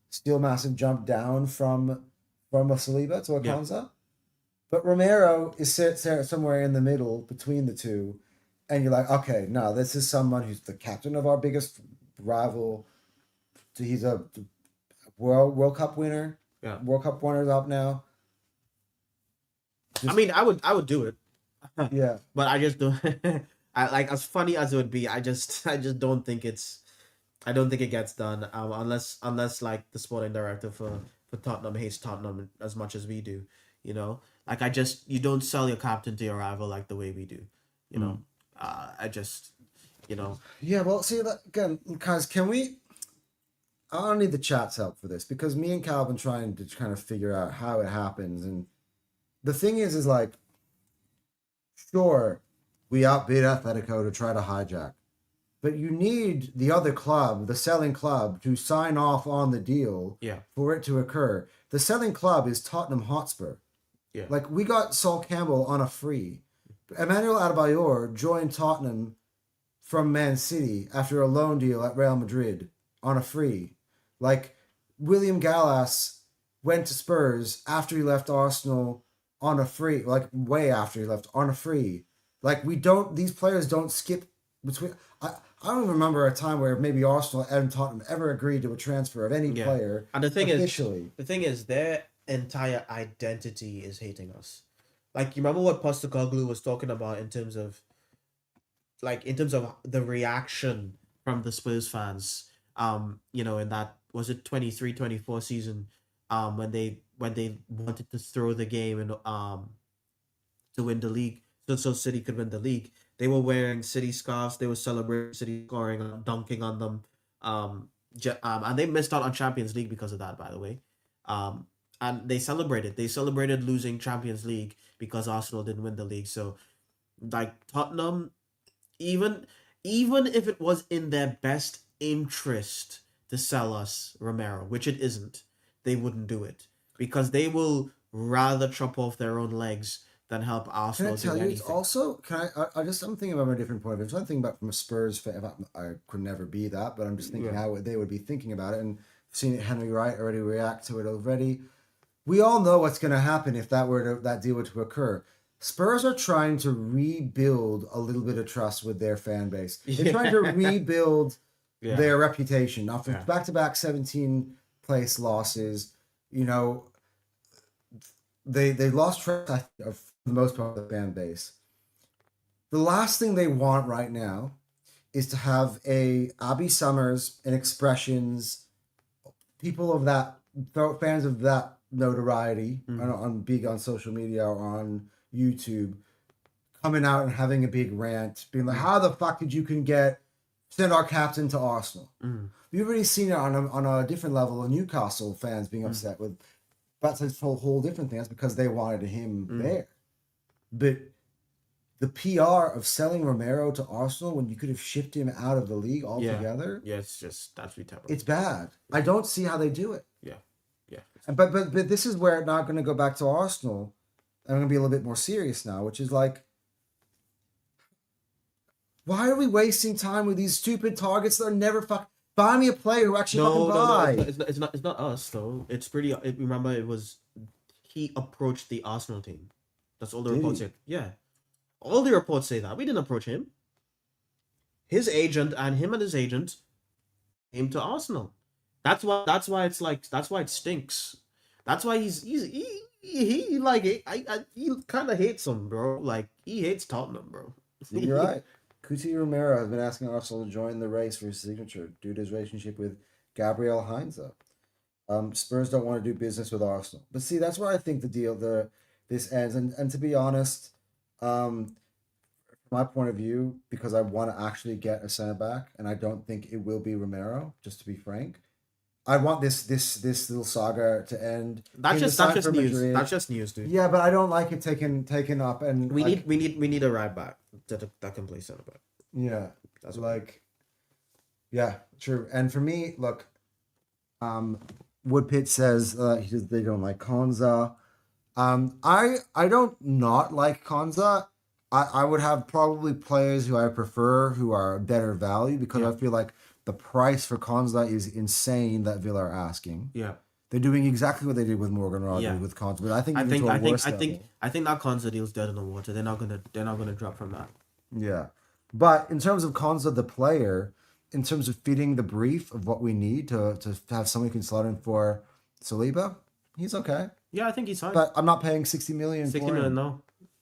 still massive jump down from a Saliba to a yeah. Konza. But Romero is somewhere in the middle between the two, and you're like, okay, no, this is someone who's the captain of our biggest rival. He's a World Cup winner. Yeah. World Cup runners up now. I mean, I would do it. Yeah. But I just don't. I like as funny as it would be. I just don't think I don't think it gets done. Unless like the sporting director for Tottenham hates Tottenham as much as we do. You know, like you don't sell your captain to your rival like the way we do. You know, I just, you know, Yeah, well, see that again, guys. Can we? I don't need the chat's help for this because me and Cal have been trying to kind of figure out how it happens, and the thing is like, sure, we outbid Atletico to try to hijack, but you need the other club, the selling club, to sign off on the deal yeah, for it to occur. The selling club is Tottenham Hotspur. yeah, Like we got Sol Campbell on a free. Emmanuel Adebayor joined Tottenham from Man City after a loan deal at Real Madrid on a free. Like William Gallas went to Spurs after he left Arsenal on a free, like way after he left on a free. Like these players don't skip between. I don't remember a time where maybe Arsenal and Tottenham ever agreed to a transfer of any yeah. player And officially. the thing is, their entire identity is hating us. Like, you remember what Postecoglou was talking about in terms of the reaction from the Spurs fans. In that, was it 23-24 season, when they wanted to throw the game and to win the league, so City could win the league. They were wearing City scarves. They were celebrating City scoring and dunking on them. And they missed out on Champions League because of that, by the way. And they celebrated. They celebrated losing Champions League because Arsenal didn't win the league. So, like, Tottenham, even even if it was in their best interest to sell us Romero, which it isn't, they wouldn't do it because they will rather chop off their own legs than help Can I Arsenal tell do you? It's anything. also I'm thinking about a different point of view. I'm trying to think about from a Spurs fan. I could never be that, but I'm just thinking Yeah. how they would be thinking about it and seeing Henry Wright already react to it already. We all know what's going to happen if that deal were to occur. Spurs are trying to rebuild a little bit of trust with their fan base. They're trying to rebuild Yeah. their reputation after Yeah. back-to-back 17 place losses. They lost trust of the most part of the fan base. The last thing they want right now is to have a Abby Summers and Expressions, people of that, fans of that notoriety on big on social media or on YouTube, coming out and having a big rant, being like, "How the fuck did you send our captain to Arsenal?" We've already seen it on a different level of Newcastle fans being upset with. That's a whole different thing. That's because they wanted him there. But the PR of selling Romero to Arsenal when you could have shipped him out of the league altogether, Yeah, it's just that's really terrible. it's bad. I don't see how they do it. Yeah. Yeah. But this is where now going to go back to Arsenal. I'm going to be a little bit more serious now, which is like, why are we wasting time with these stupid targets that are never fuck? Buy me a player who actually fucking buy. It's not us though. It's pretty. Remember, he approached the Arsenal team. That's all the Did reports he? say. Yeah, all the reports say that. We didn't approach him. His agent and him and his agent came to Arsenal. That's why it's like that's why it stinks. That's why he like he kind of hates him, bro. Like he hates Tottenham, bro. You're right. Cuti Romero has been asking Arsenal to join the race for his signature due to his relationship with Gabriel Heinze. Spurs don't want to do business with Arsenal. But see, that's where I think this ends. And to be honest, from my point of view, because I want to actually get a centre back, and I don't think it will be Romero, just to be frank. I want this little saga to end. That's just news. That's just news, dude. Yeah, but I don't like it taken up, and we need a right back that can play centre back. Yeah, That's like, yeah, true. And for me, look, Woodpit says they don't like Konza. I don't not like Konza. I would have probably players who I prefer who are better value because I feel like the price for Konza is insane that Villa are asking. Yeah. They're doing exactly what they did with Morgan Rodgers with Konza, but I think I think that Konza deal's dead in the water. They're not gonna drop from that. Yeah. But in terms of Konza the player, in terms of fitting the brief of what we need to have somebody who can slot in for Saliba, he's okay. Yeah, I think he's fine. But I'm not paying 60 million 60 for million, him. no.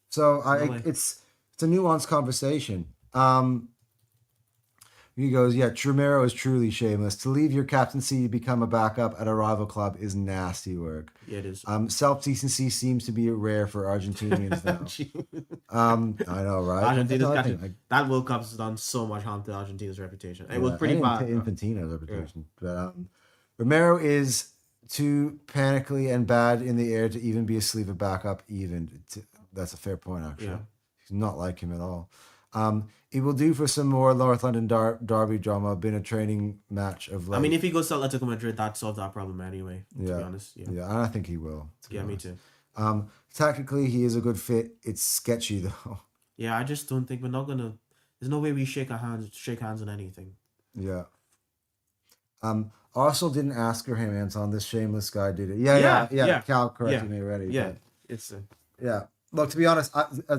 So it's a nuanced conversation. He goes, yeah, Trumero is truly shameless. To leave your captaincy to become a backup at a rival club is nasty work. Yeah, it is. Self-decency seems to be rare for Argentinians now. I know, right? That World Cup's done so much harm to Argentina's reputation. It was pretty bad. Infantino's reputation. Yeah. But Romero is too panically and bad in the air to even be a sleeper backup. That's a fair point, actually. Yeah. He's not like him at all. It will do for some more North London derby drama. Been a training match of late. I mean, if he goes to Atletico Madrid, that solves that problem anyway. To be honest, yeah, and I think he will. Yeah, me too. Tactically, he is a good fit. It's sketchy though. Yeah, I just don't think we're not gonna. There's no way we shake hands on anything. Yeah. Arsenal didn't ask for him, Anton. This shameless guy did it. Yeah. Cal corrected me already. Yeah, but, it's. Yeah. Look, to be honest,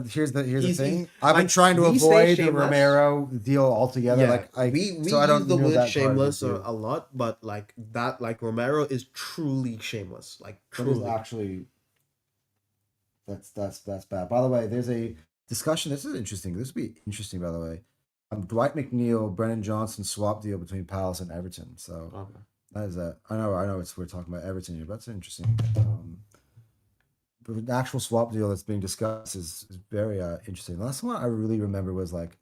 here's the thing. I've been trying to avoid the Romero deal altogether. Yeah. Like we I don't use the word that shameless a lot, but like that, like Romero is truly shameless. Like truly, actually, that's bad. By the way, there's a discussion. This is interesting. This would be interesting, by the way. Dwight McNeil, Brennan Johnson swap deal between Palace and Everton. So that is that. I know. We're talking about Everton here, but that's interesting. But the actual swap deal that's being discussed is very interesting. The last one I really remember was like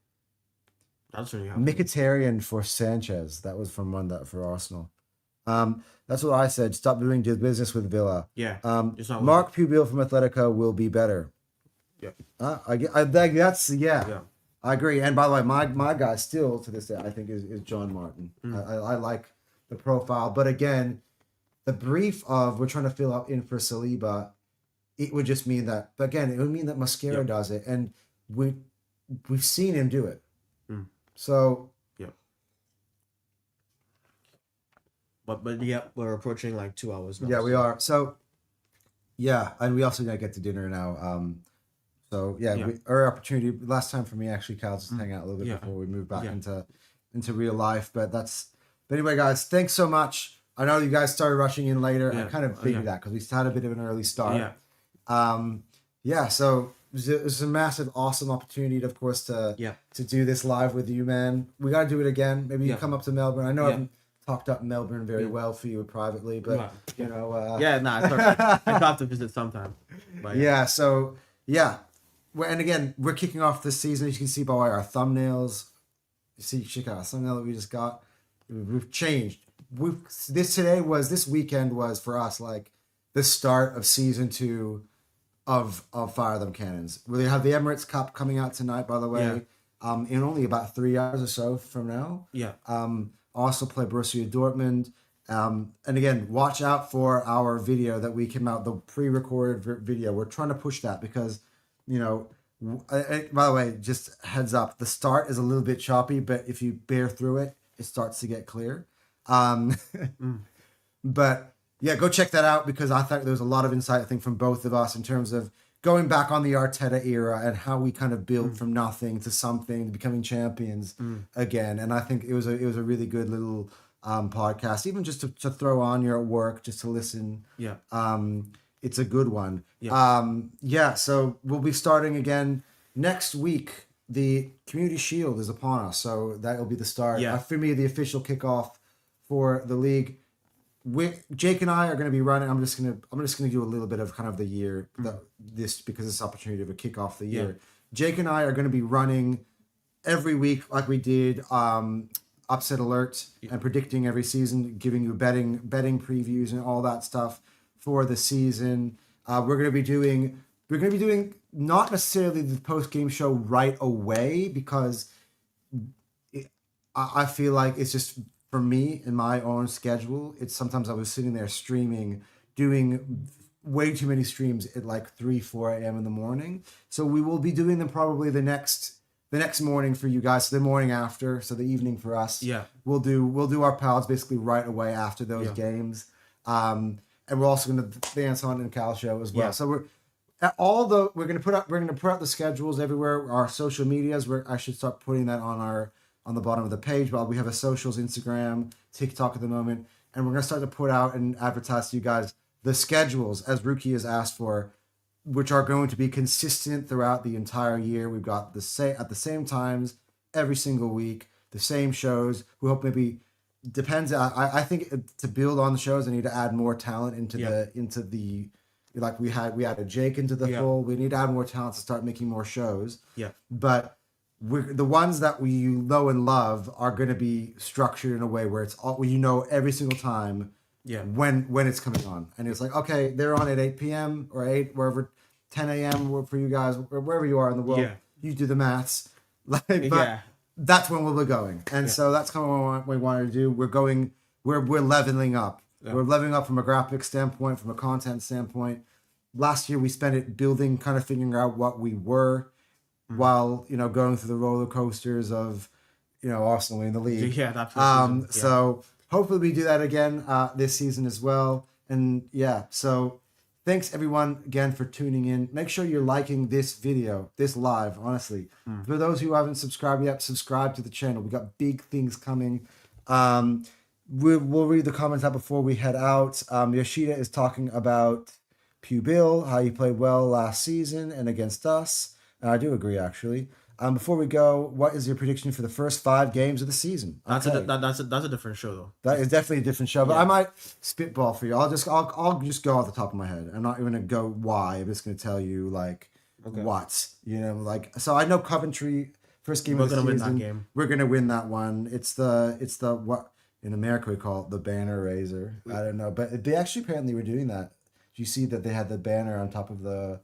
Mkhitaryan for Sanchez. That was from for Arsenal. That's what I said. Stop doing business with Villa. Yeah. Mark Pubil from Atletico will be better. Yeah. I agree. And by the way, my guy still to this day I think is John Martin. I like the profile, but again, the brief of we're trying to fill up in for Saliba. It would just mean that, but again, it would mean that Mosquera does it, and we've seen him do it. So but yeah, we're approaching like 2 hours now. Yeah, we are. So and we also gotta get to dinner now. Our opportunity last time for me actually, Cal, just hang out a little bit before we move back into real life. But anyway, guys, thanks so much. I know you guys started rushing in later. I kind of figured that because we had a bit of an early start. So it was a massive, awesome opportunity, of course, to do this live with you, man. We got to do it again. Maybe you come up to Melbourne. I know I haven't talked up Melbourne very well for you privately, but you know. It's all right. I have to visit sometime. But, and again, we're kicking off this season. As you can see by our thumbnails. You see, check out our thumbnail that we just got. We've changed. This weekend was for us like the start of season 2 of Fire Them Cannons. We have the Emirates Cup coming out tonight, by the way, in only about 3 hours or so from now. Also play Borussia Dortmund. And again, watch out for our video that we came out, the pre-recorded video. We're trying to push that because, you know, by the way, just heads up, the start is a little bit choppy, but if you bear through it, it starts to get clear. But yeah, go check that out because I thought there was a lot of insight, I think, from both of us in terms of going back on the Arteta era and how we kind of built Mm. from nothing to something, to becoming champions again. And I think it was a really good little podcast, even just to throw on your work, just to listen. Yeah. It's a good one. Yeah. So we'll be starting again next week. The Community Shield is upon us, so that will be the start. Yeah. For me, the official kickoff for the league. Jake and I are going to be running. I'm just going to do a little bit of kind of the year, because it's opportunity of a kick off the year. Yeah. Jake and I are going to be running every week like we did upset alert and predicting every season, giving you betting previews and all that stuff for the season. We're going to be doing not necessarily the post game show right away, because I feel like it's just, for me, in my own schedule, it's sometimes I was sitting there streaming, doing way too many streams at like 3-4 a.m. in the morning. So we will be doing them probably the next morning for you guys, so the morning after, so the evening for us. Yeah. We'll do our pals basically right away after those games. And we're also going to the Anton and Cal show as well. Yeah. So we're going to put out the schedules everywhere, our social medias. I should start putting that on the bottom of the page. But we have a socials, Instagram, TikTok at the moment, and we're going to start to put out and advertise to you guys the schedules, as Rookie has asked for, which are going to be consistent throughout the entire year. We've got at the same times every single week, the same shows. We hope maybe depends. I think to build on the shows, I need to add more talent into the like we added Jake into the fold. We need to add more talent to start making more shows. Yeah. But the ones that we know and love are going to be structured in a way where it's all, every single time when it's coming on. And it's like, okay, they're on at 8 p.m. or 8, wherever, 10 a.m. for you guys, or wherever you are in the world. Yeah. You do the maths. That's when we'll be going. And so that's kind of what we wanted to do. We're leveling up. Yeah. We're leveling up from a graphic standpoint, from a content standpoint. Last year we spent it building, kind of figuring out what we were, while going through the roller coasters of Arsenal in the league. So hopefully we do that again this season as well. And so thanks everyone again for tuning in. Make sure you're liking this video, this live, honestly. For those who haven't subscribed yet, subscribe to the channel. We got big things coming. We'll read the comments out before we head out. Yoshida is talking about Pew Bill, how he played well last season and against us. And I do agree, actually. Before we go, what is your prediction for the first 5 games of the season? That's a different show, though. That is definitely a different show, but I might spitball for you. I'll just go off the top of my head. I'm not even gonna go why. I'm just gonna tell you what So I know Coventry first game of the season. We're gonna win that game. We're gonna win that one. It's the what in America we call it the banner raiser. I don't know, but they actually apparently were doing that. You see that they had the banner on top of the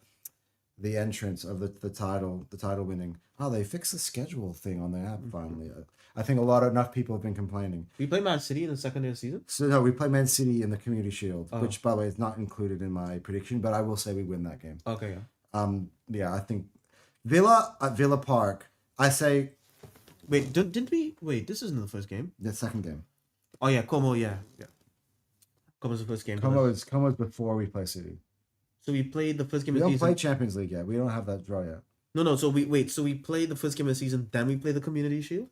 entrance of the title winning. Oh, they fixed the schedule thing on the app finally. I think enough people have been complaining. We play Man City in the second day of the season? So no, we play Man City in the Community Shield, which by the way is not included in my prediction, but I will say we win that game. Okay. I think Villa at Villa Park. I say. Wait, didn't we? Wait, this isn't the first game. The second game. Oh yeah, Como. Yeah. Como's the first game. Como's before we play City. So we played the first game of the season. We don't play season. Champions League yet. We don't have that draw yet. No. So we played the first game of the season, then we play the Community Shield.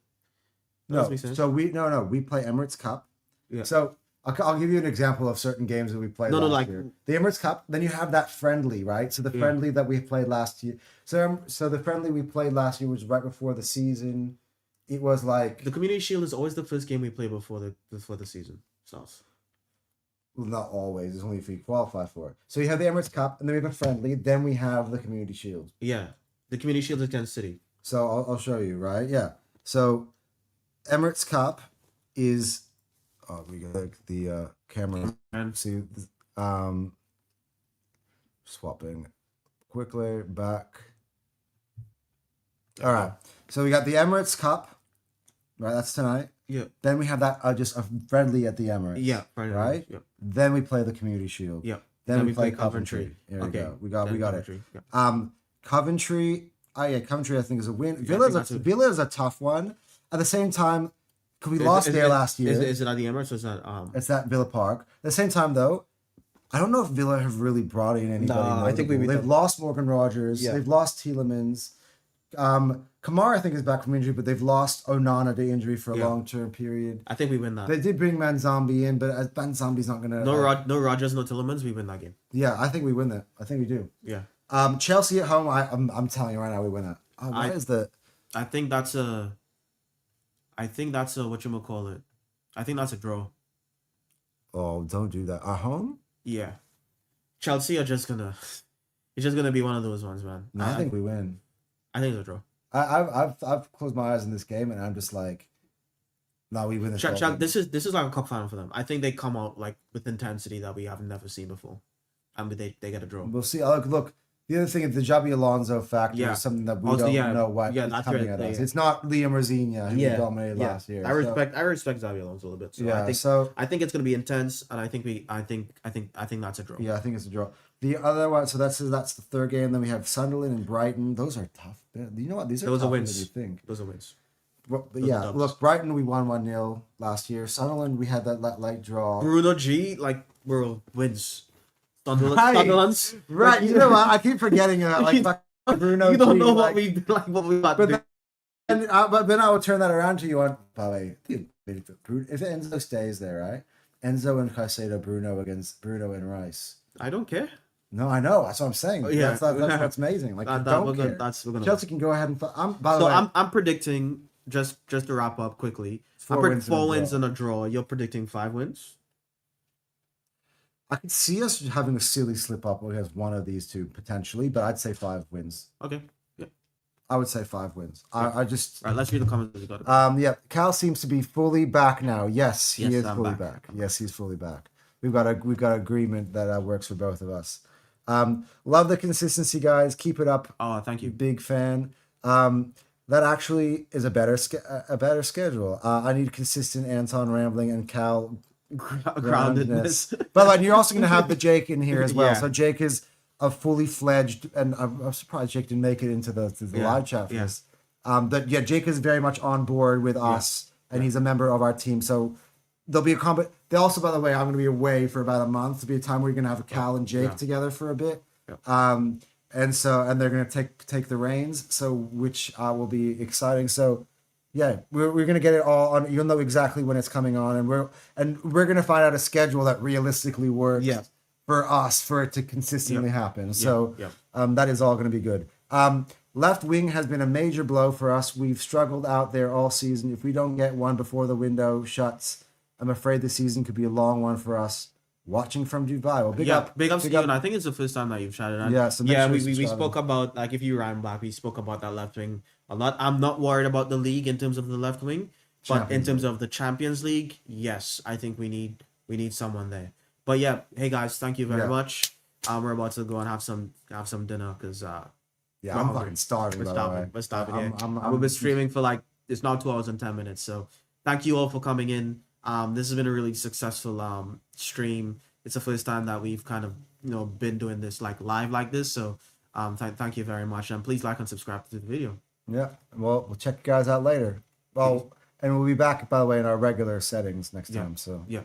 We play Emirates Cup. Yeah. So I'll give you an example of certain games that we played last year. The Emirates Cup. Then you have that friendly, right? So the friendly that we played last year. So the friendly we played last year was right before the season. It was like the Community Shield is always the first game we play before the season starts. Well, not always. It's only if you qualify for it. So you have the Emirates Cup, and then we have a friendly. Then we have the Community Shield. Yeah, the Community Shield is against City. So I'll show you, right? Yeah. So Emirates Cup is. Oh, we got the camera. And see, swapping quickly back. All right. So we got the Emirates Cup, right? That's tonight. Yeah. Then we have that just a friendly at the Emirates. Yeah. Right. Yeah. Then we play the Community Shield. Yeah. Then we play Coventry. Here we go. We got Coventry. It. Yeah. Coventry. Coventry. I think is a win. Villa is a tough one. At the same time, because we lost there last year. Is it at the Emirates or is that? It's at Villa Park. At the same time, though, I don't know if Villa have really brought in anybody. Nah, I think we notable. beat They've them. lost Morgan Rogers. Yeah. They've lost Tielemans. Kamara, I think, is back from injury, but they've lost Onana to injury for a Yeah. long-term period. I think we win that. They did bring Manzambi in, but as Manzambi's not gonna. No Rogers, no Tillemans. We win that game. Yeah, I think we win that. I think we do. Yeah. Chelsea at home. I'm telling you right now, we win that. Why is the? I think that's a whatchamacallit. I think that's a draw. Oh, don't do that. At home? Yeah. Chelsea are just gonna. It's just gonna be one of those ones, man. No, I think we win. I think it's a draw. I've closed my eyes in this game and I'm just like, no, we win this. This is like a cup final for them. I think they come out like with intensity that we have never seen before, and they get a draw. We'll see. Look. The other thing is the Javi Alonso factor is something that we don't know what is coming at us. It's not Liam Rosinia who dominated last year. I respect Xavi Alonso a little bit. So I think it's gonna be intense, and I think that's a draw. Yeah, I think it's a draw. The other one, so that's the third game. Then we have Sunderland and Brighton. Those are tough. You know what? These are Those are tougher wins. than you think. Those are wins. But yeah, look, Brighton we won 1-0 last year. Sunderland we had that light draw. Bruno G wins. Sunderland's right. You know what? I keep forgetting about Bruno. You don't G, know what we about to do. But then I will turn that around to you on Pave. If Enzo stays there, right? Enzo and Caicedo, Bruno against Bruno and Rice. I don't care. No, I know. That's what I'm saying. Yeah, that's what's amazing. Like, don't care. We're gonna Chelsea can go ahead and. I'm predicting just to wrap up quickly. I'm predicting 4 wins and a draw. You're predicting 5 wins. I could see us having a silly slip up against one of these two potentially, but I'd say 5 wins. Okay. Yeah. I would say 5 wins. I just. All right. Let's read the comments. Yeah. Cal seems to be fully back now. Yes, he is fully back. Yes, he's fully back. We've got agreement that works for both of us. Love the consistency, guys. Keep it up. Oh, thank you. Big fan. That actually is a better schedule. I need consistent Anton rambling and Cal groundedness. By the way, you're also going to have the Jake in here as well. So Jake is a fully fledged, and I'm surprised Jake didn't make it into the live chat for this. But yeah, Jake is very much on board with us, and he's a member of our team. So there'll be a They also, by the way, I'm going to be away for about a month. There'll be a time where you're going to have Cal and Jake together for a bit. And they're going to take the reins. So which will be exciting. So. Yeah, we're gonna get it all on. You'll know exactly when it's coming on, and we're gonna find out a schedule that realistically works for us for it to consistently happen. So that is all gonna be good. Left wing has been a major blow for us. We've struggled out there all season. If we don't get one before the window shuts, I'm afraid the season could be a long one for us. Watching from Dubai. Well, big up, Steven. I think it's the first time that you've chatted on. Yeah, so we spoke about, like, if you ran back, we spoke about that left wing a lot. I'm not worried about the league in terms of the left wing, but in terms of the Champions League, yes, I think we need someone there. But yeah, hey guys, thank you very much. We're about to go and have some dinner because I'm fucking starving. We're starving. We've been streaming for it's now 2 hours and 10 minutes. So thank you all for coming in. This has been a really successful stream. It's the first time that we've kind of been doing this live like this. So thank you very much, and please like and subscribe to the video. Yeah, well, we'll check you guys out later. Well, and we'll be back, by the way, in our regular settings next time. So yeah.